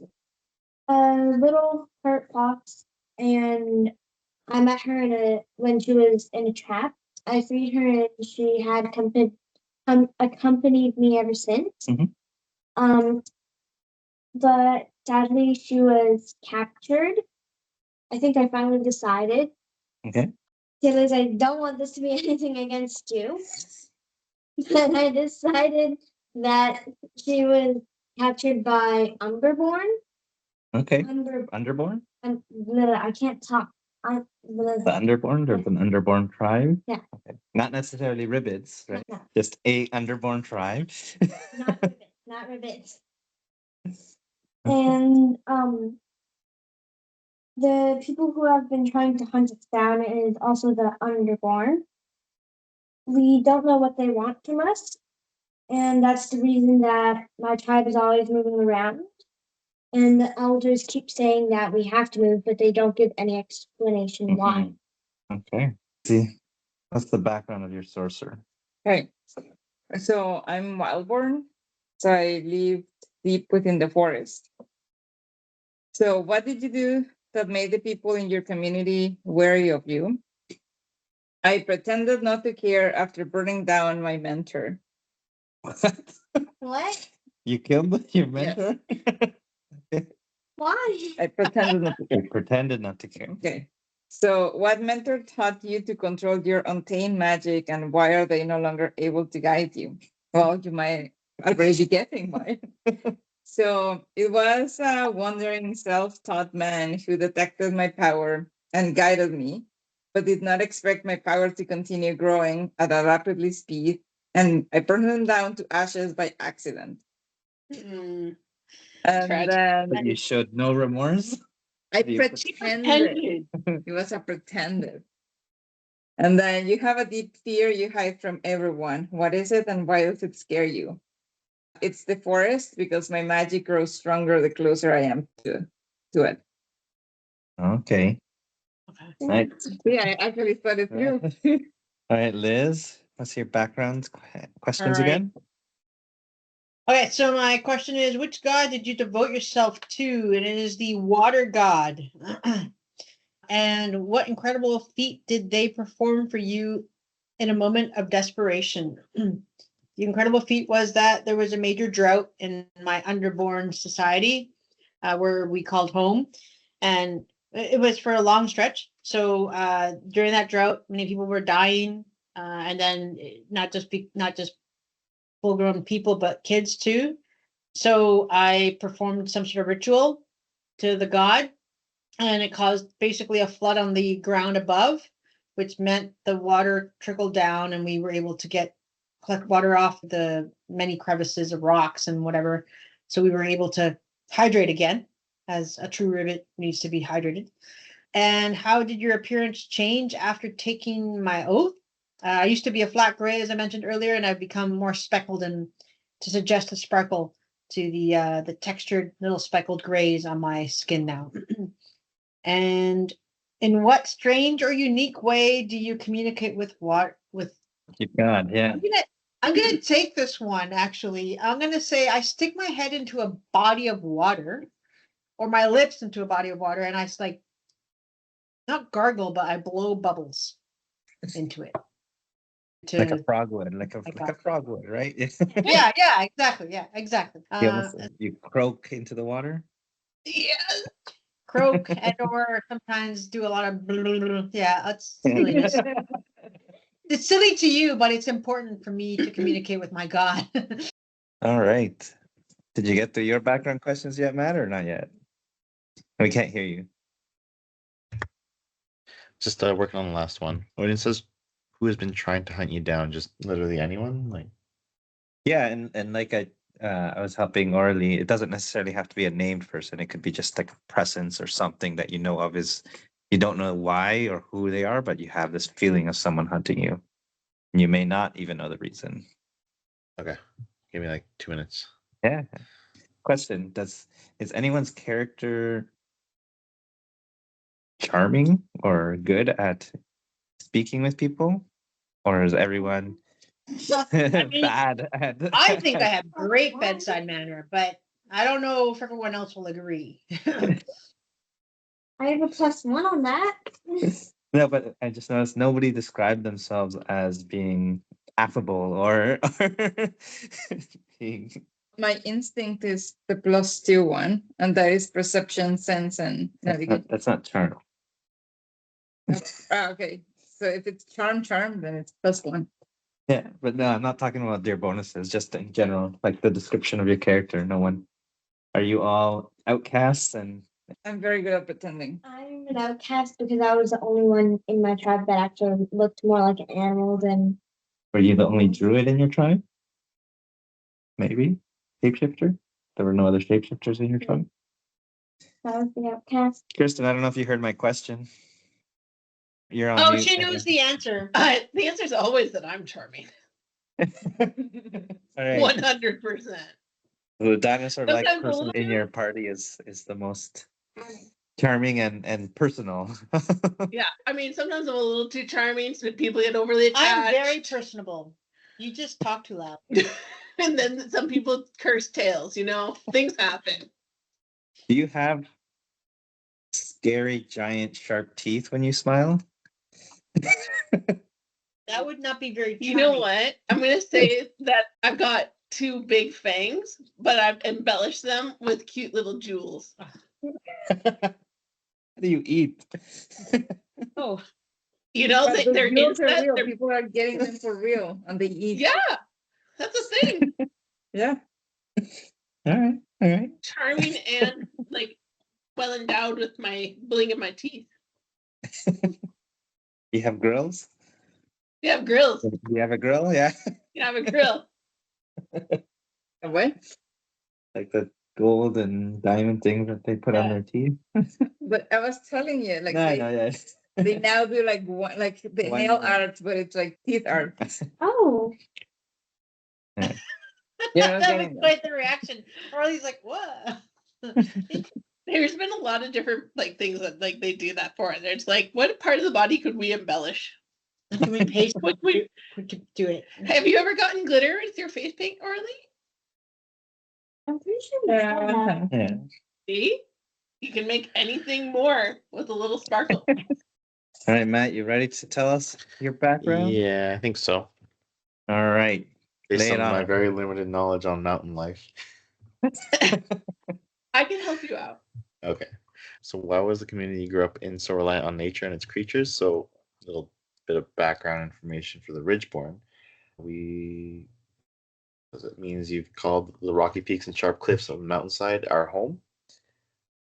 a little hurt fox, and I met her when she was in a trap. I freed her, and she had accompanied me ever since. Mhm. Um, but sadly, she was captured. I think I finally decided. Okay. Because I don't want this to be anything against you. But I decided that she was captured by Umberborn. Okay. Umber, Underborn? I can't talk. The Underborn? There's an Underborn tribe? Yeah. Okay. Not necessarily Ribbits, right? No. Just a Underborn tribe. Not ribbits, not ribbits. And the people who have been trying to hunt us down is also the Underborn. We don't know what they want from us, and that's the reason that my tribe is always moving around. And the elders keep saying that we have to move, but they don't give any explanation why. Mhm. Okay. See, what's the background of your sorcerer? Okay. So I'm wildborn. So I live deep within the forest. So what did you do that made the people in your community wary of you? I pretended not to care after burning down my mentor. What? What? You killed your Yes. mentor? Why? I pretended not to care. You pretended not to kill. Okay. So what mentor taught you to control your untamed magic, and why are they no longer able to guide you? Well, you might already be guessing why. So it was a wandering self-taught man who detected my power and guided me, but did not expect my power to continue growing at a rapidly speed, and I burned him down to ashes by accident. Mm, And Tragic. then But you showed no remorse? I You pretended. Pretended. It was a pretended. And then you have a deep fear you hide from everyone. What is it, and why does it scare you? It's the forest, because my magic grows stronger the closer I am to it. Okay. Okay. Right. Yeah, I actually thought it through. All right, Liz, what's your background questions All right. again? Okay, so my question is, which god did you devote yourself to? And it is the water god. And what incredible feat did they perform for you in a moment of desperation? The incredible feat was that there was a major drought in my underborn society, where we called home, and it was for a long stretch. So during that drought, many people were dying, and then not just full grown people, but kids too. So I performed some sort of ritual to the god, and it caused basically a flood on the ground above, which meant the water trickled down, and we were able to collect water off the many crevices of rocks and whatever. So we were able to hydrate again, as a true ribbit needs to be hydrated. And how did your appearance change after taking my oath? I used to be a flat gray, as I mentioned earlier, and I've become more speckled, and to suggest a sparkle to the textured little speckled grays on my skin now. And in what strange or unique way do you communicate with what with Keep going, yeah. I'm gonna take this one actually. I'm gonna say I stick my head into a body of water, or my lips into a body of water, and I like not gargle, but I blow bubbles into it. Like a frog would, like a Like frog would, right? yeah, exactly. Yeah, exactly. You croak into the water? Yeah, croak and or sometimes do a lot of yeah, it's silliness. It's silly to you, but it's important for me to communicate with my God. All right. Did you get to your background questions yet, Matt, or not yet? We can't hear you. Just working on the last one. When it says who has been trying to hunt you down, just literally anyone? Like Yeah, and like I was helping Orly. It doesn't necessarily have to be a named person. It could be just like a presence or something that you know of is you don't know why or who they are, but you have this feeling of someone hunting you. And you may not even know the reason. okay. Give me like 2 minutes. Yeah. Question: is anyone's character charming or good at speaking with people, or is everyone I mean, bad at? I think I have great bedside manner, but I don't know if everyone else will agree. I have a +1 on that. No, but I just noticed nobody described themselves as being affable or being. My instinct is the +2 one, and that is perception, sense, and navigation. That's not charm. Okay. So if it's charm, then it's +1. Yeah, but no, I'm not talking about their bonuses, just in general, like the description of your character. No one. Are you all outcasts and I'm very good at pretending. I'm an outcast because I was the only one in my tribe that actually looked more like an animal than. were you the only druid in your tribe? Maybe shapeshifter. There were no other shapeshifters in your tribe. I was the outcast. Kirsten, I don't know if you heard my question. You're on Oh, mute. she knows the answer. The answer is always that I'm charming. All right. 100%. The dinosaur-like Sometimes a person little in bit. your party is the most charming and personal. Yeah, I mean, sometimes I'm a little too charming, so people get overly attached. I'm very personable. You just talk too loud. And then some people curse tails, you know? Things happen. Do you have scary, giant, sharp teeth when you smile? That would not be very charming. You know what? I'm going to say that I've got 2 big fangs, but I've embellished them with cute little jewels. How do you eat? Oh, You know, But the they're jewels are insect. real. People are getting them for real, and they eat. Yeah, that's a thing. Yeah. All right. Charming and like well endowed with my bling in my teeth. You have grills? You have grills. You have a grill? Yeah. You have a grill. A what? Like the gold and diamond things that they put on their teeth. But I was telling you, like No, yeah. they now do like the One nail more. art, but it's like teeth art. Oh, Yeah, that was quite the reaction. Harley's like, what? There's been a lot of different like things that like they do that for. And it's like, what part of the body could we embellish? Can we paste? We could do it. Have you ever gotten glitter with your face paint, Orly? I'm pretty sure we Yeah, saw one that. time. Yeah. See? You can make anything more with a little sparkle. All right, Matt, you ready to tell us your background? Yeah, I think so. All right. Based Lay it on my on. very limited knowledge on mountain life. I can help you out. Okay. So why was the community you grew up in so reliant on nature and its creatures? So a little bit of background information for the Ridgeborn. It means you've called the rocky peaks and sharp cliffs of the mountainside our home.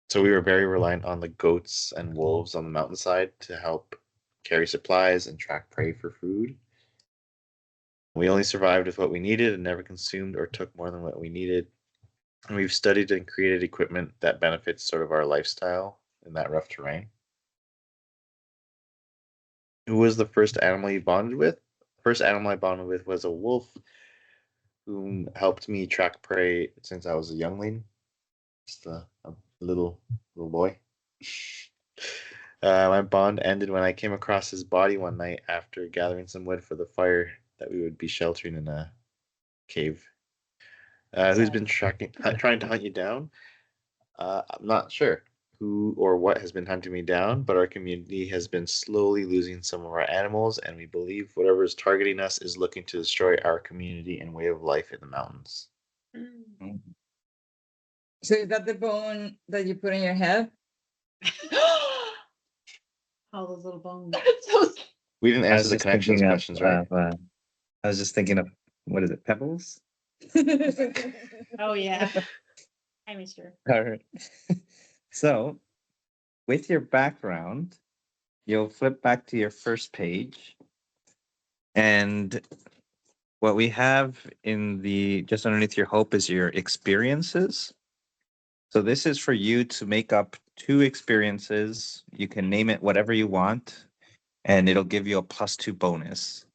So we were very reliant on the goats and wolves on the mountainside to help carry supplies and track prey for food. We only survived with what we needed and never consumed or took more than what we needed. And we've studied and created equipment that benefits sort of our lifestyle in that rough terrain. Who was the first animal you bonded with? The first animal I bonded with was a wolf who helped me track prey since I was a youngling. Just a little boy. My bond ended when I came across his body one night after gathering some wood for the fire that we would be sheltering in a cave. Who's been trying to hunt you down? I'm not sure who or what has been hunting me down, but our community has been slowly losing some of our animals, and we believe whatever is targeting us is looking to destroy our community and way of life in the mountains. So is that the bone that you put in your head? All those little bones. So We didn't I answer was the just connections thinking questions, right? I was just thinking of, what is it, pebbles? Oh yeah. Hi, mister. All right. So, with your background, you'll flip back to your first page. And what we have just underneath your hope is your experiences. So this is for you to make up 2 experiences. You can name it whatever you want, and it'll give you a +2 bonus.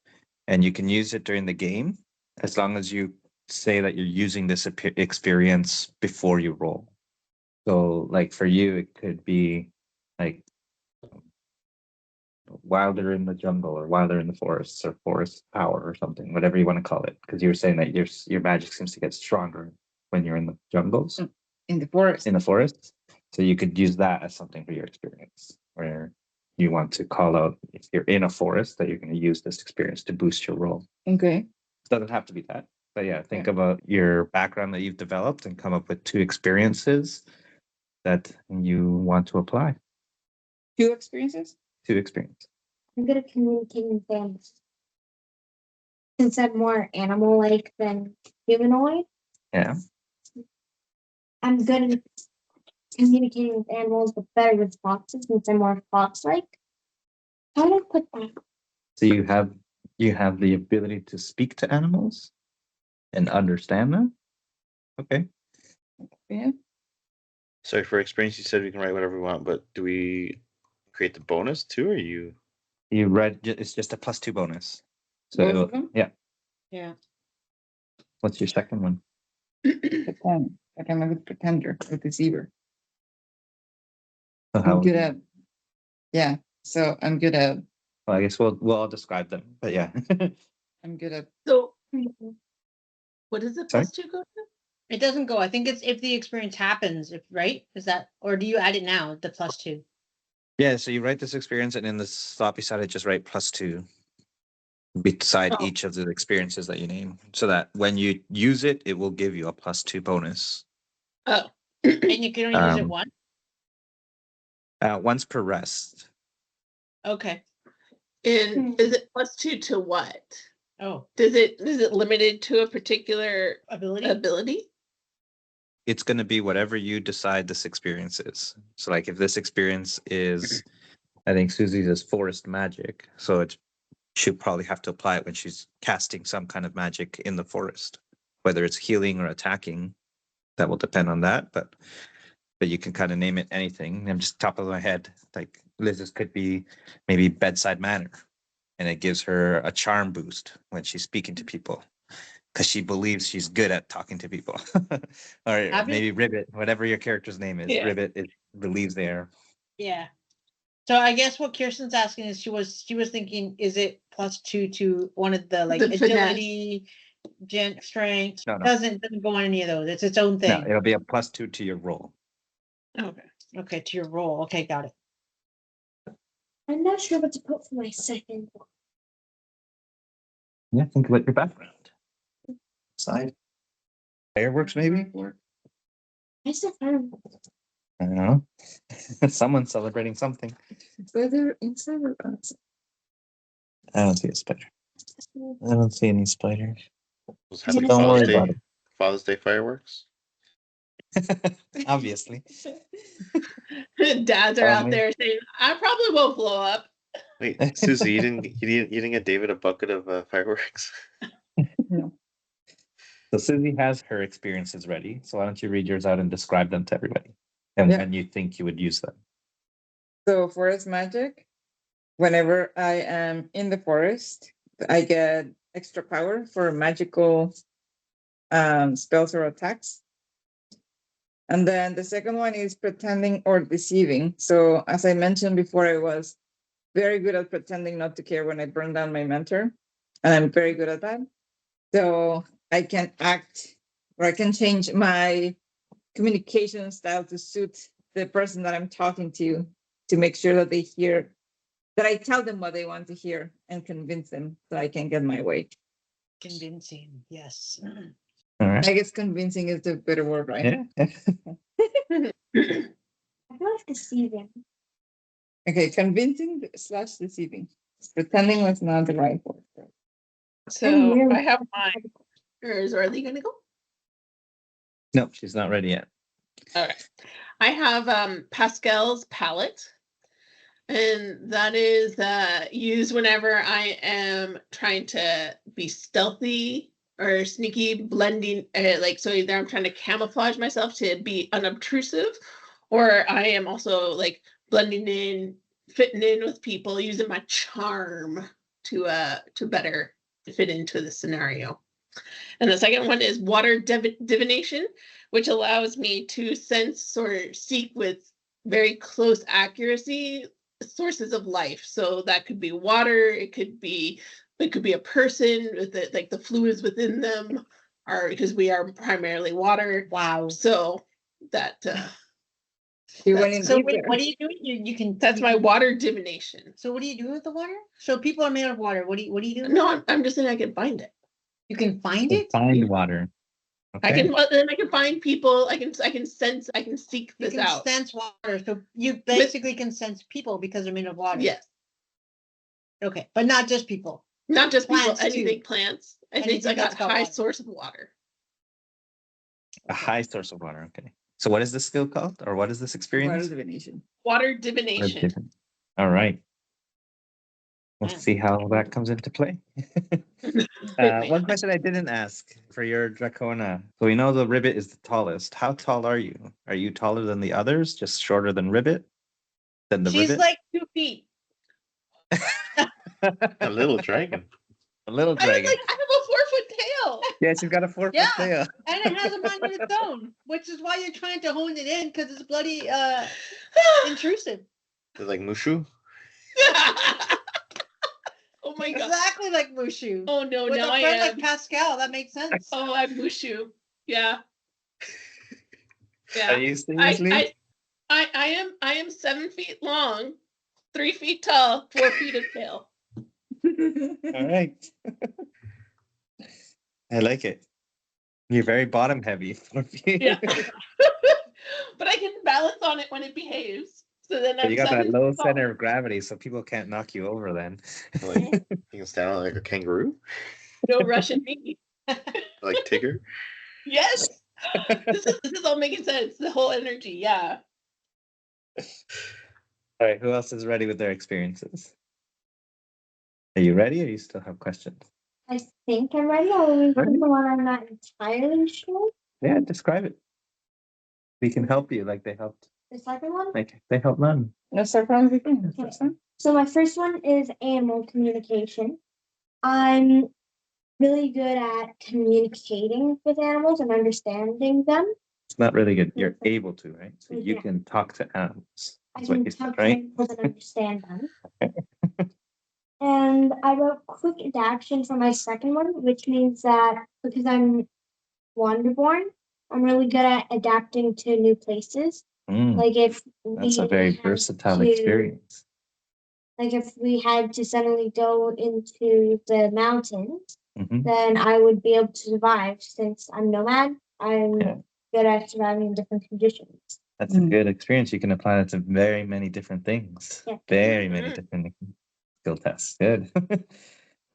And you can use it during the game as long as you say that you're using this experience before you roll. So like for you, it could be like wilder in the jungle or wilder in the forests or forest power or something, whatever you want to call it. Because you were saying that your magic seems to get stronger when you're in the jungles, in the forest. in the forest. So you could use that as something for your experience, where you want to call out if you're in a forest that you're going to use this experience to boost your roll. Okay. Doesn't have to be that, but yeah, think about your background that you've developed and come up with 2 experiences that you want to apply. 2 experiences? 2 experiences. I'm good at communicating with animals. Since I'm more animal-like than humanoid, Yeah. I'm good at communicating with animals, but better with foxes since I'm more fox-like. How do I put that? So you have the ability to speak to animals and understand them. Okay. Yeah. Sorry, for experience, you said we can write whatever we want, but do we create the bonus too, or you? You read it's just a +2 bonus. So Both of them? yeah. Yeah. What's your second one? Pretend. Like I'm a good pretender or deceiver. So I'm how, good at. Yeah. So I'm good at. well, I guess we'll all describe them, but yeah. I'm good at. So what does the Sorry? +2 go to? It doesn't go. I think it's if the experience happens, if right? Is that, or do you add it now, the +2? Yeah, so you write this experience and in the slot beside it just write +2 beside Oh. each of the experiences that you name, so that when you use it, it will give you a +2 bonus. Oh. And you can only use it once? Once per rest. Okay. And is it +2 to what? Oh, Is it limited to a particular ability? It's going to be whatever you decide this experience is. So like if this experience is, I think Susie's is forest magic, so she'll probably have to apply it when she's casting some kind of magic in the forest, whether it's healing or attacking. That will depend on that, but you can kind of name it anything. I'm just top of my head, like Liz's could be maybe bedside manner, and it gives her a charm boost when she's speaking to people because she believes she's good at talking to people. Or maybe Ribbit, whatever your character's name is. Yeah. Ribbit, it believes they are. Yeah. So I guess what Kirsten's asking is she was thinking, is it +2 to one of the like The finesse. agility, strength? No. Doesn't go on any of those. It's its own No, thing. it'll be a +2 to your roll. Okay, to your role. Okay, got it. I'm not sure what to put for my second one. Yeah, think about your background. Side. Fireworks, maybe? I said fire. I don't know. Someone's celebrating something. Whether inside or outside. I don't see a spider. I don't see any spiders. Was happy Don't worry Father's Day, about Father's Day fireworks. it. Obviously. Dads are out Only- there saying, I probably won't blow up. Wait, Susie, you didn't get David a bucket of fireworks? So Susie has her experiences ready. So why don't you read yours out and describe them to everybody, and Yeah. when you think you would use them. So forest magic. Whenever I am in the forest, I get extra power for magical spells or attacks. And then the second one is pretending or deceiving. So as I mentioned before, I was very good at pretending not to care when I burned down my mentor. And I'm very good at that. So I can act or I can change my communication style to suit the person that I'm talking to make sure that they hear, that I tell them what they want to hear and convince them so I can get my way. Convincing, yes. All right. I guess convincing is the better word, right? Yeah. I feel like deceiving. Okay, convincing / deceiving. Pretending was not the right word. So really I have mine. Is Arlie gonna go? No, she's not ready yet. All right. I have Pascal's palette. And that is used whenever I am trying to be stealthy or sneaky, blending, like, so either I'm trying to camouflage myself to be unobtrusive, or I am also like blending in, fitting in with people, using my charm to better fit into the scenario. And the second one is water divination, which allows me to sense or seek with very close accuracy sources of life. So that could be water, it could be a person with like the fluids within them, are because we are primarily water. Wow. So that You went in So deeper. what do you do? You can. that's you my can- water divination. So what do you do with the water? So people are made of water. What do you do? No, I'm just saying I can find it. You can find To it. find water. I Okay. can then I can find people. I can sense. I can seek You this can out. sense water. So you basically can sense people because they're made of water. Yes, Okay, but not just people. not just people. Plants, too. Anything plants. I think it's Anything like that's a got high water. source of water. A high source of water. Okay. So what is this skill called, or what is this Water experience? divination. Water Or divination. different? All right. Let's Yeah. see how that comes into play. One question I didn't ask for your Dracona. So we know the Ribbit is the tallest. How tall are you? Are you taller than the others? Just shorter than Ribbit? Than the She's Ribbit? like 2 feet. A little dragon. A little I dragon. have a 4-foot tail. Yeah, she's got a 4-foot Yeah. tail. And it has a mind of its own, which is why you're trying to hone it in because it's bloody intrusive. It's like Mushu. Oh my god. Exactly like Mushu. Oh no, With now a I friend am. like Pascal, that makes sense. Oh, I'm Mushu. Yeah. Are Yeah. you seriously? I am 7 feet long, 3 feet tall, 4 feet of tail. All right. I like it. You're very bottom heavy. 4 feet. Yeah. But I can balance on it when it behaves. So then But I'm you got that 7 low feet tall. center of gravity, so people can't knock you over then. Like you can stand on like a kangaroo, No Russian me. like Tigger. Yes. This is all making sense. The whole energy. Yeah. All right, who else is ready with their experiences? Are you ready, or you still have questions? I think I'm ready. I'll remember the one I'm not entirely sure. Yeah, describe it. We can help you, like they helped. The second one. Like they helped none. Let's start from the beginning. the first one. So my first one is animal communication. I'm really good at communicating with animals and understanding them. It's not really good. You're able to, right? So you Yeah. can talk to animals. I That's what can you said, talk to right? animals and understand them. And I wrote quick adaptation for my second one, which means that because I'm Wanderborn, I'm really good at adapting to new places. Mm, Like if that's a we very had versatile to- experience. Like if we had to suddenly go into the mountains, Mhm. then I would be able to survive since I'm nomad. I'm Yeah. good at surviving in different conditions. That's a good experience. You can apply that to very many different things. Yeah. Very many Mhm. different skill tests. Good.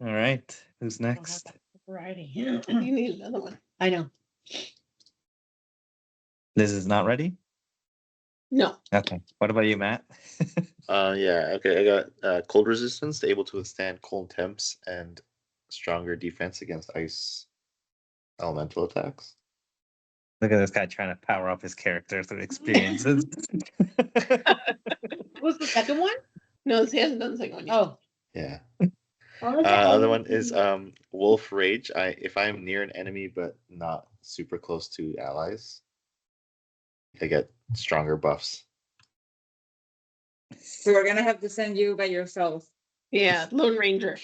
All right. Who's I don't have next? that variety. You need another one. I know. Liz is not ready? No. Okay. What about you, Matt? Yeah. Okay. I got cold resistance, able to withstand cold temps, and stronger defense against ice elemental attacks. Look at this guy trying to power up his character through experiences. What was the second one? No, he hasn't done the second one yet. Oh, Yeah. What was the Other other one is Wolf Rage. If I'm near an enemy but not super close to allies, I get stronger buffs. So we're gonna have to send you by yourself. Yeah, Lone Ranger.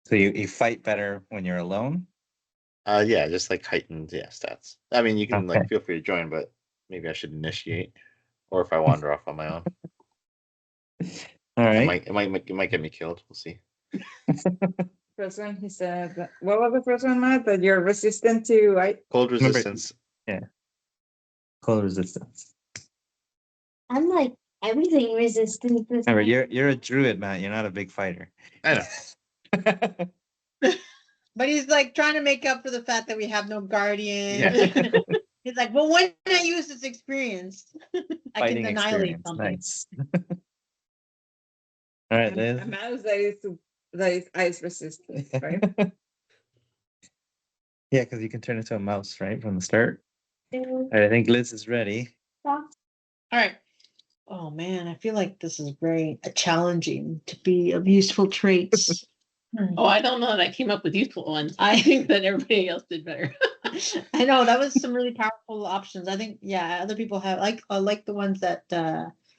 So you fight better when you're alone? Yeah, just like heightened stats. I mean, you can Okay. like feel free to join, but maybe I should initiate, or if I wander off on my own, All right. it might get me killed. We'll see. First one, he said, what was the first one, Matt? That you're resistant to Cold Remember- resistance. Cold resistance. I'm like everything resistant. This Remember, you're a druid, Matt. You're not a big fighter. I know. but he's like trying to make up for the fact that we have no guardian. Yeah. He's like, well, when I use this experience, I Fighting can annihilate experience. something. Nice. All right, Liz. a mouse that is ice resistant, right? Yeah, because you can turn into a mouse, right, from the start. is All right, I think Liz is ready. All right. Oh man, I feel like this is very challenging to be of useful traits. Oh, I don't know that I came up with useful ones. I think that everybody else did better. I know that was some really powerful options. I think, yeah, other people have I like the ones that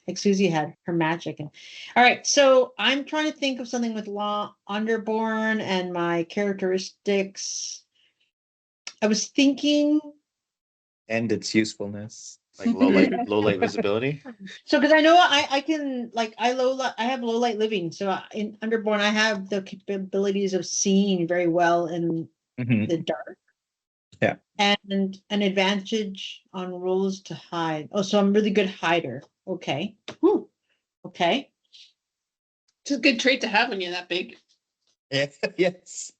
like Susie had her magic. And all right, so I'm trying to think of something with law underborn and my characteristics. I was thinking, And its usefulness. Like low light visibility. so because I know I can like I have low light living, so in Underborn I have the capabilities of seeing very well in Mhm. the dark. Yeah. And an advantage on rolls to hide. Oh, so I'm really good hider. Okay. Whew. Okay. It's a good trait to have when you're that big. Yeah. Yes.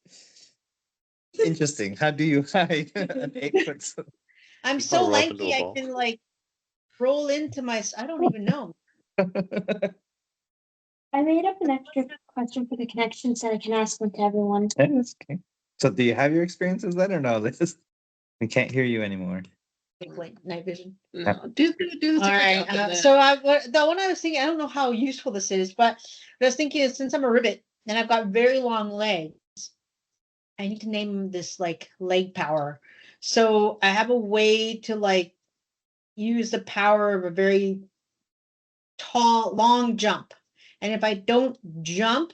Interesting. How do you hide an 8 foot? I'm You so probably roll up into lanky a I ball. can like roll into I don't even know. I made up an extra question for the connection so I can ask one to everyone. Yeah, that's okay. So do you have your experiences then or no, Liz? We can't hear you anymore. Big light night vision. No, do the All right. So the one I was thinking, I don't know how useful this is, but what I was thinking is since I'm a ribbit and I've got very long legs, I need to name this like leg power. So I have a way to like use the power of a very tall, long jump. And if I don't jump,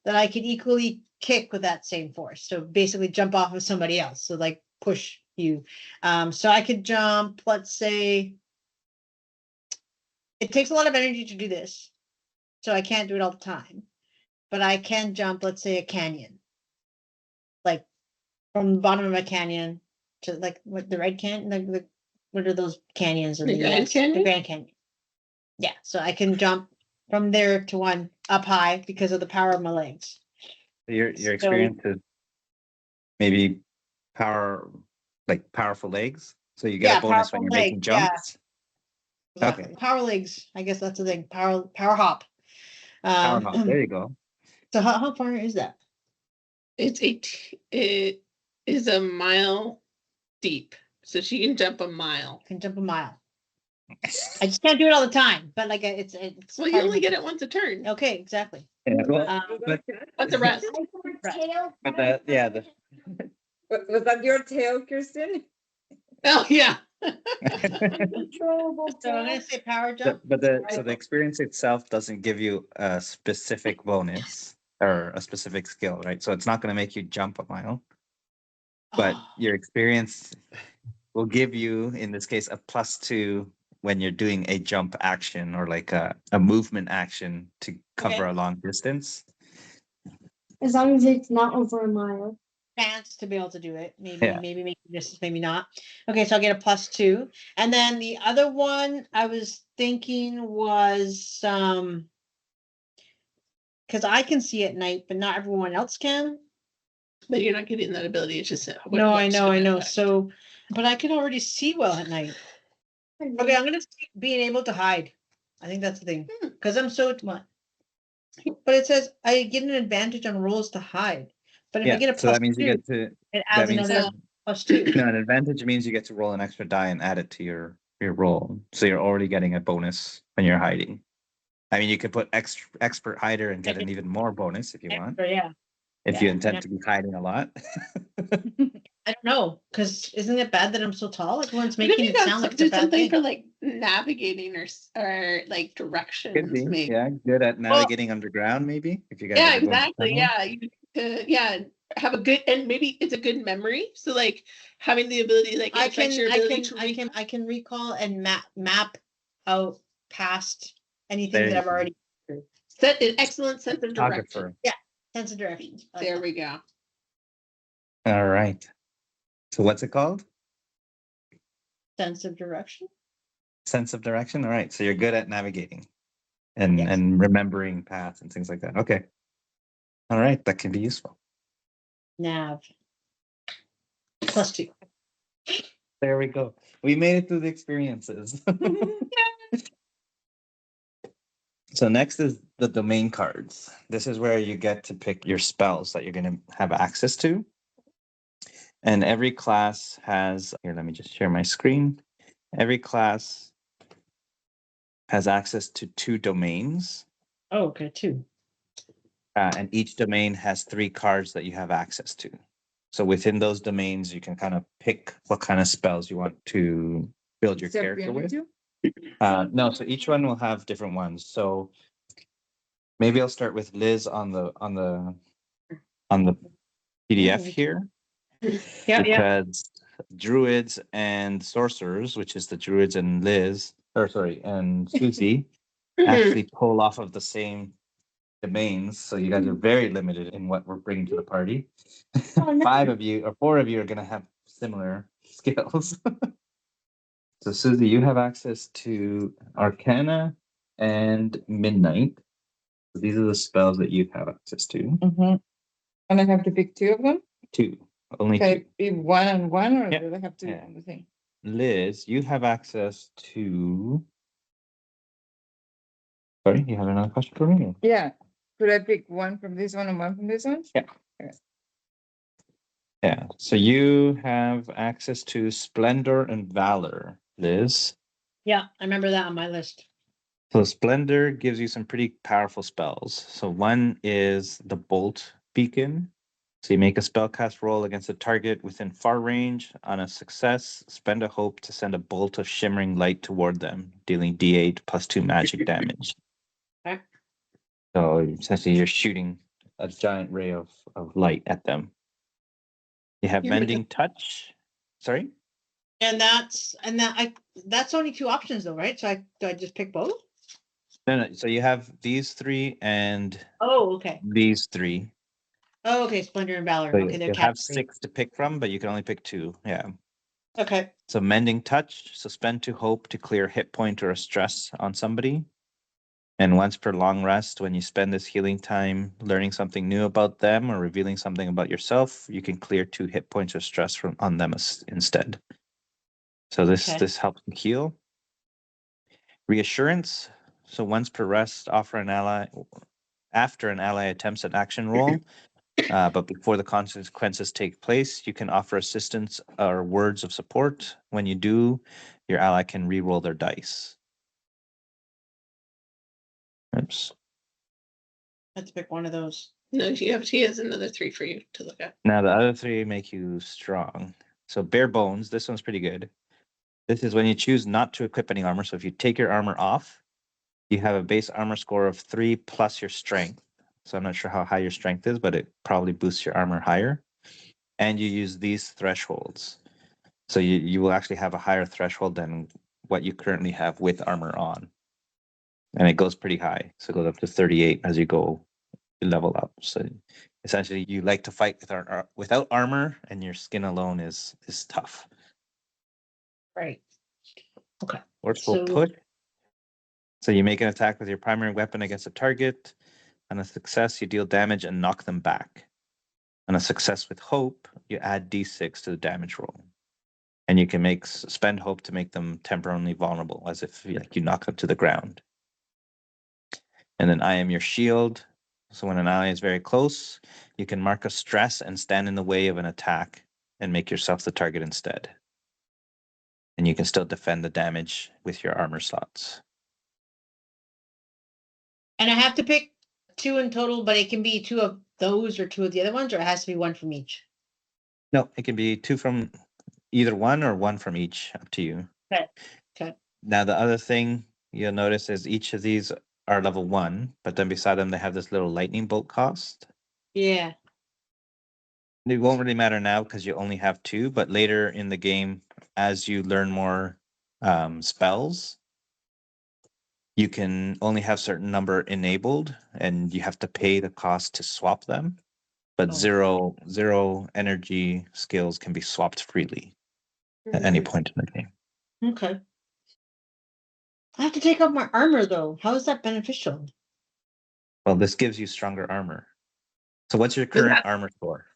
then I can equally kick with that same force. So basically jump off of somebody else. So like push you. So I could jump, let's say, it takes a lot of energy to do this. So I can't do it all the time. But I can jump, let's say, a canyon. Like from the bottom of a canyon to like what the Red Canyon, like what are those canyons in The the Grand US? Canyon? The Grand Canyon. Yeah, so I can jump from there to one up high because of the power of my legs. Your So- experience is maybe powerful legs. So you get Yeah, a bonus when powerful you're legs, making jumps. Exactly. Okay. Power legs, I guess that's the thing. Power hop. Power hop. There you go. So how far is that? It is a mile deep, so she can jump a mile. I can jump a mile. I just can't do it all the time, but like it's Well, you part of only my- get it once a turn. Okay, exactly. Yeah, well, But That's the rest. but the Was that your tail, Kirsten? Oh yeah. Controllable so I'm gonna say power jump. so the experience itself doesn't give you a specific bonus or a specific skill, right? So it's not going to make you jump a mile, but your experience will give you, in this case, a +2 when you're doing a jump action or like a movement action to cover Okay. a long distance. As long as it's not over a mile. Chance to be able to do it. Maybe, Yeah. maybe make this, maybe not. Okay, so I'll get a +2. And then the other one I was thinking was because I can see at night, but not everyone else can. But you're not getting that ability. It's just No, I know. So, but I can already see well at night. Okay, I'm gonna say being able to hide. I think that's the thing because I'm so what. But it says I get an advantage on rolls to hide. But if I get a so that means +2, you get to. it That adds means another +2. no, an advantage means you get to roll an extra die and add it to your roll. So you're already getting a bonus when you're hiding. I mean, you could put expert hider and get an even more bonus if you want. Yeah. If you Yeah, intend yeah. to be hiding a lot. I don't know, because isn't it bad that I'm so tall? Everyone's Maybe making it that's sound like it's a do bad something thing. for like navigating or like directions. Could be, Maybe. yeah. Good at navigating underground, maybe. If you guys Yeah, ever go into exactly. tunnels. Yeah, have a good and maybe it's a good memory. So like having the ability, like I it affects your ability to I can recall and map out past anything There that you I've go. already set an excellent sense of direction. Photographer. sense of direction. I like There that. we go. All right. So what's it called? Sense of direction. Sense of direction. All right. So you're good at navigating and Yes. and remembering paths and things like that. Okay. All right. That can be useful. Nav. +2. There we go. We made it through the experiences. So next is the domain cards. This is where you get to pick your spells that you're going to have access to. And every class has, here, let me just share my screen. Every class has access to 2 domains. Oh, okay, 2. And each domain has 3 cards that you have access to. So within those domains, you can kind of pick what kind of spells you want to build your Except character we with. do? No, so each one will have different ones. So maybe I'll start with Liz on the PDF here. Yeah. Because druids and sorcerers, which is the druids and and Susie, actually pull off of the same domains. So you guys are very limited in what we're bringing to the party. Oh, no. 5 of you or 4 of you are going to have similar skills. So Susie, you have access to Arcana and Midnight. So these are the spells that you have access to. Mm-hmm. And I have to pick 2 of them? 2. Only Can 2. it be 1 and 1, or Yeah. do I have to Yeah. on the thing? Liz, you have access to. Sorry, you have another question for me? Yeah. Could I pick 1 from this one and 1 from this one? Yeah. Yeah. So you have access to Splendor and Valor, Liz. Yeah, I remember that on my list. So Splendor gives you some pretty powerful spells. So one is the Bolt Beacon. So you make a spellcast roll against a target within far range. On a success, spend a hope to send a bolt of shimmering light toward them, dealing D8 plus 2 magic damage. Okay. So essentially you're shooting a giant ray of light at them. You have Here we Mending Touch. Sorry? And that's only 2 options though, right? So do I just pick both? No. So you have these 3 and Oh, okay. these 3. Oh, okay. Splendor and Valor. So Okay, they're you have category. 6 to pick from, but you can only pick 2. Yeah. Okay. So Mending Touch, suspend to hope to clear a hit point or a stress on somebody. And once per long rest, when you spend this healing time learning something new about them or revealing something about yourself, you can clear 2 hit points or stress on them instead. So this helps you heal. Reassurance. So once per rest, after an ally attempts an action roll, but before the consequences take place, you can offer assistance or words of support. When you do, your ally can re-roll their dice. Oops. Let's pick one of those. No, she has another 3 for you to look at. Now the other 3 make you strong. So bare bones, this one's pretty good. This is when you choose not to equip any armor. So if you take your armor off, you have a base armor score of 3 plus your strength. So I'm not sure how high your strength is, but it probably boosts your armor higher. And you use these thresholds. So you will actually have a higher threshold than what you currently have with armor on. And it goes pretty high. So it goes up to 38 as you level up. So essentially you like to fight without armor, and your skin alone is tough. Right. Okay. Forceful push. So you make an attack with your primary weapon against a target. On a success, you deal damage and knock them back. On a success with hope, you add d6 to the damage roll. And you can spend hope to make them temporarily vulnerable, as if you knock them to the ground. And then I am your shield. So when an ally is very close, you can mark a stress and stand in the way of an attack and make yourself the target instead. And you can still defend the damage with your armor slots. And I have to pick 2 in total, but it can be 2 of those or 2 of the other ones, or it has to be 1 from each. No, it can be 2 from either one or 1 from each, up to you. Okay. Now the other thing you'll notice is each of these are level 1, but then beside them they have this little lightning bolt cost. Yeah. It won't really matter now because you only have 2, but later in the game, as you learn more spells, you can only have certain number enabled, and you have to pay the cost to swap them. But zero energy skills can be swapped freely at any point in the game. Okay. I have to take off my armor though. How is that beneficial? Well, this gives you stronger armor. So what's your current armor score?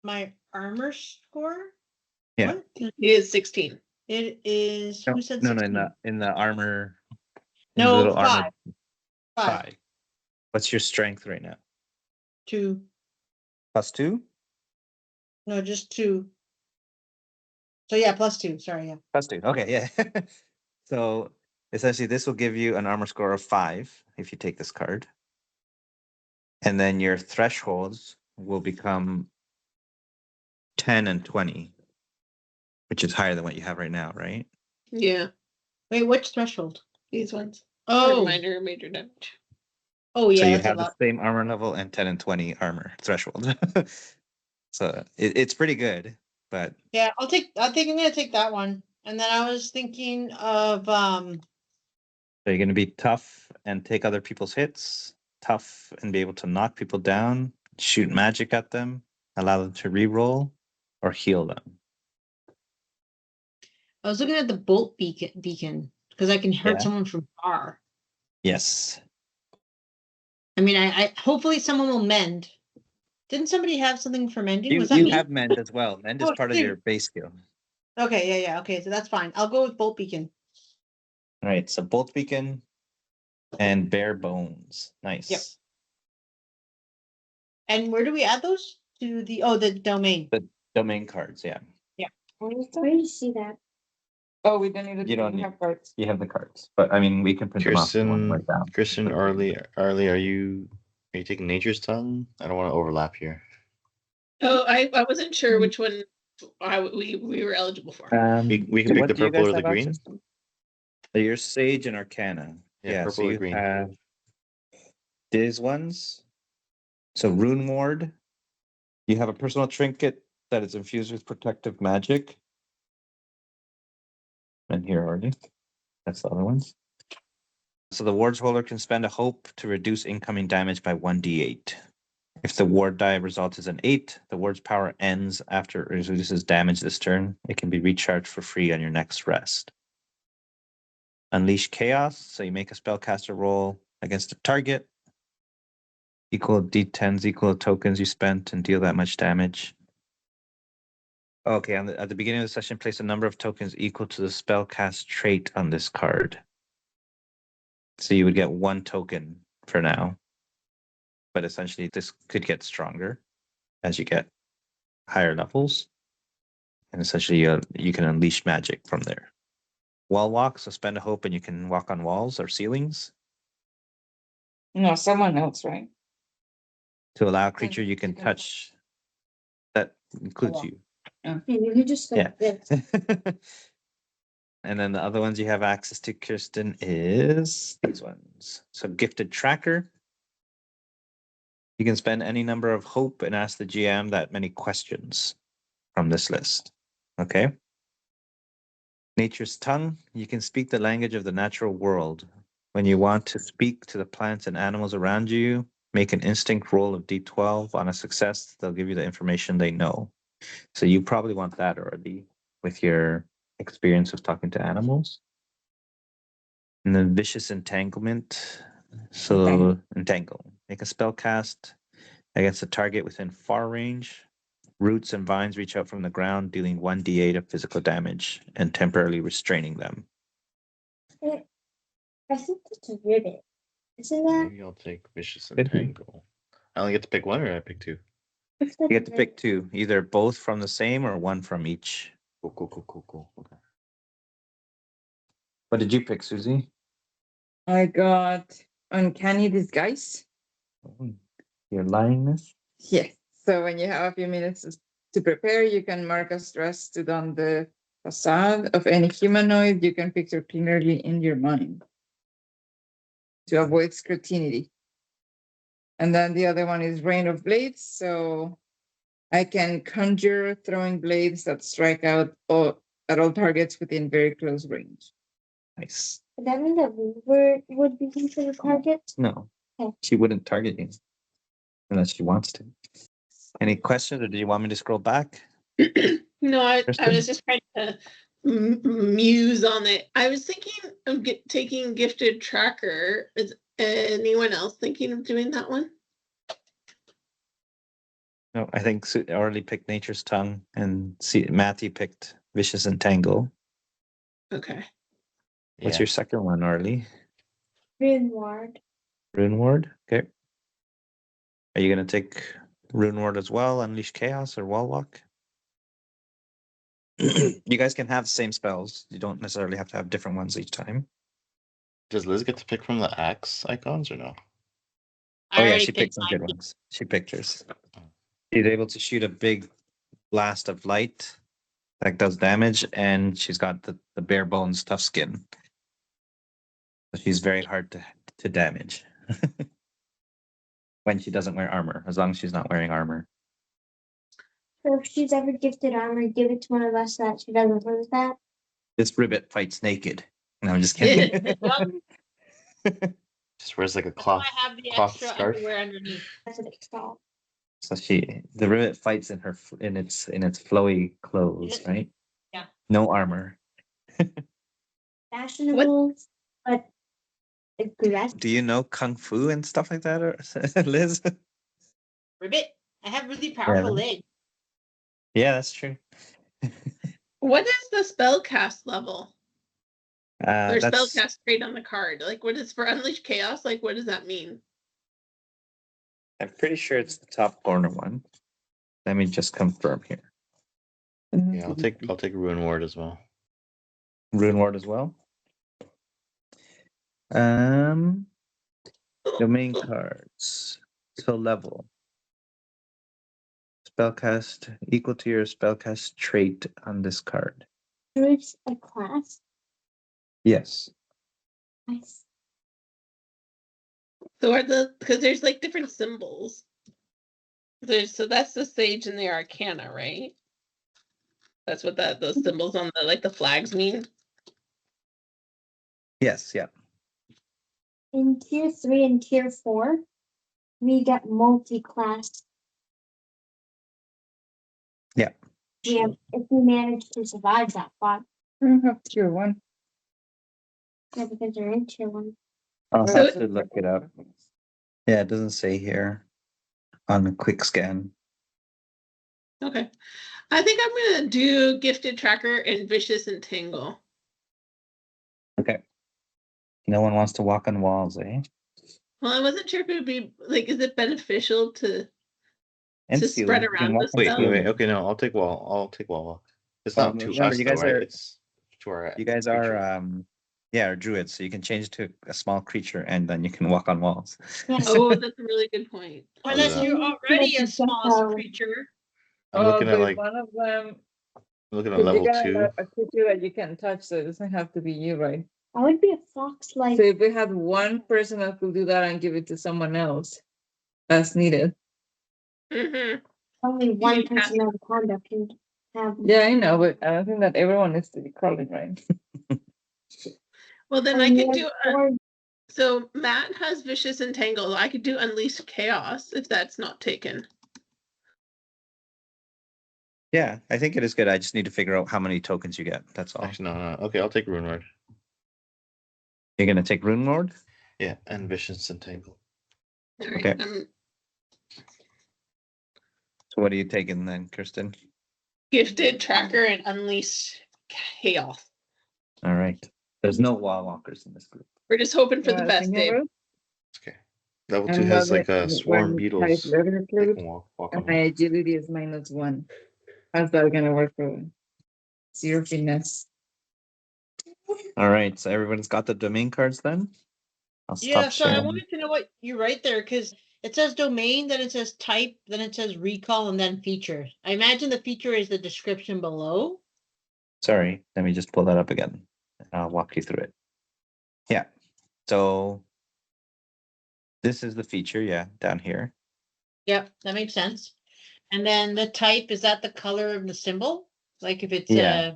My armor score? Yeah. What? It is 16. It is. Who said 16? No, in the armor. No, the little 5. armor. 5. What's your strength right now? 2. +2? No, just 2. So yeah, +2. Sorry, yeah. +2. Okay, yeah. So essentially this will give you an armor score of 5 if you take this card. And then your thresholds will become 10 and 20, which is higher than what you have right now, right? Yeah. Wait, which threshold? These ones. Oh, minor, major damage. Oh yeah, So you that's have a the lot. same armor level and 10 and 20 armor threshold. So it's pretty good. but Yeah, I'm gonna take that one. And then I was thinking of so you're going to be tough and take other people's hits, tough and be able to knock people down, shoot magic at them, allow them to re-roll, or heal them. I was looking at the bolt beacon because I can hurt Yeah. someone from far. Yes. I mean, I hopefully someone will mend. Didn't somebody have something for mending? Was that You me? have mend as well. Mend is Oh, part of shoot. your base skill. Okay, yeah. Okay, so that's fine. I'll go with bolt beacon. All right, so bolt beacon and bare bones. Nice. Yep. And where do we add those? To the domain. The domain cards, yeah. Where do you see that? Oh, we don't need to You don't have cards. You have the cards, but I mean, we can print them off if you want to write down. Christian, Arlie, are you taking Nature's Tongue? I don't want to overlap here. Oh, I wasn't sure which one we were eligible for. We can pick what the do you purple guys or the have green. access to? Your Sage and Arcana. Yeah, so purple or you green. have these ones. So Rune Ward. You have a personal trinket that is infused with protective magic. And here already. That's the other ones. So the ward's holder can spend a hope to reduce incoming damage by 1d8. If the ward die result is an 8, the ward's power ends after it reduces damage this turn. It can be recharged for free on your next rest. Unleash Chaos, so you make a spellcaster roll against a target. Equal d10s, equal tokens you spent, and deal that much damage. Okay, at the beginning of the session, place a number of tokens equal to the spellcast trait on this card. So you would get 1 token for now. But essentially, this could get stronger as you get higher levels. And essentially, you can unleash magic from there. Wall walk, so spend a hope and you can walk on walls or ceilings. No, someone else, right? To allow a creature you can touch that includes you. You could just go Yeah. this. And then the other ones you have access to, Kirsten, is these ones. So Gifted Tracker. You can spend any number of hope and ask the GM that many questions from this list. Okay. Nature's Tongue. You can speak the language of the natural world. When you want to speak to the plants and animals around you, make an instinct roll of D12. On a success, they'll give you the information they know. So you probably want that already with your experience of talking to animals. And then Vicious Entanglement. So entangle. Make a spell cast against a target within far range. Roots and vines reach out from the ground, dealing 1d8 of physical damage and temporarily restraining them. I think that's a ribbon. Isn't that? Maybe I'll take Vicious Entangle. I only get to pick one, or I pick 2. You get to pick 2, either both from the same or 1 from each. Cool. Okay. What did you pick, Susie? I got Uncanny Disguise. Your lyingness? Yes. So when you have a few minutes to prepare, you can mark as dressed to don the facade of any humanoid you can picture clearly in your mind to avoid scrutiny. And then the other one is Rain of Blades. So I can conjure throwing blades that strike out at all targets within very close range. Nice. Would that mean that we would be considered targets? No, Okay. she wouldn't target you unless she wants to. Any questions, or do you want me to scroll back? No, I Kristen? was just trying to muse on it. I was thinking of taking Gifted Tracker. Is anyone else thinking of doing that one? No, I think Orly picked Nature's Tongue, and Matthew picked Vicious Entangle. Okay. What's your second one, Orly? Rune Ward. Rune Ward? Okay. Are you going to take Rune Ward as well, Unleash Chaos or Wall Walk? You guys can have the same spells. You don't necessarily have to have different ones each time. Does Liz get to pick from the axe icons or no? Oh yeah, she picked some good ones. She picked hers. She's able to shoot a big blast of light that does damage, and she's got the bare bones tough skin. So she's very hard to damage. When she doesn't wear armor, as long as she's not wearing armor. So if she's ever gifted armor, give it to one of us so that she doesn't lose that. This ribbit fights naked. No, I'm just kidding. Just wears like a That's why cloth I have the cloth extra scarf. underwear underneath. That's what it's called. So the ribbit fights in her in its flowy clothes, Yeah. right? Yeah. No armor. Fashionable, but aggressive. Do you know kung fu and stuff like that, or Liz? Ribbit, I have really powerful legs. Yeah, that's true. What is the spellcast level? Or That's spellcast trait on the card? Like, what is for Unleash Chaos? Like, what does that mean? I'm pretty sure it's the top corner one. Let me just confirm here. Yeah, I'll take Ruin Ward as well. Rune Ward as well. Domain cards. So level. Spellcast equal to your spellcast trait on this card. Druid's a class. Yes. Nice. So are because there's like different symbols. So that's the Sage and the Arcana, right? That's what those symbols on the flags mean. Yes, yeah. In tier 3 and tier 4, we get multi-class. Yeah. Yeah, if we manage to survive that fight. I don't have tier 1. Yeah, because they're in tier 1. I'll So have to look it up. Yeah, it doesn't say here on the quick scan. Okay. I think I'm gonna do Gifted Tracker and Vicious Entangle. Okay. No one wants to walk on walls, eh? Well, I wasn't sure if it would be like, is it beneficial to And to ceiling. spread You can around walk the on Wait, spell? ceiling. Okay, no, I'll take wall. I'll take wall walk. It's Well, not too remember, us, you though, guys right? are- It's to our. You guys creature. are druids, so you can change it to a small creature and then you can walk on walls. Yeah. Oh, that's a really good point. I'll do Unless that. you're already a small creature. I'm looking at but like one of them, looking at because level you're gonna 2. have a creature that you can touch, so it doesn't have to be you, right? I would be a fox like So if we had one person that could do that and give it to someone else as needed. Mm-hmm. only one you person at a time that can have. Yeah, I know, but I don't think that everyone needs to be crawling, right? Well, then I And could we do. have four. So Matt has Vicious Entangle. I could do Unleash Chaos if that's not taken. Yeah, I think it is good. I just need to figure out how many tokens you get. That's all. Actually, no. Okay, I'll take Ruin Ward. You're gonna take Rune Lord? Yeah, and Vicious Entangle. All right. Okay. So what are you taking then, Kirsten? Gifted Tracker and Unleash Chaos. All right. There's no wall walkers in this group. We're just hoping for the Yeah, best, thinking Dave. about it, Okay. Level I'm 2 has not like a it swarm when beetles. type leather They clothes, can walk and on my walls. agility is -1. How's that gonna work for 0 finesse? All right. So everyone's got the domain cards then? I'll stop Yeah, so I sharing. wanted to know what you write there, because it says domain, then it says type, then it says recall, and then feature. I imagine the feature is the description below. Sorry. Let me just pull that up again. I'll walk you through it. Yeah. So this is the feature, yeah, down here. Yep, that makes sense. And then the type, is that the color of the symbol? Like if it's Yeah.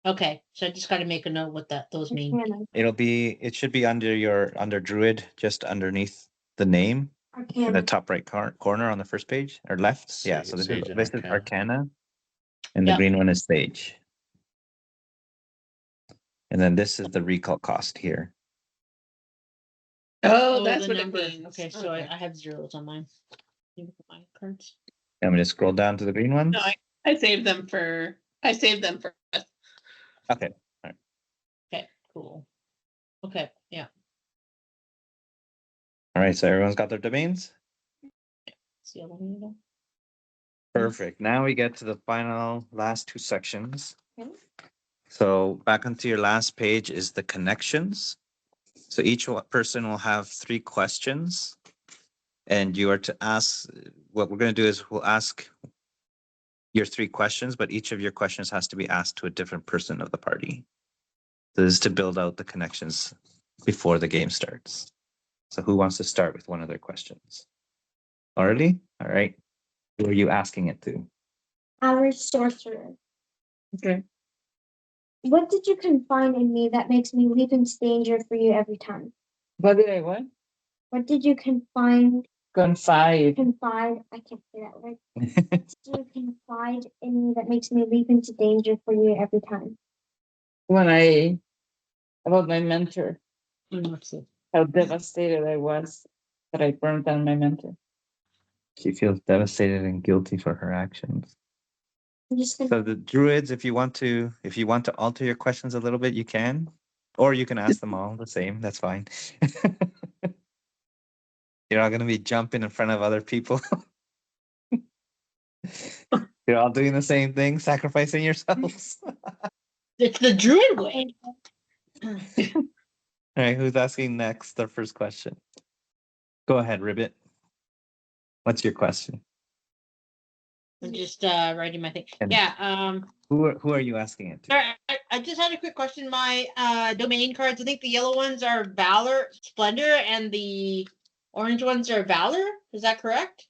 okay, so I just got to make a note what those mean. Arcana. It should be under Druid, just underneath the name in the Arcana. top right corner on the first page or left. Yeah. Sage- So this Sage and is Arcana. Arcana. And the Yep. green one is Sage. And then this is the recall cost here. Oh, that's the what it number. means. Okay, so I have zeros on mine. Look at my cards. I'm going to scroll down to the green ones. No, I saved them for. I saved them for us. Okay. Okay, cool. Okay, yeah. All right. So everyone's got their domains. See how long you go? Perfect. Now we get to the last two sections. Okay. So back onto your last page is the connections. So each person will have 3 questions. And you are to ask, what we're going to do is we'll ask your 3 questions, but each of your questions has to be asked to a different person of the party. So this is to build out the connections before the game starts. So who wants to start with one of their questions? Already? All right. Who are you asking it to? Our sorcerer. Okay. What did you confide in me that makes me leap into danger for you every time? What did I want? What did you confide? Confide. Confide. I can't say that word. What did you confide in me that makes me leap into danger for you every time? About my mentor, how devastated I was that I burned down my mentor. She feels devastated and guilty for her actions. I'm just gonna So the druids, if you want to alter your questions a little bit, you can, or you can ask them all the same. That's fine. You're not going to be jumping in front of other people. You're all doing the same thing, sacrificing yourselves. It's the druid way. All right, who's asking next? The first question. Go ahead, Ribbit. What's your question? I'm just writing my thing. And- Yeah. Who are you asking it to? I just had a quick question. My domain cards, I think the yellow ones are Valor, Splendor, and the orange ones are Valor. Is that correct?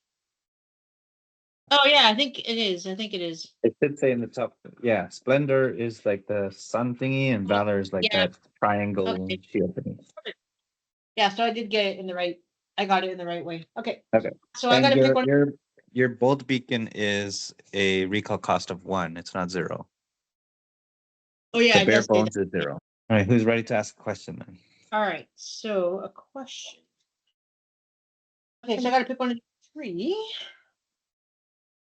Oh yeah, I think it is. It should say in the top. Yeah, Splendor is like the sun thingy, and Valor is like Yeah. that triangle Okay. shield thingy. Yeah, so I did get it in the right. I got it in the right way. Okay. Okay. So I And got to pick one. your bolt beacon is a recall cost of 1. It's not 0. Oh yeah, The it bare does say bones that. is 0. All right, who's ready to ask a question then? All right. So a question. Okay, so I got to pick one of the 3.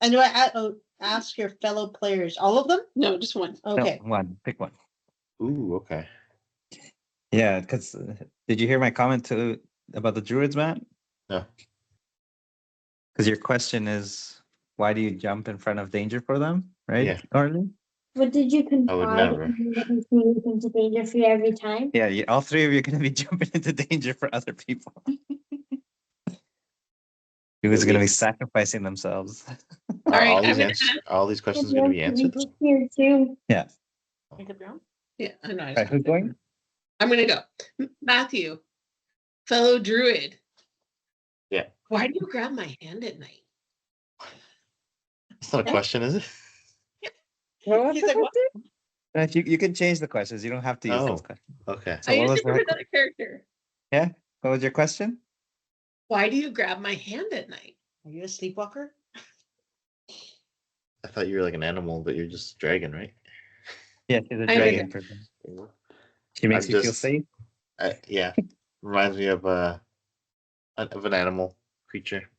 And do I ask your fellow players all of them? No, just one. Okay. No, 1. Pick one. Ooh, okay. Yeah, because did you hear my comment about the druids, Matt? No. Because your question is, why do you jump in front of danger for them, right, Yeah. Arlie? What did you confide I would never. in me that makes me leap into danger for you every time? Yeah, all 3 of you are going to be jumping into danger for other people. Who's going to be sacrificing themselves? Are All right, all I'm these gonna answers? ask- All these questions going to be answered though? Here too. Yeah. Make up your own? Yeah, I know. All right, who's going? I'm gonna go. Matthew, fellow druid. Yeah. Why do you grab my hand at night? That's not a question, is it? What was He's the like, what? question? You can change the questions. You don't have to use those Oh. questions. Okay. So I what used was it for the another character. Yeah? What was your question? Why do you grab my hand at night? Are you a sleepwalker? I thought you were like an animal, but you're just a dragon, right? Yeah, she's a I dragon person. She makes I'm you feel just- safe. Yeah. Reminds me of an animal creature.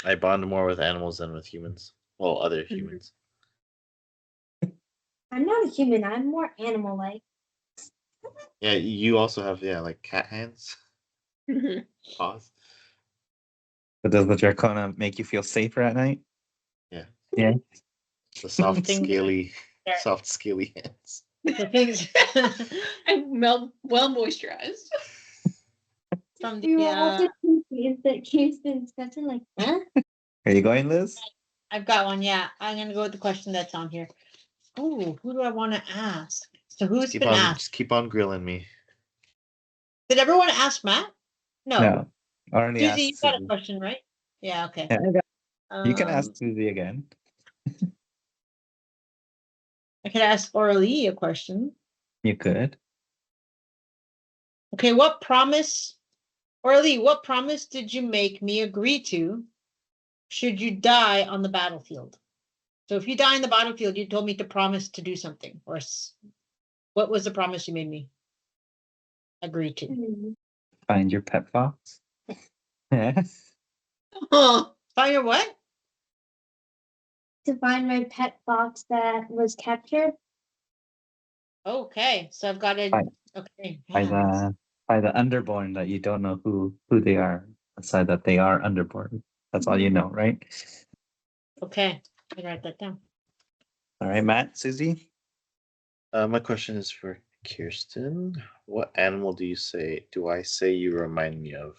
I bond more with animals than with humans. Well, other humans. I'm not a human. I'm more animal-like. Yeah, you also have like cat hands, paws. But does the Dracona make you feel safer at night? Yeah. Yeah. The soft, Things- scaly hands. The things I'm well moisturized. from We the were also confused that Kate's been discussing like, huh? Are you going, Liz? I've got one. Yeah, I'm gonna go with the question that's on here. Oh, who do I want to ask? So who's been asked? Just keep on grilling me. Did everyone ask Matt? No. Already Susie, asked you got a Susie. question, right? Yeah. Okay. Yeah. You can ask Susie again. I could ask Orly a question. You could. Okay, Orly, what promise did you make me agree to should you die on the battlefield? So if you die on the battlefield, you told me to promise to do something. What was the promise you made me agree to? Find your pet fox. Yeah. Oh, Find your what? To find my pet fox that was captured. Okay, so I've got it. Fine. Okay. By the underborn that you don't know who they are. Aside that they are underborn. That's all you know, right? Okay, I write that down. All right, Matt, Susie. My question is for Kirsten. What animal do I say you remind me of?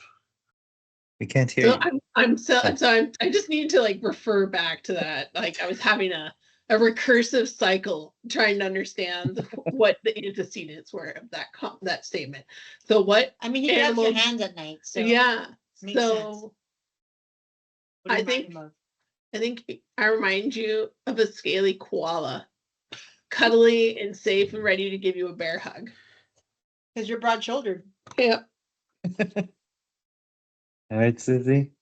We can't hear so you. I just need to like refer back to that. Like I was having a recursive cycle trying to understand what the antecedents were of that statement. So what? I mean, he grabs your animal- hands at night. So yeah. makes So sense. What do you I remind think him of? I think I remind you of a scaly koala, cuddly and safe and ready to give you a bear hug. Because you're broad shouldered. Yeah. All right, Susie.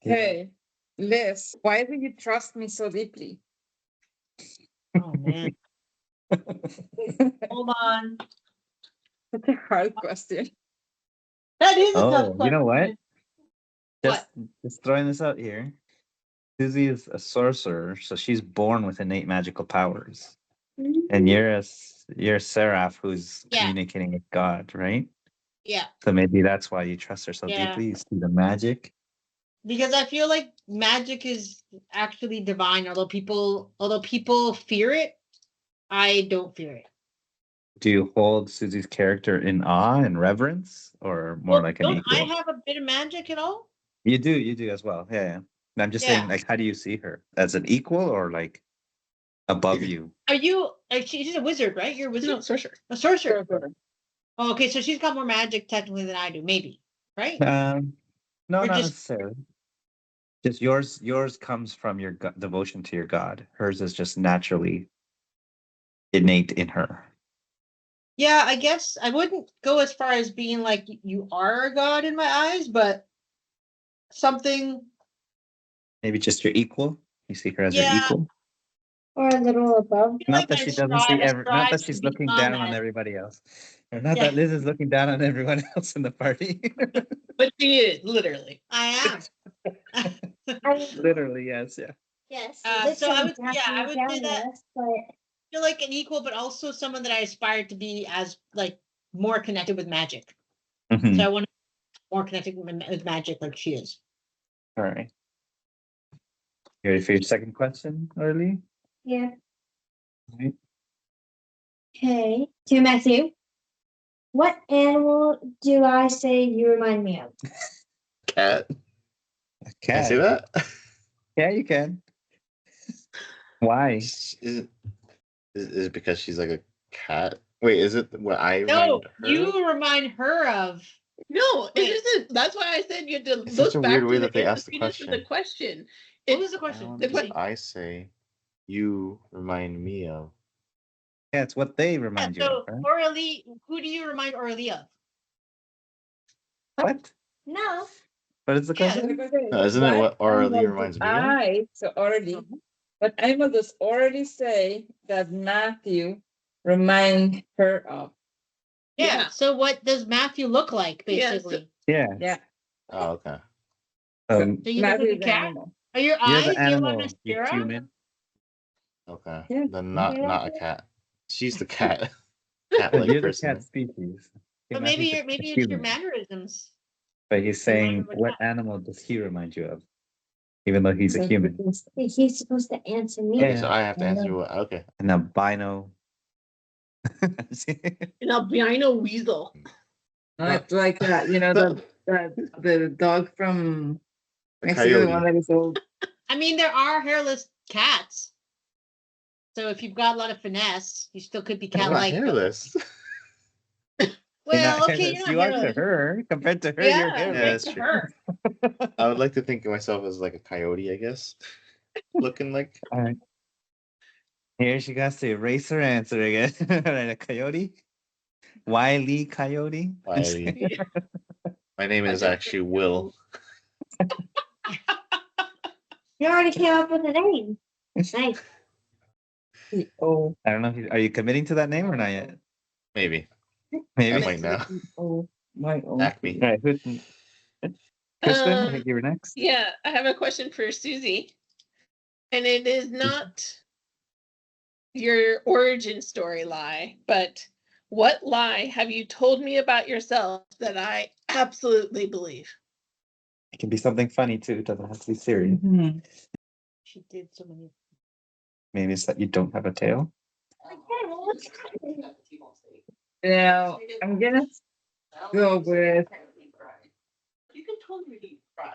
Hey, Liz, why do you trust me so deeply? Oh man. Hold on. That's a hard question. That is a tough Oh, question. you know what? What? Just throwing this out here. Susie is a sorcerer, so she's born with innate magical powers. And you're a seraph who's Yeah. communicating with God, right? Yeah. So maybe that's why you trust her so Yeah. deeply. You see the magic. Because I feel like magic is actually divine, although people fear it, I don't fear it. Do you hold Susie's character in awe and reverence, or more like an don't equal? I have a bit of magic at all? You do as well. Yeah, yeah. And I'm just saying, Yeah. like, how do you see her? As an equal or like above you? Are you? She's a wizard, right? You're a wizard. No, sorcerer. A sorcerer. Sorcerer. Oh, okay, so she's got more magic technically than I do, maybe, right? No, Or not just- necessarily. Just yours comes from your devotion to your God. Hers is just naturally innate in her. Yeah, I guess I wouldn't go as far as being like you are a god in my eyes, but something. Maybe just your equal. You see her as your Yeah. equal. Or a little above. I feel Not like that I she doesn't see strive not that to she's looking become down on that. everybody else. Or not Yeah. that Liz is looking down on everyone else in the party. But she is, literally. I am. Literally, yes, yeah. Yes. So I would say that But I feel like an equal, but also someone that I aspire to be as like more connected with magic. Mhm. So I want to be more connected with magic like she is. All right. You ready for your second question, Early? yeah. Right. Okay. To Matthew. What animal do I say you remind me of? Cat. A Can I cat. say that? Yeah, you can. Why? Is it because she's like a cat? Wait, is it what I No, remind her? you remind her of. No, Wait. it isn't. That's why I said you had to It's look such a back weird to way the that they asked the antecedents of the question. What was the question? What The does I say you remind me of? Yeah, it's what they Yeah, remind you so of, right? Aurelie, who do you remind Aurelie of? What? No. What is the Yeah. question? No, isn't it what Aurelie animal reminds do me of? I, so Aurelie, what animal does Aurelie say that Matthew remind her of? Yeah. Yeah. So what does Matthew look like, Yeah, so- basically? Yeah. Yeah. Oh, okay. Um, So you look Matthew like a is the cat? animal. Are your you're eyes? the Do you have animal, you mascara? human. Okay. Yeah. Then not Yeah. a cat. She's the cat. But Cat-like you're the person. ct species. But Matthew's a maybe it's your human. mannerisms. But he's You remind saying, him of a what cat. animal does he remind you of? Even though he's a So human. He's supposed to answer me. Okay, Yeah. so I have to answer what? Okay. An albino. An albino weasel. No, it's like that, you know, the dog from A Mexico, the coyote. one that is old. I mean, there are hairless cats. So if you've got a lot of finesse, you still could be I'm not cat-like. but- hairless. You're Well, not okay, hairless. you're You not are to hairless. her. Compared to her, Yeah, you're Yeah, hairless. that's to true. her. I would like to think of myself as like a coyote, I guess. Looking like All right. Here she got to erase her answer again. Right, a coyote? Wily Coyote? Wiley. My name is actually Will. You already came up with a name. Nice. Oh, I don't know. Are you committing to that name or not yet? Maybe. Maybe. I might now. oh, my own. Acme. All right. Kristen, I think you were next. Yeah, I have a question for Susie. And it is not your origin story lie, but what lie have you told me about yourself that I absolutely believe? It can be something funny too. It doesn't have to be serious. Mhm. She did so many. Maybe it's that you don't have a tail. Now, I'm gonna go with, You can totally eat fries.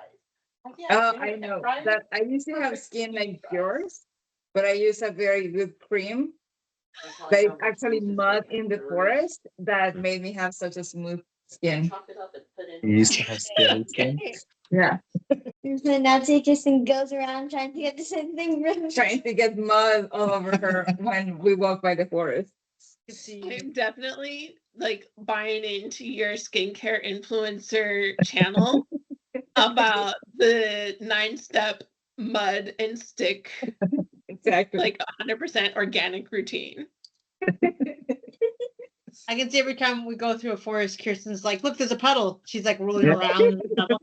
oh, I know, that I used to have skin like yours, but I use a very good cream that is actually mud in the forest that made me have such a smooth skin. You used to have scaly skin. Yeah. And Nancy kissing goes around trying to get the same thing. Trying to get mud all over her when we walk by the forest. I'm definitely like buying into your skincare influencer channel about the 9-step mud and stick, Exactly. like 100% organic routine. I can see every time we go through a forest, Kirsten's like, look, there's a puddle. She's like rolling around in the puddle.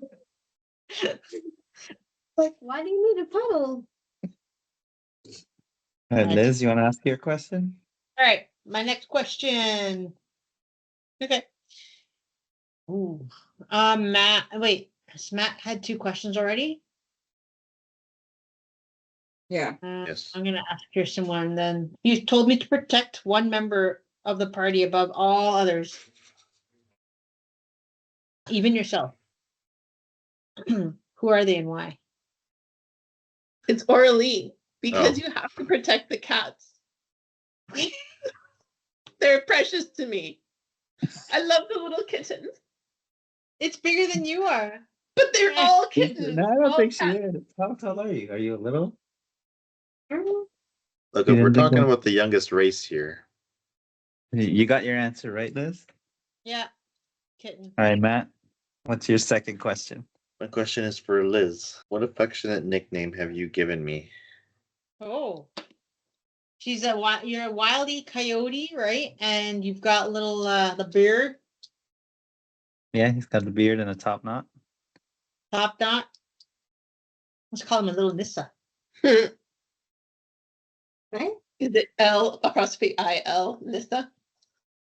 Like, why do you need a puddle? All right, Liz, you want to ask your question? All right, my next question. Okay. Ooh. Matt, wait, has Matt had 2 questions already? Yeah. Yes. I'm gonna ask Kirsten one then. You told me to protect one member of the party above all others. Even yourself. Who are they and why? It's Orly, because Oh. you have to protect the cats. They're precious to me. I love the little kittens, It's bigger than you are. but they're all kittens. No, I don't all think she cats. is. How tall are you? Are you a little? Look, You if we're didn't think talking that- about the youngest race here, You got your answer right, Liz? Yeah. Kitten. All right, Matt. What's your second question? my question is for Liz. What affectionate nickname have you given me? Oh. She's you're a wildy coyote, right? And you've got little the beard, Yeah, he's got the beard and a top knot. top knot. Let's call him a little Nissa. Right? Is it L''IL, Nissa?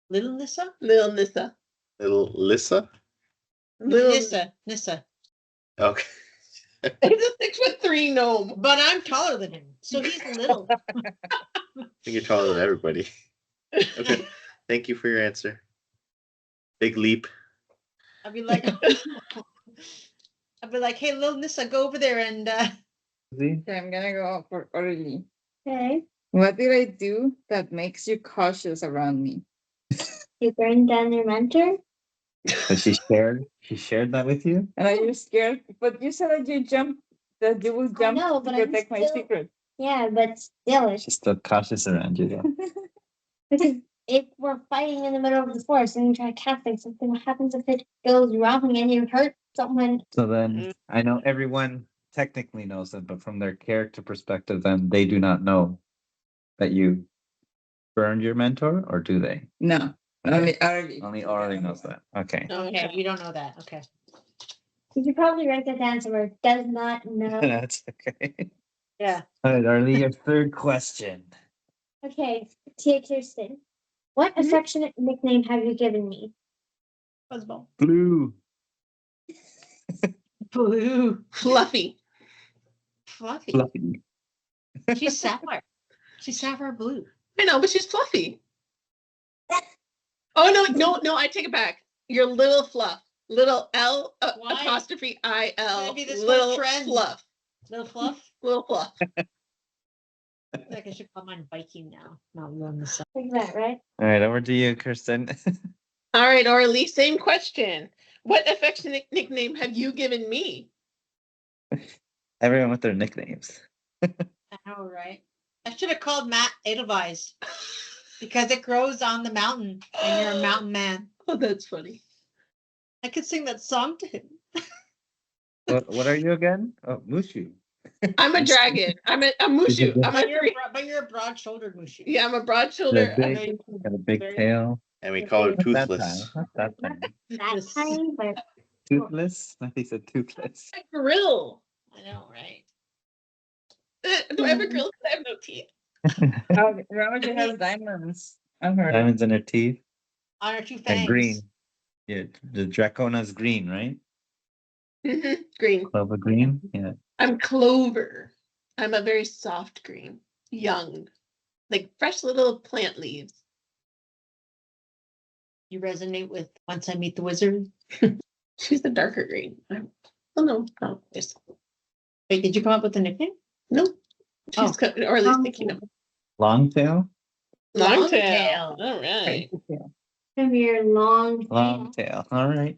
Little Nissa? Little Nissa. Little Lissa? Little Nissa. Okay. It's a 6'3" gnome. But I'm taller than him, so he's little. I think you're taller than everybody. Okay. Thank you for your answer. Big leap. I'd be like, hey, little Nissa, go over there and See? Okay, I'm gonna go for Orly. Okay. What did I do that makes you cautious around me? You burned down your mentor? So she shared that with you? And are you scared? But you said that you would I jump know, to but I'm protect my still- secret. Yeah, but still, it's She's still cautious around you, though. because if we're fighting in the middle of the forest and you try casting something, what happens if it goes wrong and you hurt someone? So then I know everyone technically knows it, but from their character perspective, then they do not know that you burned your mentor, or do they? No, only Orly. Only Orly knows that. Okay. okay, we don't know that. Okay. You should probably write that down somewhere. Does not know. That's okay. Yeah. All right, Arlie, your third question. Okay, Tia Kirsten. What affectionate nickname have you given me? Fuzzball. Blue. Blue. Fluffy. Fluffy. Fluffy. She's sapphire. She's sapphire blue. I know, but she's fluffy. Oh, no, I take it back. You're little fluff. Little L Why? apostrophe IL. Maybe this whole little trend. fluff. Little fluff. Little fluff. I feel like I should call mine Viking now. Not little Nissa. Like that, right? All right, over to you, Kirsten. All right, Orly, same question. What affectionate nickname have you given me? Everyone with their nicknames. I know, right? I should have called Matt Edelweiss because it grows on the mountain and you're a mountain man. Oh, that's funny. I could sing that song to him. What are you again? Oh, Mushu. I'm a dragon. I'm a mushu. I'm But a you're a broad-shouldered Mushu. yeah, I'm a broad shoulder. Got a big tail. And we call her Not that Toothless. tiny. Not that tiny. That time, but Toothless? I think he said toothless. A grill. I know, right? Do I have a grill? 'Cause I have no teeth. Oh, remember she has diamonds on her. Diamonds in her teeth. On her 2 fangs. And green. Yeah, the Dracona's green, right? Green. Clover green. Yeah. I'm clover. I'm a very soft green, young, like fresh little plant leaves. You resonate with Once I Meet the Wizard. She's the darker green. Oh no, yes. Wait, did you come up with a nickname? No. She's or at least Long thinking of Long tail? long Long tail. tail. All right, from your long Long tail. All right.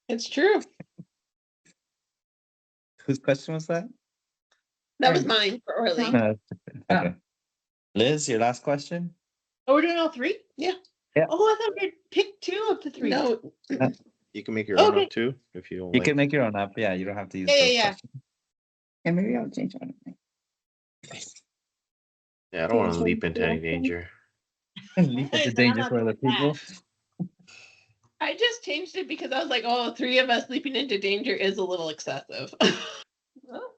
it's true. Whose question was that? That was mine for Orly. Okay. Liz, your last question? Oh, we're doing all three? Yeah. Yeah. Oh, I thought we'd pick 2 of the 3. No. You can make your own Okay. up too if you don't You like. can make your own up. Yeah, you don't have to use Yeah, those yeah. questions. And maybe I'll change one. Yeah, I don't want to leap into any danger. Leap Hey, into but I'm danger not for other doing that. people. I just changed it because I was like, oh, 3 of us leaping into danger is a little excessive. Well.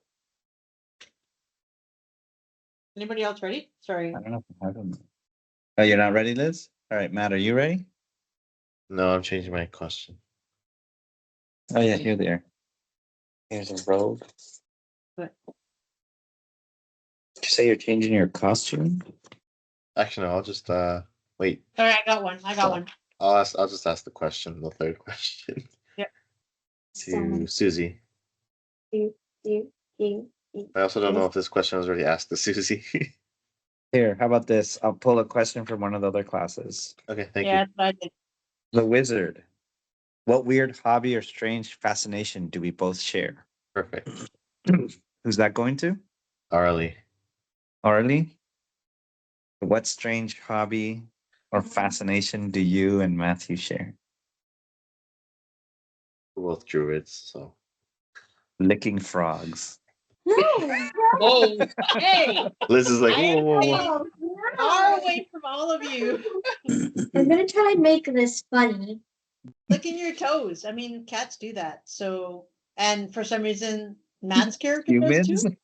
Anybody else ready? Sorry. I don't know if I have them. Oh, you're not ready, Liz? All right, Matt, are you ready? No, I'm changing my question. Oh yeah, you're there. Here's a robe. What? Did you say you're changing your costume? Actually, no. I'll just wait. All right, I got one. I'll just ask the question. The third question. Yep. To Susie. I also don't know if this question was already asked to Susie. Here, how about this? I'll pull a question from one of the other classes. Okay, thank Yeah, you. that's what I did. The wizard. What weird hobby or strange fascination do we both share? Perfect. Who's that going to? Arlie. Arlie? What strange hobby or fascination do you and Matthew share? We're both druids, so. Licking frogs. Whoa. Hey, Liz is like, I am whoa, whoa, whoa. far away from all of you. I'm gonna try and make this funny. Licking your toes. I mean, cats do that. So, and for some reason, Matt's character does Humans? too.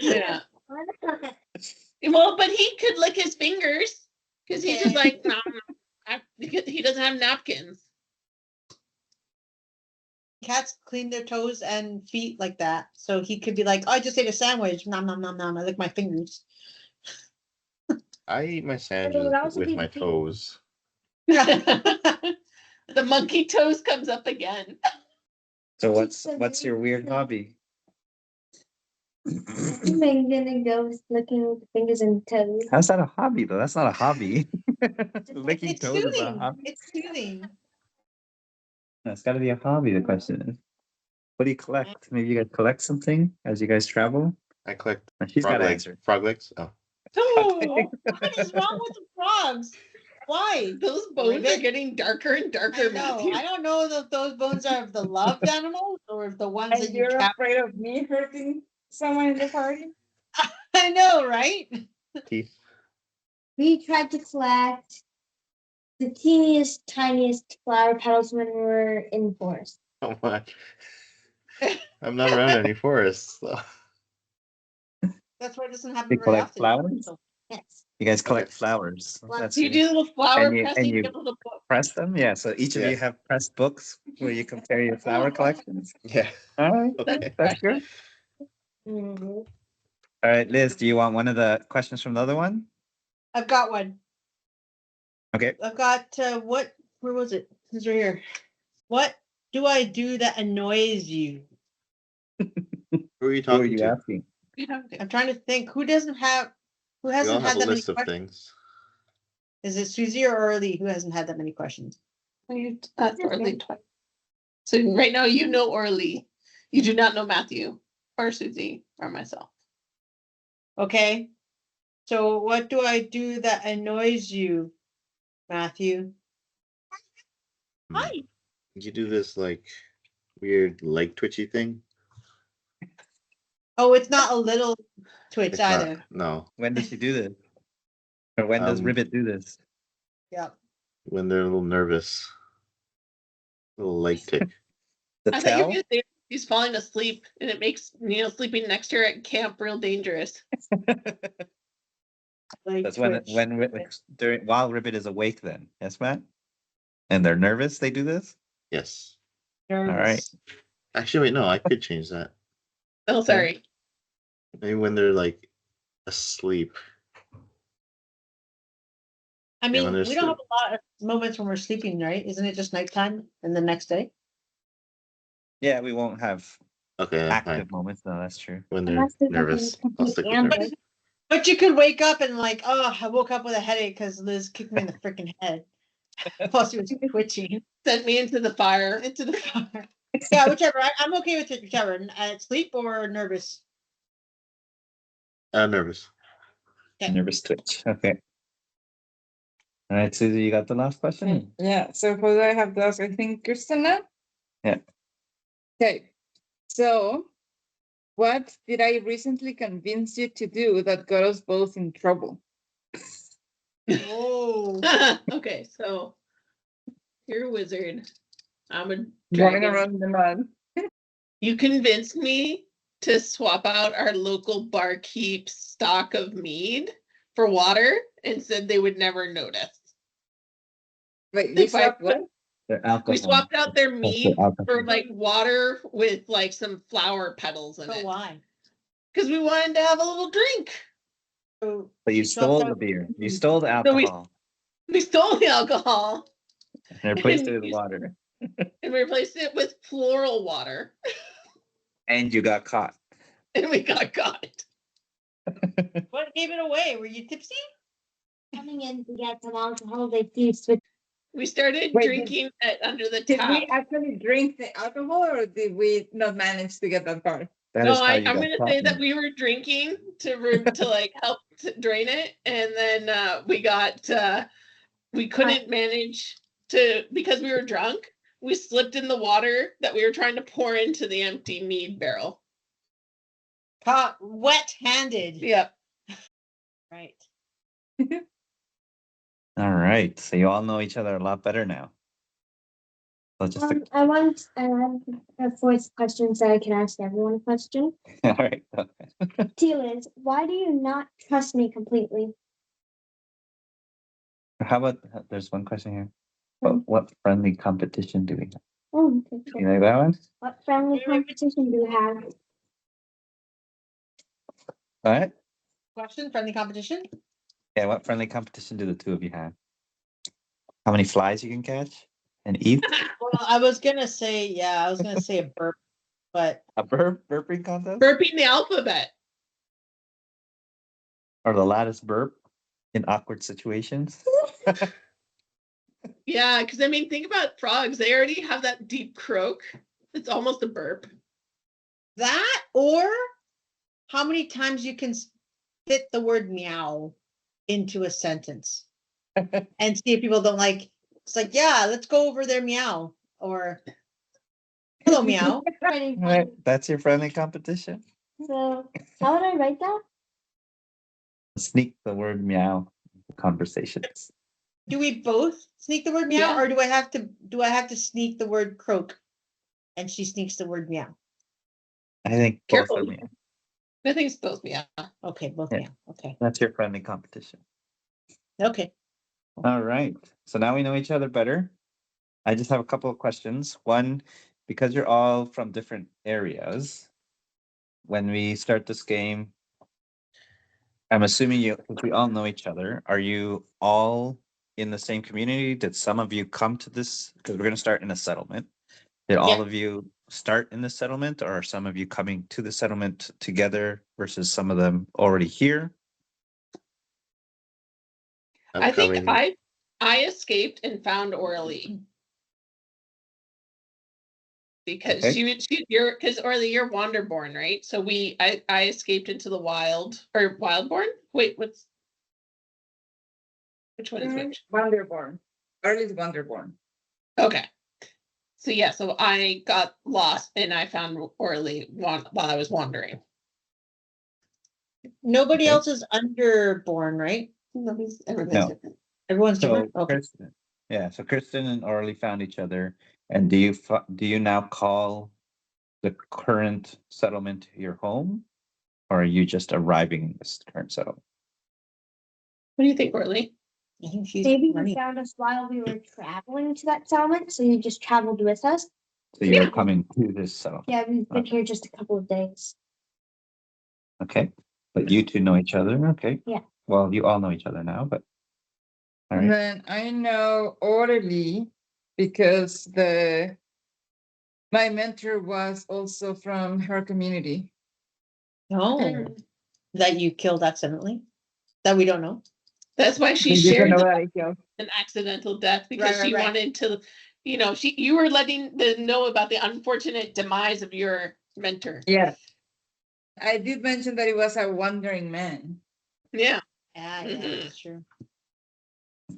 Yeah. Well, but he could lick his fingers because he's just like, no, he doesn't have napkins. Cats clean their toes and feet like that. So he could be like, oh, I just ate a sandwich. Nom, nom, nom, nom. I lick my fingers. I eat my would sandwiches also with be my the- toes. The monkey toes comes up again. So what's your weird hobby? I'm gonna go with licking with fingers and toes. How's that a hobby though? That's not a hobby. Licking It's toes is a soothing. hobby. It's soothing. That's got to be a hobby. The question is, what do you collect? Maybe you guys collect something as you guys travel. I collect She's got frog to legs. answer. Frog legs? Oh. Oh, what is wrong with the frogs? Why? Those bones are getting darker and darker. I don't know if those bones are of the loved animals or if the ones that And you you're cap. afraid of me hurting someone in the party? I know, right? Teeth. We tried to collect the teeniest, tiniest flower petals when we were in the forest. Oh my. I'm not around any forests. So. That's why it doesn't happen They very collect often. flowers? Yes. You guys collect Okay. flowers. Well, That's You do little flower And you- and pressing, you- get little book. press them. Yeah. So each of you Yeah. have pressed books where you compare your flower collections. Yeah. All right. Okay. That's good. Mhm. All right, Liz, do you want one of the questions from the other one? I've got one. Okay. I've got where was it? It's right here. What do I do that annoys you? Who are you Who are talking you to? asking? I'm trying to think. Who We hasn't all had have that a many list of questions? things. Is it Susie or Early who hasn't had that many questions? Orly twice. So right now you know Orly. You do not know Matthew or Susie or myself. Okay. So what do I do that annoys you, Matthew? Hi. You do this like weird leg twitchy thing. Oh, it's not a little twitch It's either. not. No. When does she do this? Or when does Ribbit do this? Yeah. When they're a little nervous. Little leg tick. The I thought you were tell? gonna say he's falling asleep and it makes sleeping next to her at camp real dangerous. Like That's twitch. while Ribbit is awake then. Yes, Matt? And they're nervous they do this? Yes. Nervous. All right. Actually, wait, no, I could change that. Oh, sorry. Maybe when they're like asleep. I Yeah, mean, when we they're don't have a lot of moments when we're sleeping, right? Isn't it just nighttime and the next day? Yeah, we won't have Okay, that's active fine. moments. No, that's true. When they're Unless there's nervous. nothing I'll stick with and- nervous. But you could wake up and like, oh, I woke up with a headache because Liz kicked me in the freaking head while she was twitching Sent me into the fire. into the fire. Yeah, whichever. I'm okay with it, whichever. Sleep or nervous. Nervous. Okay. Nervous twitch. Okay. All right, Susie, you got the last question? Yeah. So who do I have to ask? I think Kristen now. Yeah. Okay. So, what did I recently convince you to do that got us both in trouble? Oh. Okay, so you're a wizard. I'm a Running dragon. around the mud. You convinced me to swap out our local barkeep's stock of mead for water and said they would never notice. Wait, They you swapped piped- what? Their alcohol. We swapped out their That's mead their alcohol. for like water with like some flower petals in So it. why? Because we wanted to have a little drink. So But you swapped stole the out- beer. You stole the So we- alcohol We stole the alcohol and replaced it with water. and replaced it with floral water. And you got caught. And we got caught. What gave it away? Were you tipsy? Coming in to get some alcohol, they do switch. We started Wait, drinking it under the Did tap. we actually drink the alcohol, or did we not manage to get that far? That No, is how I'm you got going to caught, say that man. we were drinking to like help to drain it, and then we couldn't manage to, because we were drunk. We slipped in the water that we were trying to pour into the empty mead barrel. Caught wet-handed. Yep. Right. All right. So you all know each other a lot better now. So just I have a fourth question, so I can ask everyone a question. all right. Liz, why do you not trust me completely? How about there's one question here. What friendly competition do we have? Oh, okay. You like that one? What friendly competition do you have? What? Question, friendly competition? Yeah, what friendly competition do the two of you have? How many flies you can catch and eat? Well, I was gonna say a burp, but A burping contest? Burping the alphabet. Or the loudest burp in awkward situations? Yeah, because I mean, think about frogs. They already have that deep croak. It's almost a burp. that or how many times you can fit the word meow into a sentence and see if people don't like. It's like, yeah, let's go over there, meow, or hello, meow. Friendly All right, that's your friendly competition. So how would I write that? Sneak the word meow into conversations. Do we both sneak the word meow, Yeah. or do I have to sneak the word croak, and she sneaks the word meow? I think both Careful. are meow. I think it's both meow. Okay, both Yeah. meow. Okay, That's your friendly competition. okay. All right. So now we know each other better. I just have a couple of questions. One, because you're all from different areas, when we start this game, I'm assuming if we all know each other, are you all in the same community? Did some of you come to this? Because we're going to start in a settlement. Did all Yeah. of you start in the settlement, or are some of you coming to the settlement together versus some of them already here? I think I escaped and found Orly. Because Okay. because Orly, you're Wanderborn, right? So I escaped into the wild, or Wildborn? Wait, which one is which? Wonderborn. Early's Wonderborn. Okay. So yeah, so I got lost and I found Orly while I was wandering. Nobody Okay. else is underborn, right? Everybody's No. different. Everyone's So different. Okay. Kristen, yeah, so Kristen and Orly found each other, and do you now call the current settlement your home, or are you just arriving in this current settlement? What do you think, Orly? I think she's Maybe you running. found us while we were traveling to that settlement, so you just traveled with us. So you're coming to this settlement. Yeah, we've been here just a couple of days. Okay, but you two know each other. Okay. Yeah. Well, you all know each other now, but all And right. then I know Orly because my mentor was also from her community. No, that you killed accidentally. That we don't know. That's why she You don't shared know that I killed. an accidental death, because Right, she right. wanted to, you were letting them know about the unfortunate demise of your mentor. Yeah. I did mention that it was a wandering man. Yeah. Yeah, Mhm. that's true.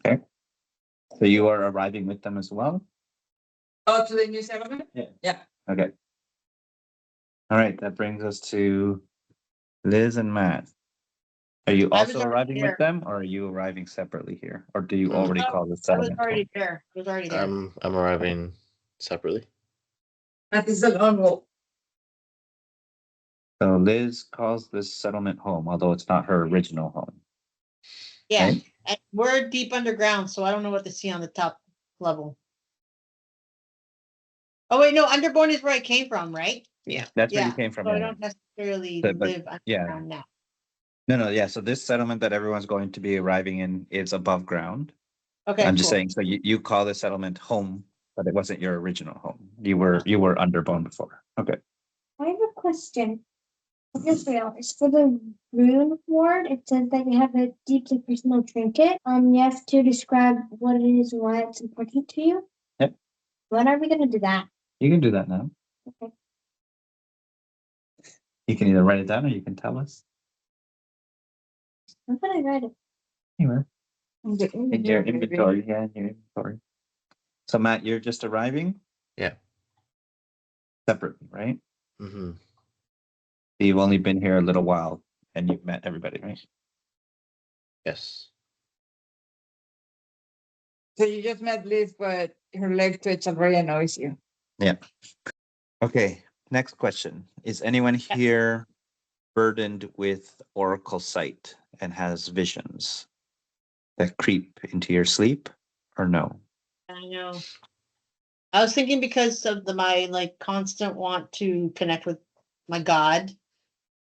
Okay. So you are arriving with them as well? Oh, to the new settlement? Yeah. Okay. All right. That brings us to Liz and Matt. Are you I was also already arriving there. with them, or are you arriving separately here? Or do you Mm. already Oh, call the I was settlement already home? there. I was already there. I'm arriving separately. That is a long walk. So Liz calls this settlement home, although it's not her original home. Yeah. Right? And we're deep underground, so I don't know what to see on the top level. Oh wait, no, Underborn is where I came from, right? That's where you Yeah. came from. So I yeah. don't necessarily But live yeah. underground now. No, yeah. So this settlement that everyone's going to be arriving in is above ground. Okay. I'm just cool. saying, so you call the settlement home, but it wasn't your original home. You were Underbone before. Okay. I have a question. I just realized for the rune ward, it says that you have a deeply personal trinket. You have to describe what it is and why it's important to you. Yep. When are we gonna do that? You can do that now. Okay. You can either write it down or you can tell us. How can I write it? Anywhere. In the In your maybe. inventory, yeah, in your inventory. So Matt, you're just arriving? Yeah. Separately, right? Mm-hmm. You've only been here a little while and you've met everybody, right? Yes. So you just met Liz, but her leg twitch already annoys you. Yeah. Okay. Next question. Is anyone here burdened with oracle sight and has visions that creep into your sleep or no? I know. I was thinking because of my like constant want to connect with my God.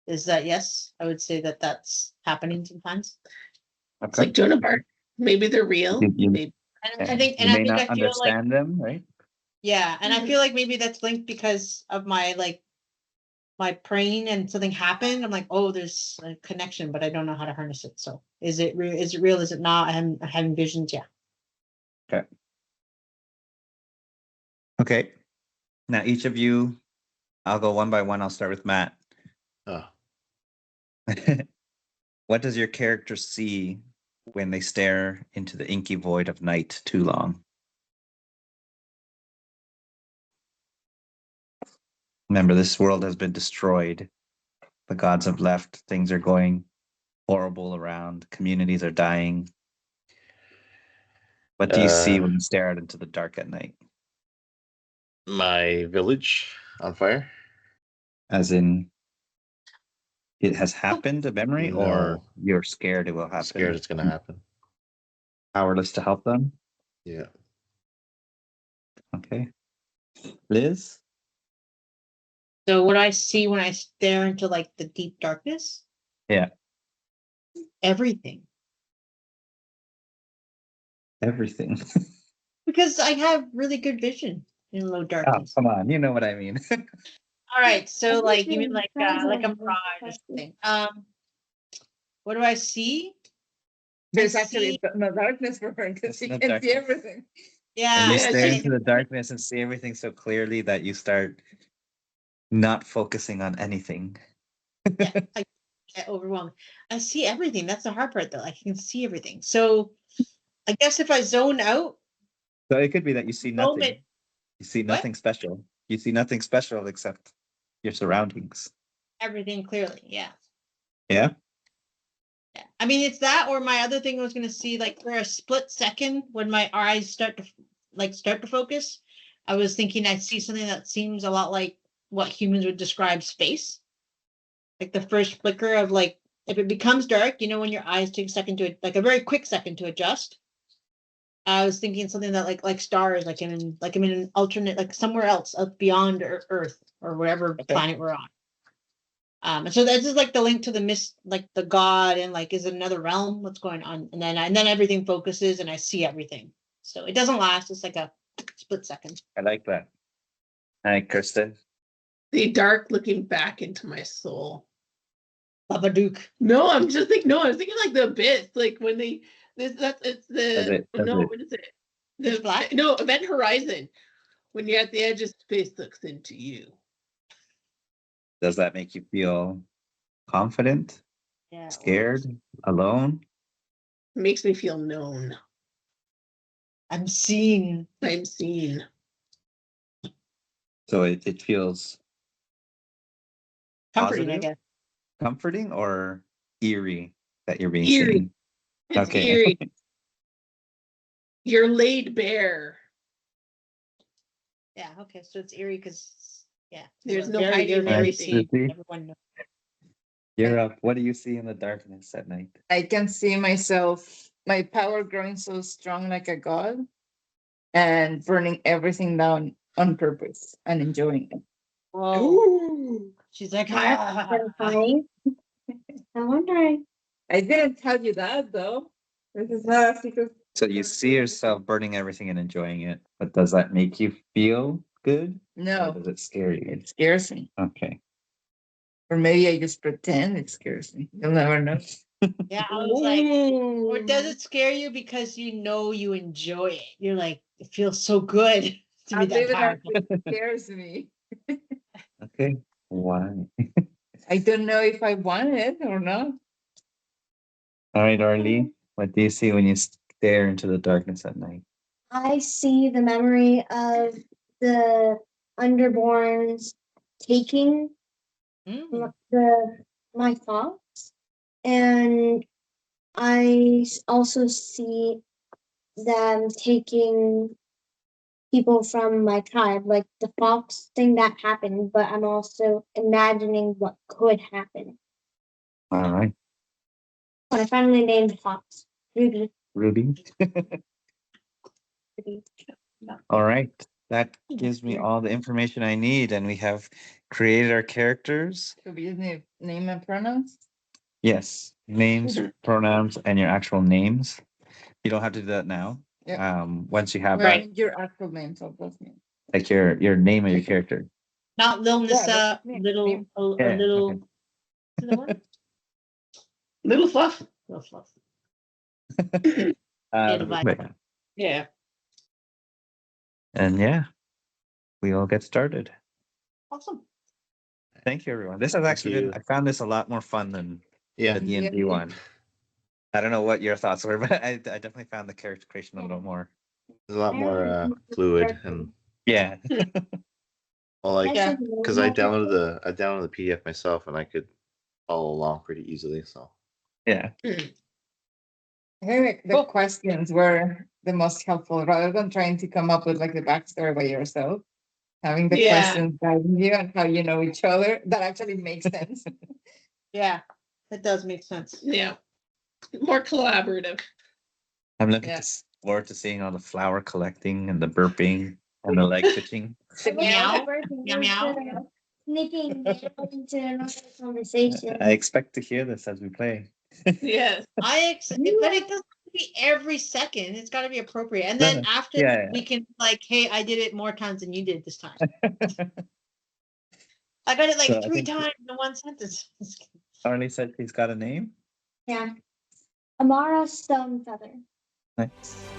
Is that yes? I would say that that's happening sometimes. It's like Joan of Arc. Maybe they're real. You- Maybe. And yeah. I think, You and I may think not I feel like understand them, right? yeah, and Mhm. I feel like maybe that's linked because of my my praying and something happened. I'm like, oh, there's a connection, but I don't know how to harness it. So is it real? Is it real? Is it not? I'm having visions. Yeah. Okay. Okay. Now each of you, I'll go one by one. I'll start with Matt. Oh, What does your character see when they stare into the inky void of night too long? Remember, this world has been destroyed. The gods have left. Things are going horrible around. Communities are dying. What do you see when you stare out into the dark at night? my village on fire. As in, it has happened, a memory, or No. you're scared it will happen? Scared it's gonna happen. Powerless to help them? Yeah. Okay. Liz? So what I see when I stare into like the deep darkness, Yeah. everything, Everything. because I have really good vision in low Oh, darkness. come on. You know what I mean. All right. So like you mean Everything like a sounds mirage or something. What do I see? There's I actually see- no darkness for her because There's she no can see darkness. everything. Yeah. And you Yeah, stare she- into the darkness and see everything so clearly that you start not focusing on anything. yeah, I get overwhelmed. I see everything. That's the hard part though. I can see everything. So I guess if I zone out, So it could be that you see nothing. moment. You see What? nothing special. You see nothing special except your surroundings. Everything clearly. Yeah. Yeah. Yeah. I mean, it's that or my other thing I was going to see like for a split second when my eyes start to focus, I was thinking I'd see something that seems a lot like what humans would describe space. Like the first flicker of like, if it becomes dark, you know, when your eyes take a second to, like a very quick second to adjust. I was thinking something that like stars, like I'm in an alternate, like somewhere else up beyond Earth or whatever Okay. planet we're on. And so that's just like the link to the mist, like the god, and like is it another realm? What's going on? And then everything focuses, and I see everything. So it doesn't last. It's like a split second. I like that. Hi, Kirsten. the dark looking back into my soul. Babadook. No, I'm just thinking. No, I was thinking like the abyss, like when they. It's Does it- no. What is it? Event Horizon. When you're at the edge of space, looks into you. Does that make you feel confident, Yeah. scared, alone? Makes me feel known. I'm seen. I'm seen. So it feels Comforting, I positive? guess. Comforting or eerie that you're being Eerie. seen? It's Okay. eerie. You're laid bare. Yeah, okay, so it's eerie because There's we're no very, hiding very anything. safe. Everyone knows. You're up. What do you see in the darkness at night? I can see myself, my power growing so strong like a god, and burning everything down on purpose and enjoying it. Ooh. She's like, That's terrifying. I'm wondering. I didn't tell you that though. This is not a secret. So you see yourself burning everything and enjoying it, but does that make you feel good? Or No, does it scare you? it scares me. Okay. Or maybe I just pretend it scares me. You'll never know. Yeah, I was like, or Ooh. does it scare you because you know you enjoy it? You're like, it feels so good to be I'll that leave it as powerful. it scares me. Okay. Why? I don't know if I want it or not. All right, Arlie. What do you see when you stare into the darkness at night? I see the memory of the underborns taking my thoughts, and I also see them taking people from my tribe, like the fox thing that happened, but I'm also imagining what could happen. All right. But I finally named fox. Ruby. Ruby. All right. That gives me all the information I need, and we have created our characters. Should we use name and pronouns? Yes, names, pronouns, and your actual names. You don't have to do that now. Yeah. Once you have Right. Your actual names of those names. like your name of your character. Not Lil Nissa, that's me. little, a Yeah, little, okay. what's the one? Little fluff. Little fluff. But- Yeah. and yeah, we all get started. Awesome. Thank you, everyone. This has actually been. you. I found this a lot more fun than Yeah. the D&D Yeah. one. I don't know what your thoughts were, but I definitely found the character creation a little more. It's a lot more fluid and Yeah. well, like Yeah. because I downloaded the PDF myself and I could follow along pretty easily. So Yeah. I think the questions were the most helpful rather than trying to come up with like the backstory by yourself. Having the Yeah. questions guiding you and how you know each other, that actually makes sense. Yeah, that does make sense. Yeah. More collaborative. I'm looking Yeah. forward to seeing all the flower collecting and the burping and the leg twitching. Meow. Meow, meow. Sneaking down into another conversation. I expect to hear this as we play. Yes. But it doesn't be every second. It's got to be appropriate. And No, then no. after Yeah. we can like, hey, I did it more times than you did this time. I got it like So I 3 think- times in one sentence. Arlie said he's got a name. Yeah. Amara Stonefeather. Nice.